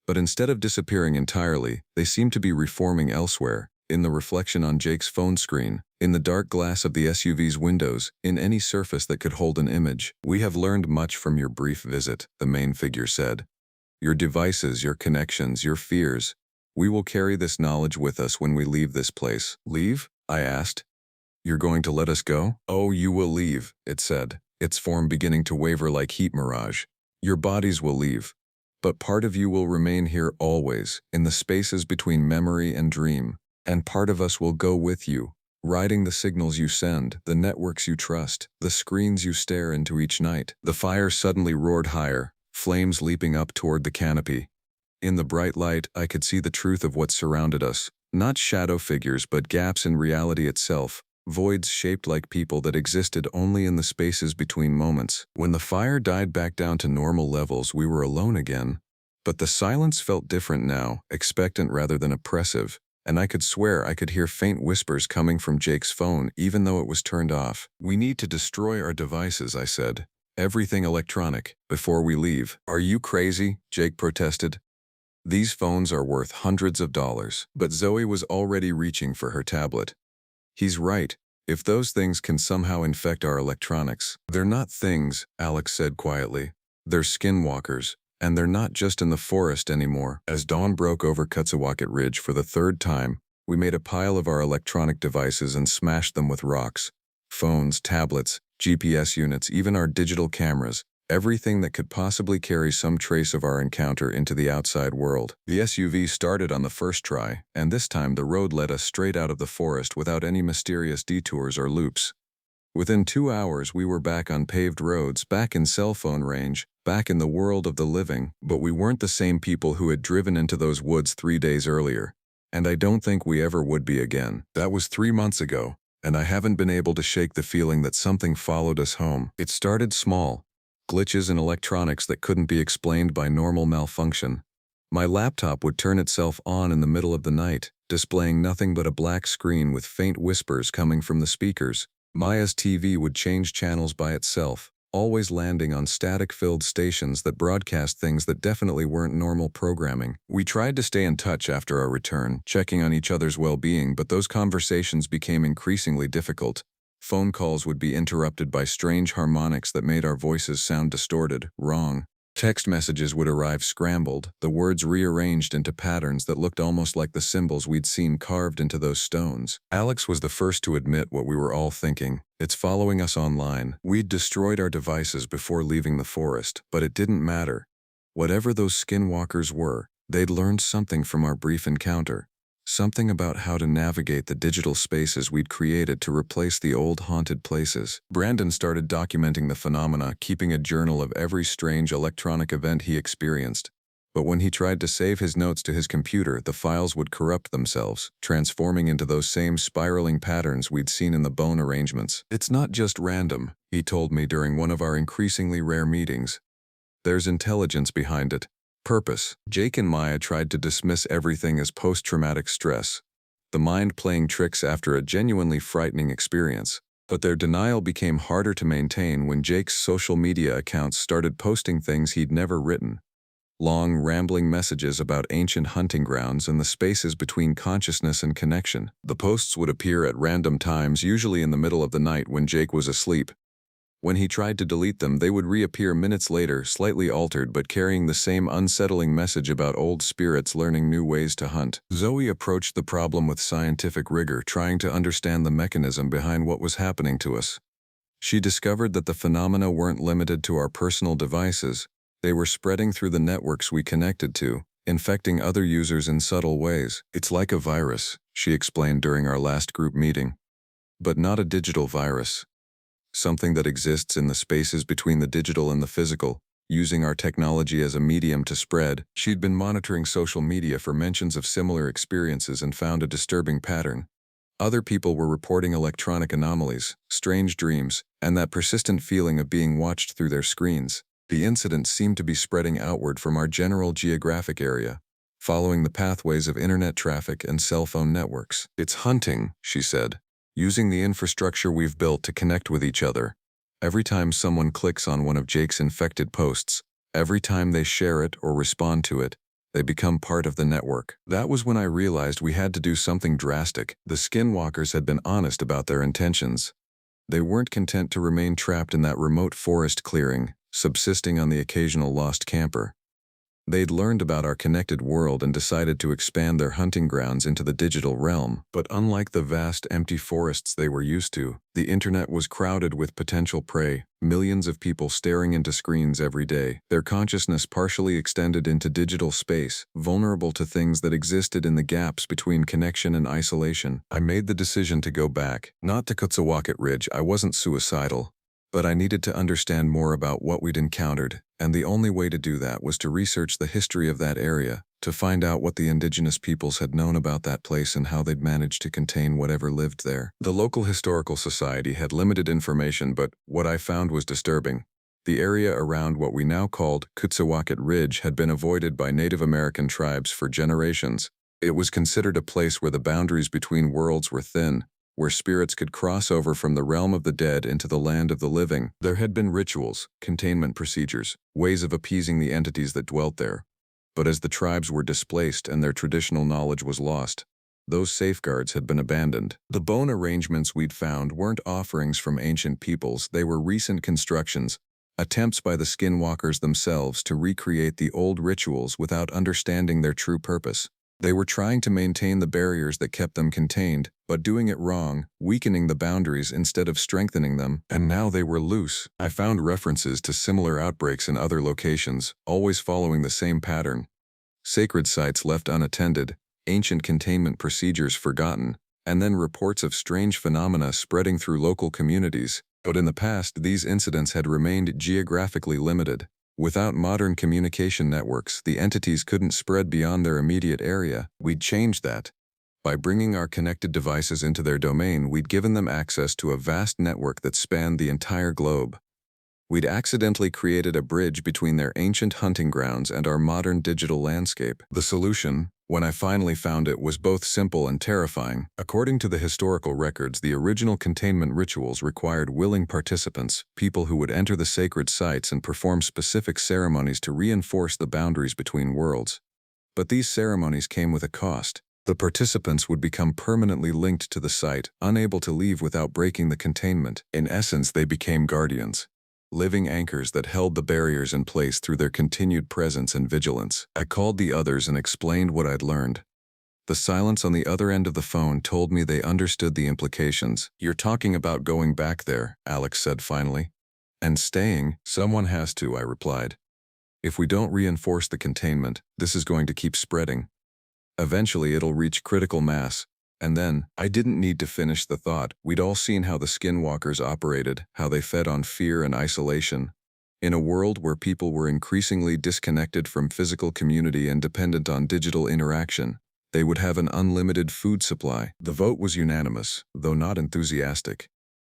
But instead of disappearing entirely, they seemed to be reforming elsewhere, in the reflection on Jake's phone screen, in the dark glass of the SUV's windows, in any surface that could hold an image. We have learned much from your brief visit, the main figure said. Your devices, your connections, your fears. We will carry this knowledge with us when we leave this place. Leave? I asked. You're going to let us go? Oh, you will leave, it said, its form beginning to waver like heat mirage. Your bodies will leave. But part of you will remain here always, in the spaces between memory and dream. And part of us will go with you, riding the signals you send, the networks you trust, the screens you stare into each night. The fire suddenly roared higher, flames leaping up toward the canopy. In the bright light, I could see the truth of what surrounded us. Not shadow figures, but gaps in reality itself. Voids shaped like people that existed only in the spaces between moments. When the fire died back down to normal levels, we were alone again. But the silence felt different now, expectant rather than oppressive. And I could swear I could hear faint whispers coming from Jake's phone, even though it was turned off. We need to destroy our devices, I said. Everything electronic, before we leave. Are you crazy? Jake protested. These phones are worth hundreds of dollars. But Zoe was already reaching for her tablet. He's right. If those things can somehow infect our electronics. They're not things, Alex said quietly. They're skinwalkers. And they're not just in the forest anymore. As dawn broke over Kutsuwakit Ridge for the third time, we made a pile of our electronic devices and smashed them with rocks. Phones, tablets, GPS units, even our digital cameras. Everything that could possibly carry some trace of our encounter into the outside world. The SUV started on the first try, and this time the road led us straight out of the forest without any mysterious detours or loops. Within 2 hours, we were back on paved roads, back in cell phone range, back in the world of the living, but we weren't the same people who had driven into those woods 3 days earlier. And I don't think we ever would be again. That was 3 months ago, and I haven't been able to shake the feeling that something followed us home. It started small, glitches in electronics that couldn't be explained by normal malfunction. My laptop would turn itself on in the middle of the night, displaying nothing but a black screen with faint whispers coming from the speakers. Maya's TV would change channels by itself, always landing on static-filled stations that broadcast things that definitely weren't normal programming. We tried to stay in touch after our return, checking on each other's well-being, but those conversations became increasingly difficult. Phone calls would be interrupted by strange harmonics that made our voices sound distorted, wrong. Text messages would arrive scrambled, the words rearranged into patterns that looked almost like the symbols we'd seen carved into those stones. Alex was the first to admit what we were all thinking. It's following us online. We'd destroyed our devices before leaving the forest, but it didn't matter. Whatever those skinwalkers were, they'd learned something from our brief encounter. Something about how to navigate the digital spaces we'd created to replace the old haunted places. Brandon started documenting the phenomena, keeping a journal of every strange electronic event he experienced. But when he tried to save his notes to his computer, the files would corrupt themselves, transforming into those same spiraling patterns we'd seen in the bone arrangements. It's not just random, he told me during one of our increasingly rare meetings. There's intelligence behind it. Purpose. Jake and Maya tried to dismiss everything as post-traumatic stress, the mind playing tricks after a genuinely frightening experience. But their denial became harder to maintain when Jake's social media accounts started posting things he'd never written. Long, rambling messages about ancient hunting grounds and the spaces between consciousness and connection. The posts would appear at random times, usually in the middle of the night when Jake was asleep. When he tried to delete them, they would reappear minutes later, slightly altered but carrying the same unsettling message about old spirits learning new ways to hunt. Zoe approached the problem with scientific rigor, trying to understand the mechanism behind what was happening to us. She discovered that the phenomena weren't limited to our personal devices. They were spreading through the networks we connected to, infecting other users in subtle ways. It's like a virus, she explained during our last group meeting. But not a digital virus. Something that exists in the spaces between the digital and the physical, using our technology as a medium to spread. She'd been monitoring social media for mentions of similar experiences and found a disturbing pattern. Other people were reporting electronic anomalies, strange dreams, and that persistent feeling of being watched through their screens. The incidents seemed to be spreading outward from our general geographic area, following the pathways of internet traffic and cell phone networks. It's hunting, she said. Using the infrastructure we've built to connect with each other. Every time someone clicks on one of Jake's infected posts, every time they share it or respond to it, they become part of the network. That was when I realized we had to do something drastic. The skinwalkers had been honest about their intentions. They weren't content to remain trapped in that remote forest clearing, subsisting on the occasional lost camper. They'd learned about our connected world and decided to expand their hunting grounds into the digital realm. But unlike the vast empty forests they were used to, the internet was crowded with potential prey, millions of people staring into screens every day, their consciousness partially extended into digital space, vulnerable to things that existed in the gaps between connection and isolation. I made the decision to go back, not to Kutsawakat Ridge. I wasn't suicidal. But I needed to understand more about what we'd encountered, and the only way to do that was to research the history of that area, to find out what the indigenous peoples had known about that place and how they'd managed to contain whatever lived there. The local historical society had limited information, but what I found was disturbing. The area around what we now called Kutsawakat Ridge had been avoided by Native American tribes for generations. It was considered a place where the boundaries between worlds were thin, where spirits could cross over from the realm of the dead into the land of the living. There had been rituals, containment procedures, ways of appeasing the entities that dwelt there. But as the tribes were displaced and their traditional knowledge was lost, those safeguards had been abandoned. The bone arrangements we'd found weren't offerings from ancient peoples, they were recent constructions, attempts by the skinwalkers themselves to recreate the old rituals without understanding their true purpose. They were trying to maintain the barriers that kept them contained, but doing it wrong, weakening the boundaries instead of strengthening them, and now they were loose. I found references to similar outbreaks in other locations, always following the same pattern. Sacred sites left unattended, ancient containment procedures forgotten, and then reports of strange phenomena spreading through local communities. But in the past, these incidents had remained geographically limited. Without modern communication networks, the entities couldn't spread beyond their immediate area. We'd changed that. By bringing our connected devices into their domain, we'd given them access to a vast network that spanned the entire globe. We'd accidentally created a bridge between their ancient hunting grounds and our modern digital landscape. The solution, when I finally found it, was both simple and terrifying. According to the historical records, the original containment rituals required willing participants, people who would enter the sacred sites and perform specific ceremonies to reinforce the boundaries between worlds. But these ceremonies came with a cost. The participants would become permanently linked to the site, unable to leave without breaking the containment. In essence, they became guardians, living anchors that held the barriers in place through their continued presence and vigilance. I called the others and explained what I'd learned. The silence on the other end of the phone told me they understood the implications. "You're talking about going back there," Alex said finally. "And staying?" "Someone has to," I replied. "If we don't reinforce the containment, this is going to keep spreading. Eventually it'll reach critical mass. And then," I didn't need to finish the thought. We'd all seen how the skinwalkers operated, how they fed on fear and isolation. In a world where people were increasingly disconnected from physical community and dependent on digital interaction, they would have an unlimited food supply. The vote was unanimous, though not enthusiastic.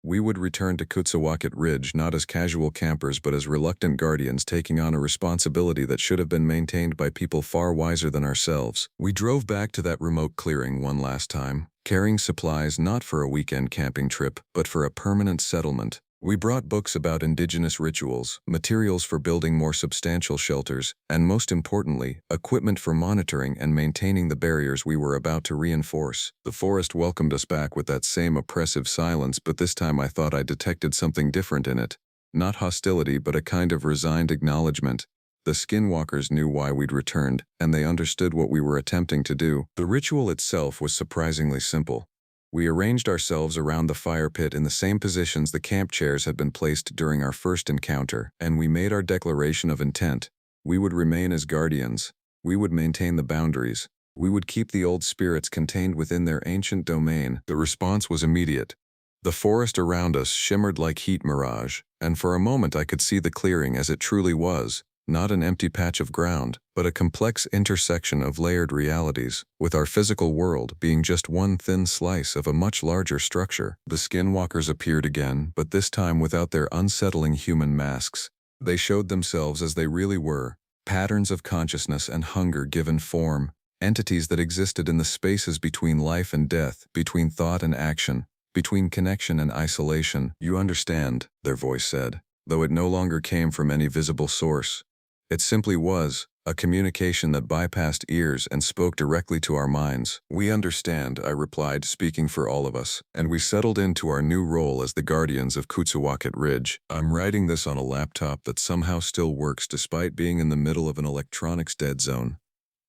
We would return to Kutsuwakit Ridge not as casual campers but as reluctant guardians taking on a responsibility that should have been maintained by people far wiser than ourselves. We drove back to that remote clearing one last time, carrying supplies not for a weekend camping trip but for a permanent settlement. We brought books about indigenous rituals, materials for building more substantial shelters, and most importantly, equipment for monitoring and maintaining the barriers we were about to reinforce. The forest welcomed us back with that same oppressive silence, but this time I thought I detected something different in it. Not hostility, but a kind of resigned acknowledgement. The skinwalkers knew why we'd returned, and they understood what we were attempting to do. The ritual itself was surprisingly simple. We arranged ourselves around the fire pit in the same positions the camp chairs had been placed during our first encounter, and we made our declaration of intent. We would remain as guardians. We would maintain the boundaries. We would keep the old spirits contained within their ancient domain. The response was immediate. The forest around us shimmered like heat mirage, and for a moment I could see the clearing as it truly was. Not an empty patch of ground, but a complex intersection of layered realities, with our physical world being just one thin slice of a much larger structure. The skinwalkers appeared again, but this time without their unsettling human masks. They showed themselves as they really were, patterns of consciousness and hunger given form, entities that existed in the spaces between life and death, between thought and action, between connection and isolation. "You understand," their voice said, though it no longer came from any visible source. It simply was, a communication that bypassed ears and spoke directly to our minds. "We understand," I replied, speaking for all of us, and we settled into our new role as the guardians of Kutsuwakit Ridge. I'm writing this on a laptop that somehow still works despite being in the middle of an electronics dead zone.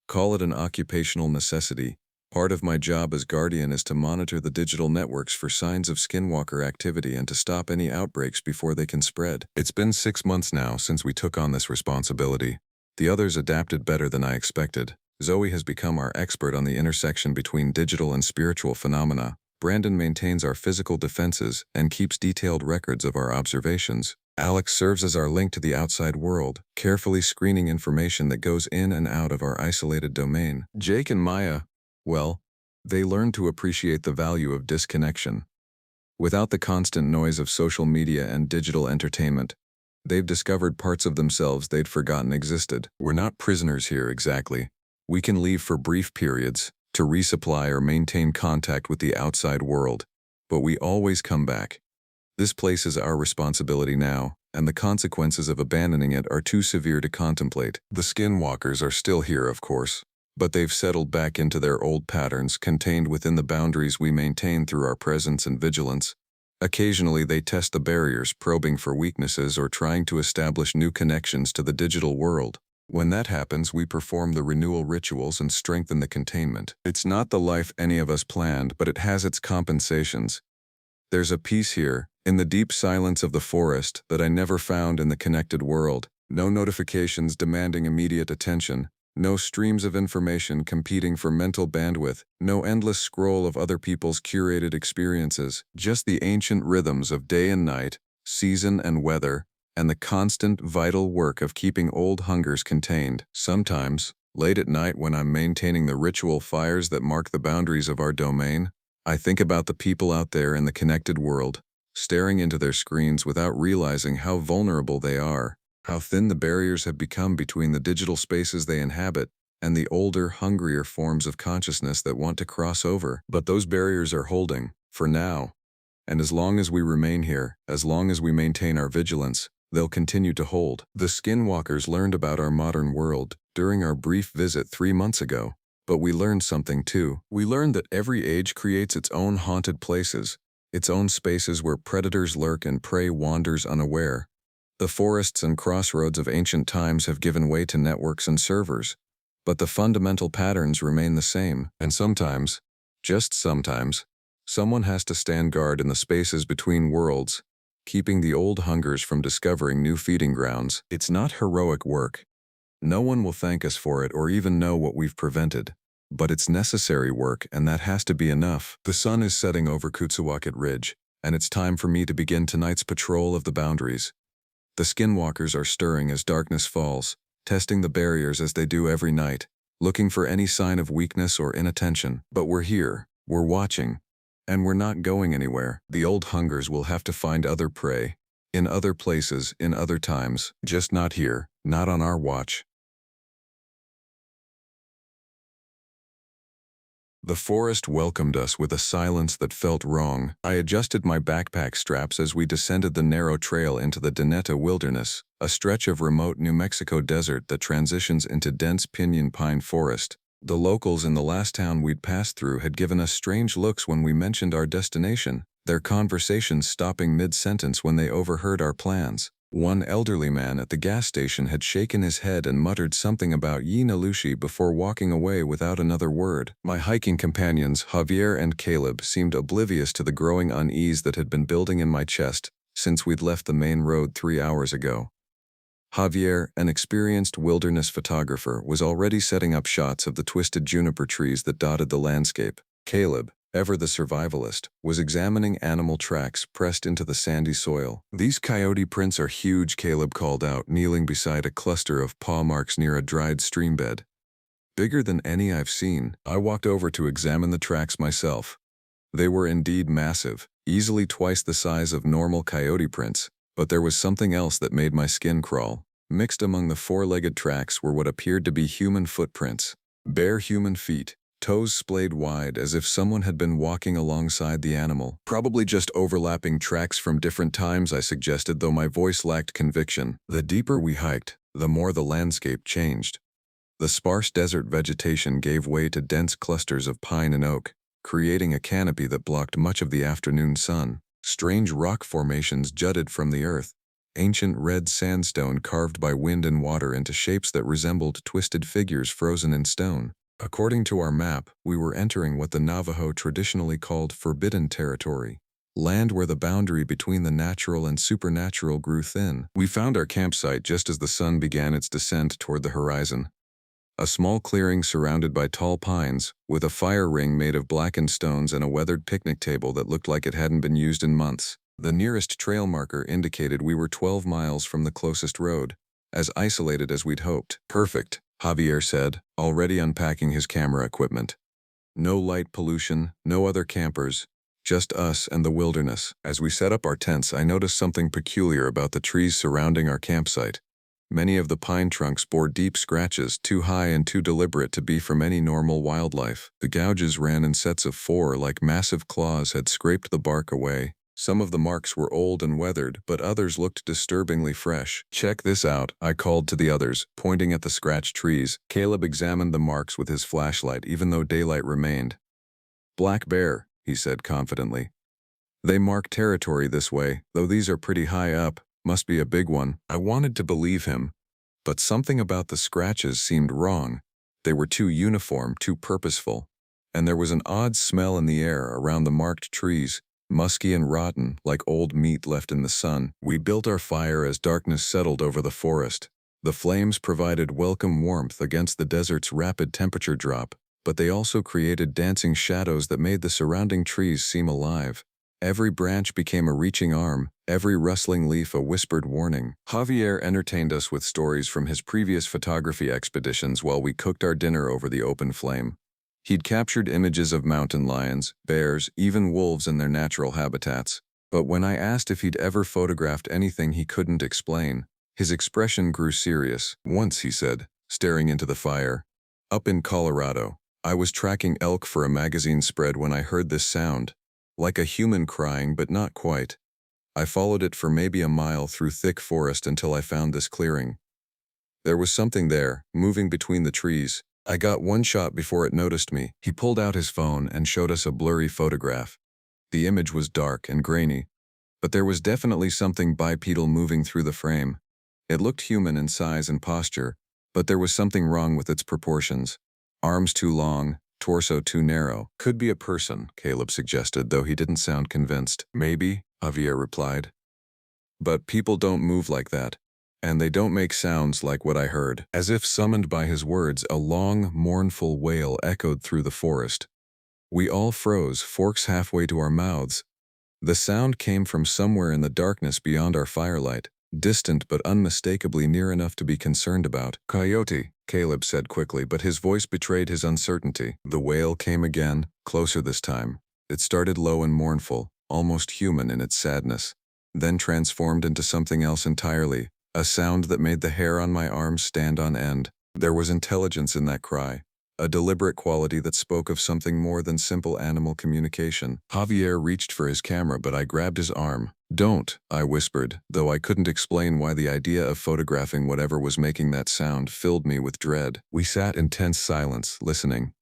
Call it an occupational necessity. Part of my job as guardian is to monitor the digital networks for signs of skinwalker activity and to stop any outbreaks before they can spread. It's been 6 months now since we took on this responsibility. The others adapted better than I expected. Zoe has become our expert on the intersection between digital and spiritual phenomena. Brandon maintains our physical defenses and keeps detailed records of our observations. Alex serves as our link to the outside world, carefully screening information that goes in and out of our isolated domain. Jake and Maya, well, they learned to appreciate the value of disconnection. Without the constant noise of social media and digital entertainment, they've discovered parts of themselves they'd forgotten existed. We're not prisoners here exactly. We can leave for brief periods, to resupply or maintain contact with the outside world, but we always come back. This place is our responsibility now, and the consequences of abandoning it are too severe to contemplate. The skinwalkers are still here, of course, but they've settled back into their old patterns contained within the boundaries we maintain through our presence and vigilance. Occasionally they test the barriers, probing for weaknesses or trying to establish new connections to the digital world. When that happens, we perform the renewal rituals and strengthen the containment. It's not the life any of us planned, but it has its compensations. There's a peace here, in the deep silence of the forest, that I never found in the connected world. No notifications demanding immediate attention. No streams of information competing for mental bandwidth, no endless scroll of other people's curated experiences, just the ancient rhythms of day and night, season and weather, and the constant, vital work of keeping old hungers contained. Sometimes, late at night when I'm maintaining the ritual fires that mark the boundaries of our domain, I think about the people out there in the connected world, staring into their screens without realizing how vulnerable they are, how thin the barriers have become between the digital spaces they inhabit and the older, hungrier forms of consciousness that want to cross over. But those barriers are holding, for now. And as long as we remain here, as long as we maintain our vigilance, they'll continue to hold. The skinwalkers learned about our modern world during our brief visit 3 months ago. But we learned something too. We learned that every age creates its own haunted places, its own spaces where predators lurk and prey wanders unaware. The forests and crossroads of ancient times have given way to networks and servers, but the fundamental patterns remain the same. And sometimes, just sometimes, someone has to stand guard in the spaces between worlds, keeping the old hungers from discovering new feeding grounds. It's not heroic work. No one will thank us for it or even know what we've prevented. But it's necessary work, and that has to be enough. The sun is setting over Kutsuwakit Ridge, and it's time for me to begin tonight's patrol of the boundaries. The skinwalkers are stirring as darkness falls, testing the barriers as they do every night, looking for any sign of weakness or inattention. But we're here, we're watching, and we're not going anywhere. The old hungers will have to find other prey, in other places, in other times, just not here, not on our watch. The forest welcomed us with a silence that felt wrong. I adjusted my backpack straps as we descended the narrow trail into the Deta wilderness, a stretch of remote New Mexico desert that transitions into dense pinyon pine forest. The locals in the last town we'd passed through had given us strange looks when we mentioned our destination, their conversations stopping mid-sentence when they overheard our plans. One elderly man at the gas station had shaken his head and muttered something about Yinaldushi before walking away without another word. My hiking companions, Javier and Caleb, seemed oblivious to the growing unease that had been building in my chest since we'd left the main road 3 hours ago. Javier, an experienced wilderness photographer, was already setting up shots of the twisted juniper trees that dotted the landscape. Caleb, ever the survivalist, was examining animal tracks pressed into the sandy soil. "These coyote prints are huge," Caleb called out, kneeling beside a cluster of paw marks near a dried streambed. "Bigger than any I've seen." I walked over to examine the tracks myself. They were indeed massive, easily twice the size of normal coyote prints, but there was something else that made my skin crawl. Mixed among the four-legged tracks were what appeared to be human footprints, bare human feet, toes splayed wide as if someone had been walking alongside the animal. "Probably just overlapping tracks from different times," I suggested, though my voice lacked conviction. The deeper we hiked, the more the landscape changed. The sparse desert vegetation gave way to dense clusters of pine and oak, creating a canopy that blocked much of the afternoon sun. Strange rock formations jutted from the earth, ancient red sandstone carved by wind and water into shapes that resembled twisted figures frozen in stone. According to our map, we were entering what the Navajo traditionally called forbidden territory, land where the boundary between the natural and supernatural grew thin. We found our campsite just as the sun began its descent toward the horizon. A small clearing surrounded by tall pines, with a fire ring made of blackened stones and a weathered picnic table that looked like it hadn't been used in months. The nearest trail marker indicated we were 12 miles from the closest road, as isolated as we'd hoped. "Perfect," Javier said, already unpacking his camera equipment. "No light pollution, no other campers, just us and the wilderness." As we set up our tents, I noticed something peculiar about the trees surrounding our campsite. Many of the pine trunks bore deep scratches, too high and too deliberate to be from any normal wildlife. The gouges ran in sets of 4, like massive claws had scraped the bark away. Some of the marks were old and weathered, but others looked disturbingly fresh. "Check this out," I called to the others, pointing at the scratched trees. Caleb examined the marks with his flashlight, even though daylight remained. "Black bear," he said confidently. "They mark territory this way, though these are pretty high up. Must be a big one." I wanted to believe him, but something about the scratches seemed wrong. They were too uniform, too purposeful, and there was an odd smell in the air around the marked trees, musky and rotten, like old meat left in the sun. We built our fire as darkness settled over the forest. The flames provided welcome warmth against the desert's rapid temperature drop, but they also created dancing shadows that made the surrounding trees seem alive. Every branch became a reaching arm, every rustling leaf a whispered warning. Javier entertained us with stories from his previous photography expeditions while we cooked our dinner over the open flame. He'd captured images of mountain lions, bears, even wolves in their natural habitats. But when I asked if he'd ever photographed anything he couldn't explain, his expression grew serious. Once, he said, staring into the fire, "Up in Colorado, I was tracking elk for a magazine spread when I heard this sound, like a human crying but not quite. I followed it for maybe a mile through thick forest until I found this clearing. There was something there, moving between the trees. I got one shot before it noticed me." He pulled out his phone and showed us a blurry photograph. The image was dark and grainy, but there was definitely something bipedal moving through the frame. It looked human in size and posture, but there was something wrong with its proportions. Arms too long, torso too narrow. "Could be a person," Caleb suggested, though he didn't sound convinced. "Maybe," Javier replied. "But people don't move like that, and they don't make sounds like what I heard." As if summoned by his words, a long, mournful wail echoed through the forest. We all froze, forks halfway to our mouths. The sound came from somewhere in the darkness beyond our firelight, distant but unmistakably near enough to be concerned about. "Coyote," Caleb said quickly, but his voice betrayed his uncertainty. The wail came again, closer this time. It started low and mournful, almost human in its sadness, then transformed into something else entirely, a sound that made the hair on my arms stand on end. There was intelligence in that cry, a deliberate quality that spoke of something more than simple animal communication. Javier reached for his camera, but I grabbed his arm. "Don't," I whispered, though I couldn't explain why the idea of photographing whatever was making that sound filled me with dread. We sat in tense silence, listening.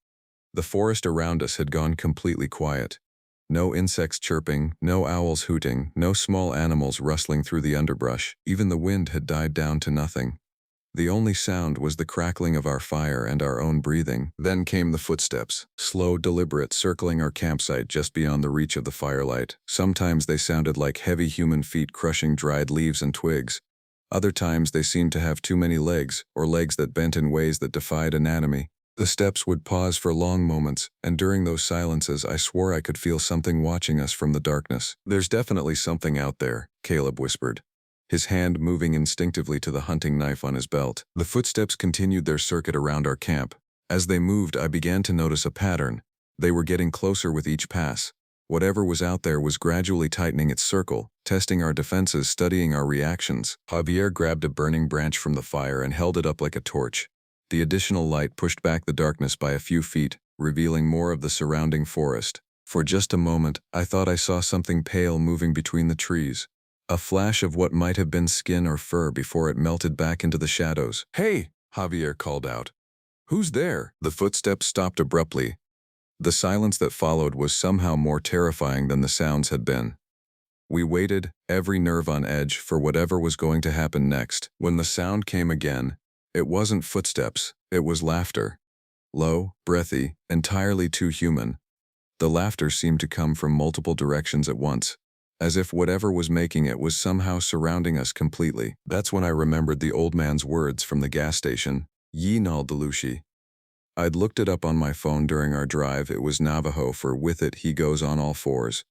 The forest around us had gone completely quiet. No insects chirping, no owls hooting, no small animals rustling through the underbrush. Even the wind had died down to nothing. The only sound was the crackling of our fire and our own breathing. Then came the footsteps, slow, deliberate, circling our campsite just beyond the reach of the firelight. Sometimes they sounded like heavy human feet crushing dried leaves and twigs. Other times they seemed to have too many legs, or legs that bent in ways that defied anatomy. The steps would pause for long moments, and during those silences I swore I could feel something watching us from the darkness. "There's definitely something out there," Caleb whispered, his hand moving instinctively to the hunting knife on his belt. The footsteps continued their circuit around our camp. As they moved, I began to notice a pattern. They were getting closer with each pass. Whatever was out there was gradually tightening its circle, testing our defenses, studying our reactions. Javier grabbed a burning branch from the fire and held it up like a torch. The additional light pushed back the darkness by a few feet, revealing more of the surrounding forest. For just a moment, I thought I saw something pale moving between the trees. A flash of what might have been skin or fur before it melted back into the shadows. "Hey!" Javier called out. "Who's there?" The footsteps stopped abruptly. The silence that followed was somehow more terrifying than the sounds had been. We waited, every nerve on edge, for whatever was going to happen next. When the sound came again, it wasn't footsteps, it was laughter. Low, breathy, entirely too human. The laughter seemed to come from multiple directions at once, as if whatever was making it was somehow surrounding us completely. That's when I remembered the old man's words from the gas station, Yinaldushi. I'd looked it up on my phone during our drive. It was Navajo for "with it he goes on all fours."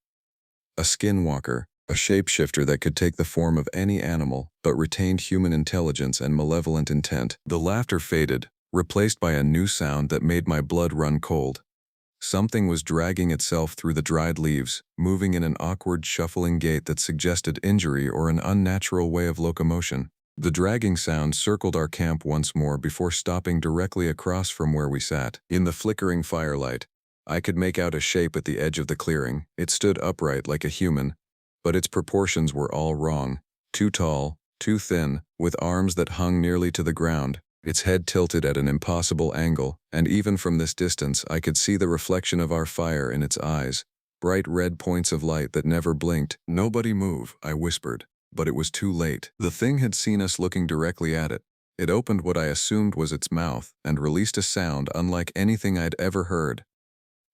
A skinwalker, a shapeshifter that could take the form of any animal, but retained human intelligence and malevolent intent. The laughter faded, replaced by a new sound that made my blood run cold. Something was dragging itself through the dried leaves, moving in an awkward, shuffling gait that suggested injury or an unnatural way of locomotion. The dragging sound circled our camp once more before stopping directly across from where we sat. In the flickering firelight, I could make out a shape at the edge of the clearing. It stood upright like a human, but its proportions were all wrong. Too tall, too thin, with arms that hung nearly to the ground. Its head tilted at an impossible angle, and even from this distance I could see the reflection of our fire in its eyes, bright red points of light that never blinked. "Nobody move," I whispered, but it was too late. The thing had seen us looking directly at it. It opened what I assumed was its mouth and released a sound unlike anything I'd ever heard.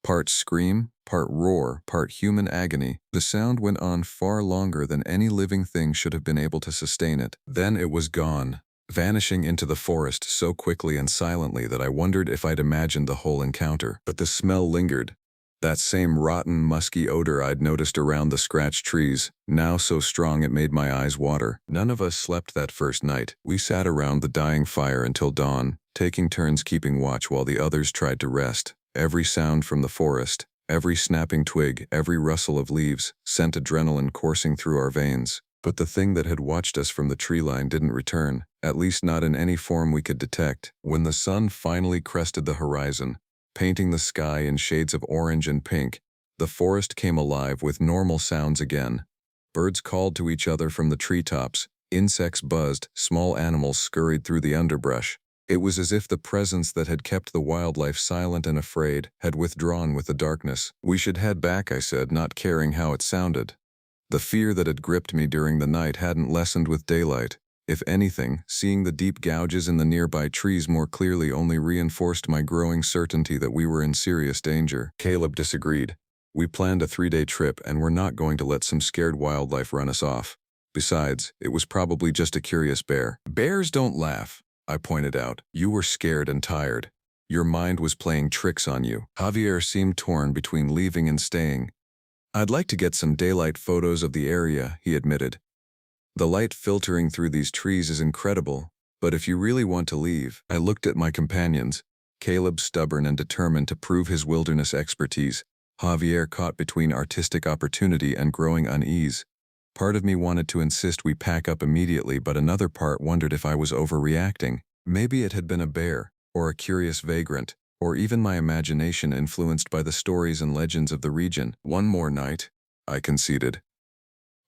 Part scream, part roar, part human agony. The sound went on far longer than any living thing should have been able to sustain it. Then it was gone, vanishing into the forest so quickly and silently that I wondered if I'd imagined the whole encounter. But the smell lingered, That same rotten, musky odor I'd noticed around the scratched trees, now so strong it made my eyes water. None of us slept that first night. We sat around the dying fire until dawn, taking turns keeping watch while the others tried to rest. Every sound from the forest, every snapping twig, every rustle of leaves, sent adrenaline coursing through our veins. But the thing that had watched us from the tree line didn't return, at least not in any form we could detect. When the sun finally crested the horizon, painting the sky in shades of orange and pink, the forest came alive with normal sounds again. Birds called to each other from the treetops, insects buzzed, small animals scurried through the underbrush. It was as if the presence that had kept the wildlife silent and afraid had withdrawn with the darkness. "We should head back," I said, not caring how it sounded. The fear that had gripped me during the night hadn't lessened with daylight. If anything, seeing the deep gouges in the nearby trees more clearly only reinforced my growing certainty that we were in serious danger. Caleb disagreed. "We planned a 3-day trip and we're not going to let some scared wildlife run us off. Besides, it was probably just a curious bear." "Bears don't laugh," I pointed out. "You were scared and tired. Your mind was playing tricks on you." Javier seemed torn between leaving and staying. "I'd like to get some daylight photos of the area," he admitted. "The light filtering through these trees is incredible, but if you really want to leave..." I looked at my companions, Caleb stubborn and determined to prove his wilderness expertise, Javier caught between artistic opportunity and growing unease. Part of me wanted to insist we pack up immediately, but another part wondered if I was overreacting. Maybe it had been a bear, or a curious vagrant, or even my imagination influenced by the stories and legends of the region. "One more night," I conceded.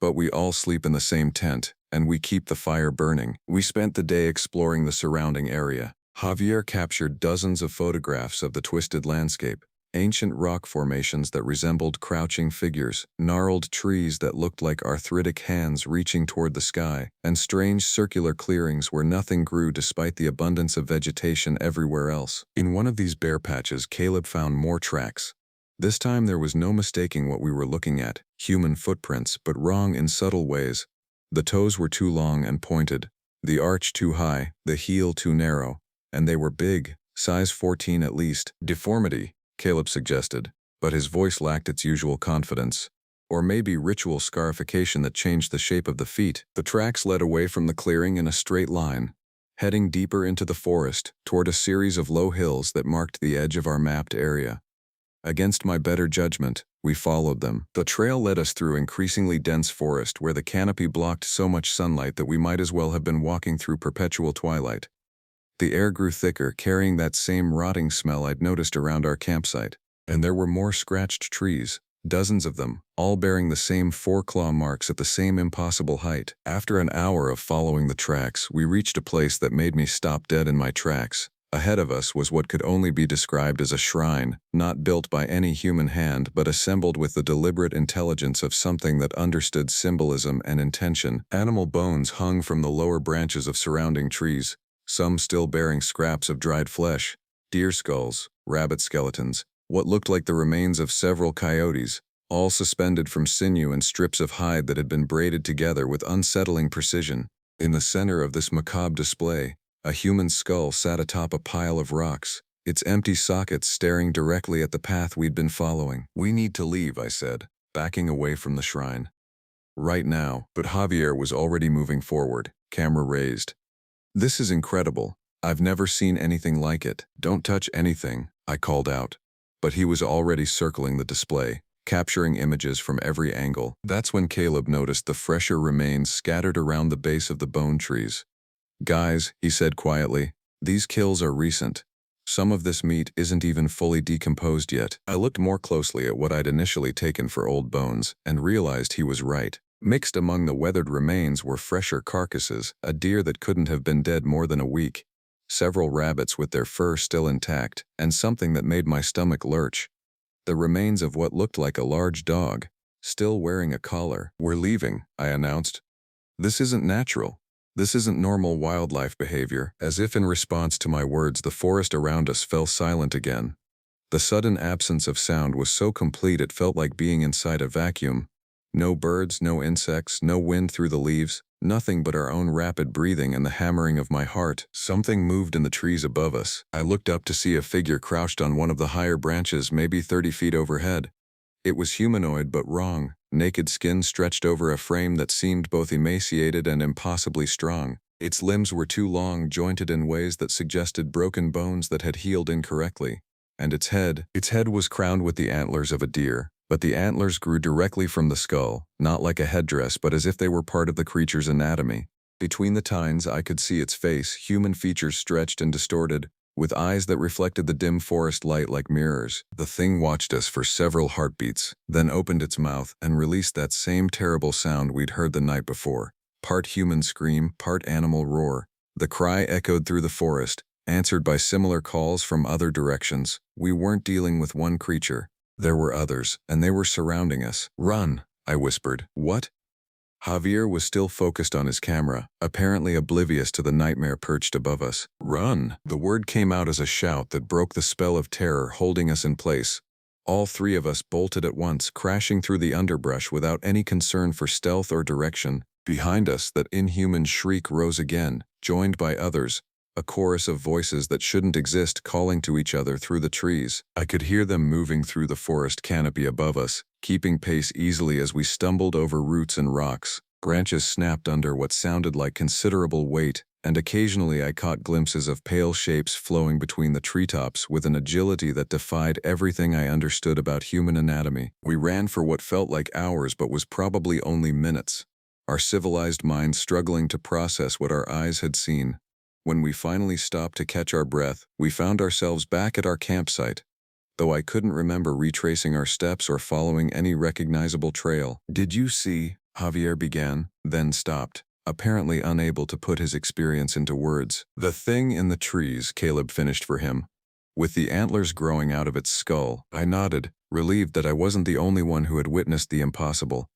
"But we all sleep in the same tent, and we keep the fire burning." We spent the day exploring the surrounding area. Javier captured dozens of photographs of the twisted landscape, ancient rock formations that resembled crouching figures, gnarled trees that looked like arthritic hands reaching toward the sky, and strange circular clearings where nothing grew despite the abundance of vegetation everywhere else. In one of these bare patches, Caleb found more tracks. This time there was no mistaking what we were looking at, human footprints, but wrong in subtle ways. The toes were too long and pointed, the arch too high, the heel too narrow, and they were big, size 14 at least. "Deformity," Caleb suggested, but his voice lacked its usual confidence. Or maybe ritual scarification that changed the shape of the feet. The tracks led away from the clearing in a straight line, heading deeper into the forest, toward a series of low hills that marked the edge of our mapped area. Against my better judgment, we followed them. The trail led us through increasingly dense forest where the canopy blocked so much sunlight that we might as well have been walking through perpetual twilight. The air grew thicker, carrying that same rotting smell I'd noticed around our campsite. And there were more scratched trees, dozens of them, all bearing the same 4-claw marks at the same impossible height. After an hour of following the tracks, we reached a place that made me stop dead in my tracks. Ahead of us was what could only be described as a shrine, not built by any human hand but assembled with the deliberate intelligence of something that understood symbolism and intention. Animal bones hung from the lower branches of surrounding trees, some still bearing scraps of dried flesh, deer skulls, rabbit skeletons, what looked like the remains of several coyotes, all suspended from sinew and strips of hide that had been braided together with unsettling precision. In the center of this macabre display, a human skull sat atop a pile of rocks, its empty sockets staring directly at the path we'd been following. "We need to leave," I said, backing away from the shrine. "Right now." But Javier was already moving forward, camera raised. "This is incredible. I've never seen anything like it." "Don't touch anything," I called out. But he was already circling the display, capturing images from every angle. That's when Caleb noticed the fresher remains scattered around the base of the bone trees. "Guys," he said quietly, "these kills are recent. Some of this meat isn't even fully decomposed yet." I looked more closely at what I'd initially taken for old bones and realized he was right. Mixed among the weathered remains were fresher carcasses, a deer that couldn't have been dead more than a week, several rabbits with their fur still intact, and something that made my stomach lurch: the remains of what looked like a large dog, still wearing a collar. "We're leaving," I announced. "This isn't natural. This isn't normal wildlife behavior." As if in response to my words, the forest around us fell silent again. The sudden absence of sound was so complete it felt like being inside a vacuum. No birds, no insects, no wind through the leaves, nothing but our own rapid breathing and the hammering of my heart. Something moved in the trees above us. I looked up to see a figure crouched on one of the higher branches, maybe 30 feet overhead. It was humanoid but wrong, naked skin stretched over a frame that seemed both emaciated and impossibly strong. Its limbs were too long, jointed in ways that suggested broken bones that had healed incorrectly. And its head was crowned with the antlers of a deer, but the antlers grew directly from the skull, not like a headdress but as if they were part of the creature's anatomy. Between the tines I could see its face, human features stretched and distorted, with eyes that reflected the dim forest light like mirrors. The thing watched us for several heartbeats, then opened its mouth and released that same terrible sound we'd heard the night before. Part human scream, part animal roar. The cry echoed through the forest, answered by similar calls from other directions. We weren't dealing with one creature. There were others, and they were surrounding us. "Run," I whispered. "What?" Javier was still focused on his camera, apparently oblivious to the nightmare perched above us. "Run!" The word came out as a shout that broke the spell of terror holding us in place. All three of us bolted at once, crashing through the underbrush without any concern for stealth or direction. Behind us, that inhuman shriek rose again, joined by others, a chorus of voices that shouldn't exist calling to each other through the trees. I could hear them moving through the forest canopy above us, keeping pace easily as we stumbled over roots and rocks. Branches snapped under what sounded like considerable weight, and occasionally I caught glimpses of pale shapes flowing between the treetops with an agility that defied everything I understood about human anatomy. We ran for what felt like hours but was probably only minutes, our civilized minds struggling to process what our eyes had seen. When we finally stopped to catch our breath, we found ourselves back at our campsite, though I couldn't remember retracing our steps or following any recognizable trail. "Did you see?" Javier began, then stopped, apparently unable to put his experience into words. "The thing in the trees," Caleb finished for him, "with the antlers growing out of its skull." I nodded, relieved that I wasn't the only one who had witnessed the impossible.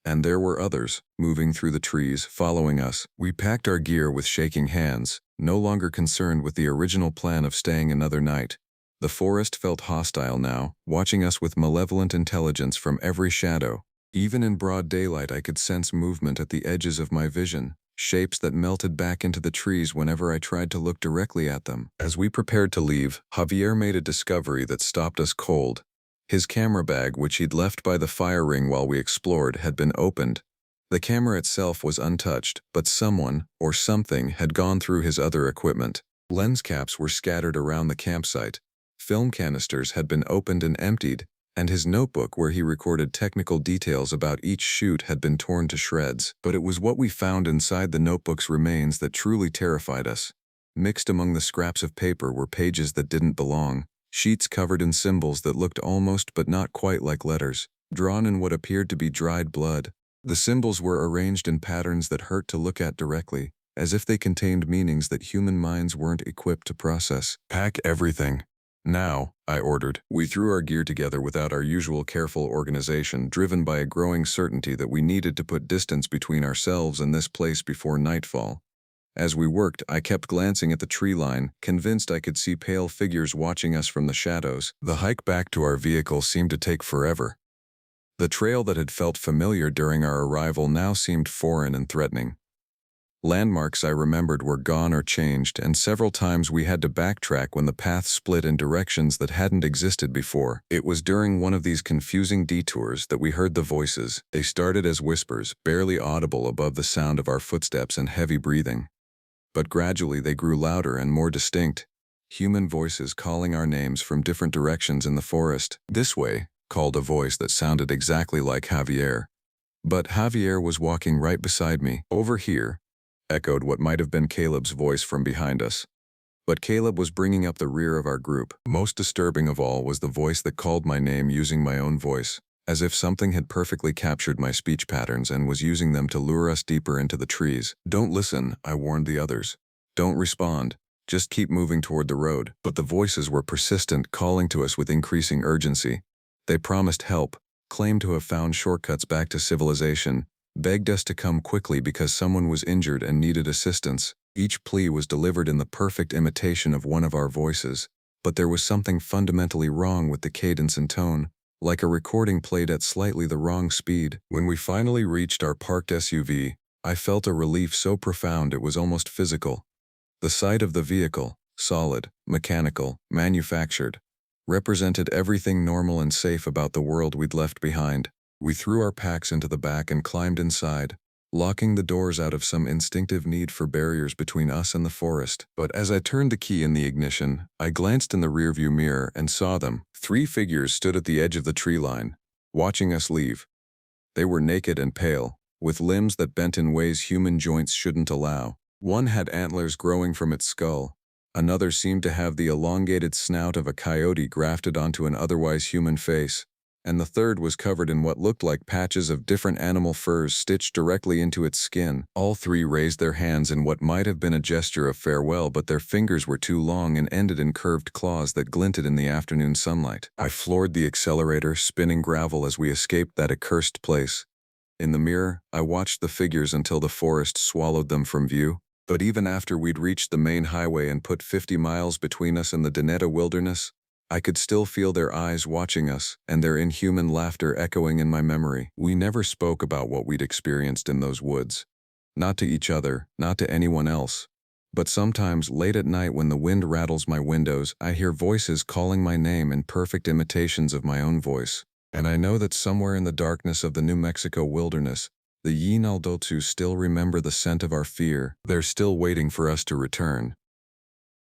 And there were others, moving through the trees, following us. We packed our gear with shaking hands, no longer concerned with the original plan of staying another night. The forest felt hostile now, watching us with malevolent intelligence from every shadow. Even in broad daylight I could sense movement at the edges of my vision, shapes that melted back into the trees whenever I tried to look directly at them. As we prepared to leave, Javier made a discovery that stopped us cold. His camera bag, which he'd left by the fire ring while we explored, had been opened. The camera itself was untouched, but someone, or something, had gone through his other equipment. Lens caps were scattered around the campsite. Film canisters had been opened and emptied, and his notebook where he recorded technical details about each shoot had been torn to shreds. But it was what we found inside the notebook's remains that truly terrified us. Mixed among the scraps of paper were pages that didn't belong. Sheets covered in symbols that looked almost but not quite like letters, drawn in what appeared to be dried blood. The symbols were arranged in patterns that hurt to look at directly, as if they contained meanings that human minds weren't equipped to process. "Pack everything. Now," I ordered. We threw our gear together without our usual careful organization, driven by a growing certainty that we needed to put distance between ourselves and this place before nightfall. As we worked, I kept glancing at the tree line, convinced I could see pale figures watching us from the shadows. The hike back to our vehicle seemed to take forever. The trail that had felt familiar during our arrival now seemed foreign and threatening. Landmarks I remembered were gone or changed, and several times we had to backtrack when the path split in directions that hadn't existed before. It was during one of these confusing detours that we heard the voices. They started as whispers, barely audible above the sound of our footsteps and heavy breathing. But gradually they grew louder and more distinct, human voices calling our names from different directions in the forest. "This way," called a voice that sounded exactly like Javier. But Javier was walking right beside me. "Over here," echoed what might have been Caleb's voice from behind us. But Caleb was bringing up the rear of our group. Most disturbing of all was the voice that called my name using my own voice, as if something had perfectly captured my speech patterns and was using them to lure us deeper into the trees. "Don't listen," I warned the others. "Don't respond. Just keep moving toward the road." But the voices were persistent, calling to us with increasing urgency. They promised help, claimed to have found shortcuts back to civilization, begged us to come quickly because someone was injured and needed assistance. Each plea was delivered in the perfect imitation of one of our voices, but there was something fundamentally wrong with the cadence and tone, like a recording played at slightly the wrong speed. When we finally reached our parked SUV, I felt a relief so profound it was almost physical. The sight of the vehicle, solid, mechanical, manufactured, represented everything normal and safe about the world we'd left behind. We threw our packs into the back and climbed inside, locking the doors out of some instinctive need for barriers between us and the forest. But as I turned the key in the ignition, I glanced in the rearview mirror and saw them. 3 figures stood at the edge of the tree line, watching us leave. They were naked and pale, with limbs that bent in ways human joints shouldn't allow. One had antlers growing from its skull. Another seemed to have the elongated snout of a coyote grafted onto an otherwise human face. And the third was covered in what looked like patches of different animal furs stitched directly into its skin. All 3 raised their hands in what might have been a gesture of farewell, but their fingers were too long and ended in curved claws that glinted in the afternoon sunlight. I floored the accelerator, spinning gravel as we escaped that accursed place. In the mirror, I watched the figures until the forest swallowed them from view. But even after we'd reached the main highway and put 50 miles between us and the Deta wilderness, I could still feel their eyes watching us and their inhuman laughter echoing in my memory. We never spoke about what we'd experienced in those woods. Not to each other, not to anyone else. But sometimes late at night when the wind rattles my windows, I hear voices calling my name in perfect imitations of my own voice. And I know that somewhere in the darkness of the New Mexico wilderness, the Yinaldushi still remember the scent of our fear. They're still waiting for us to return.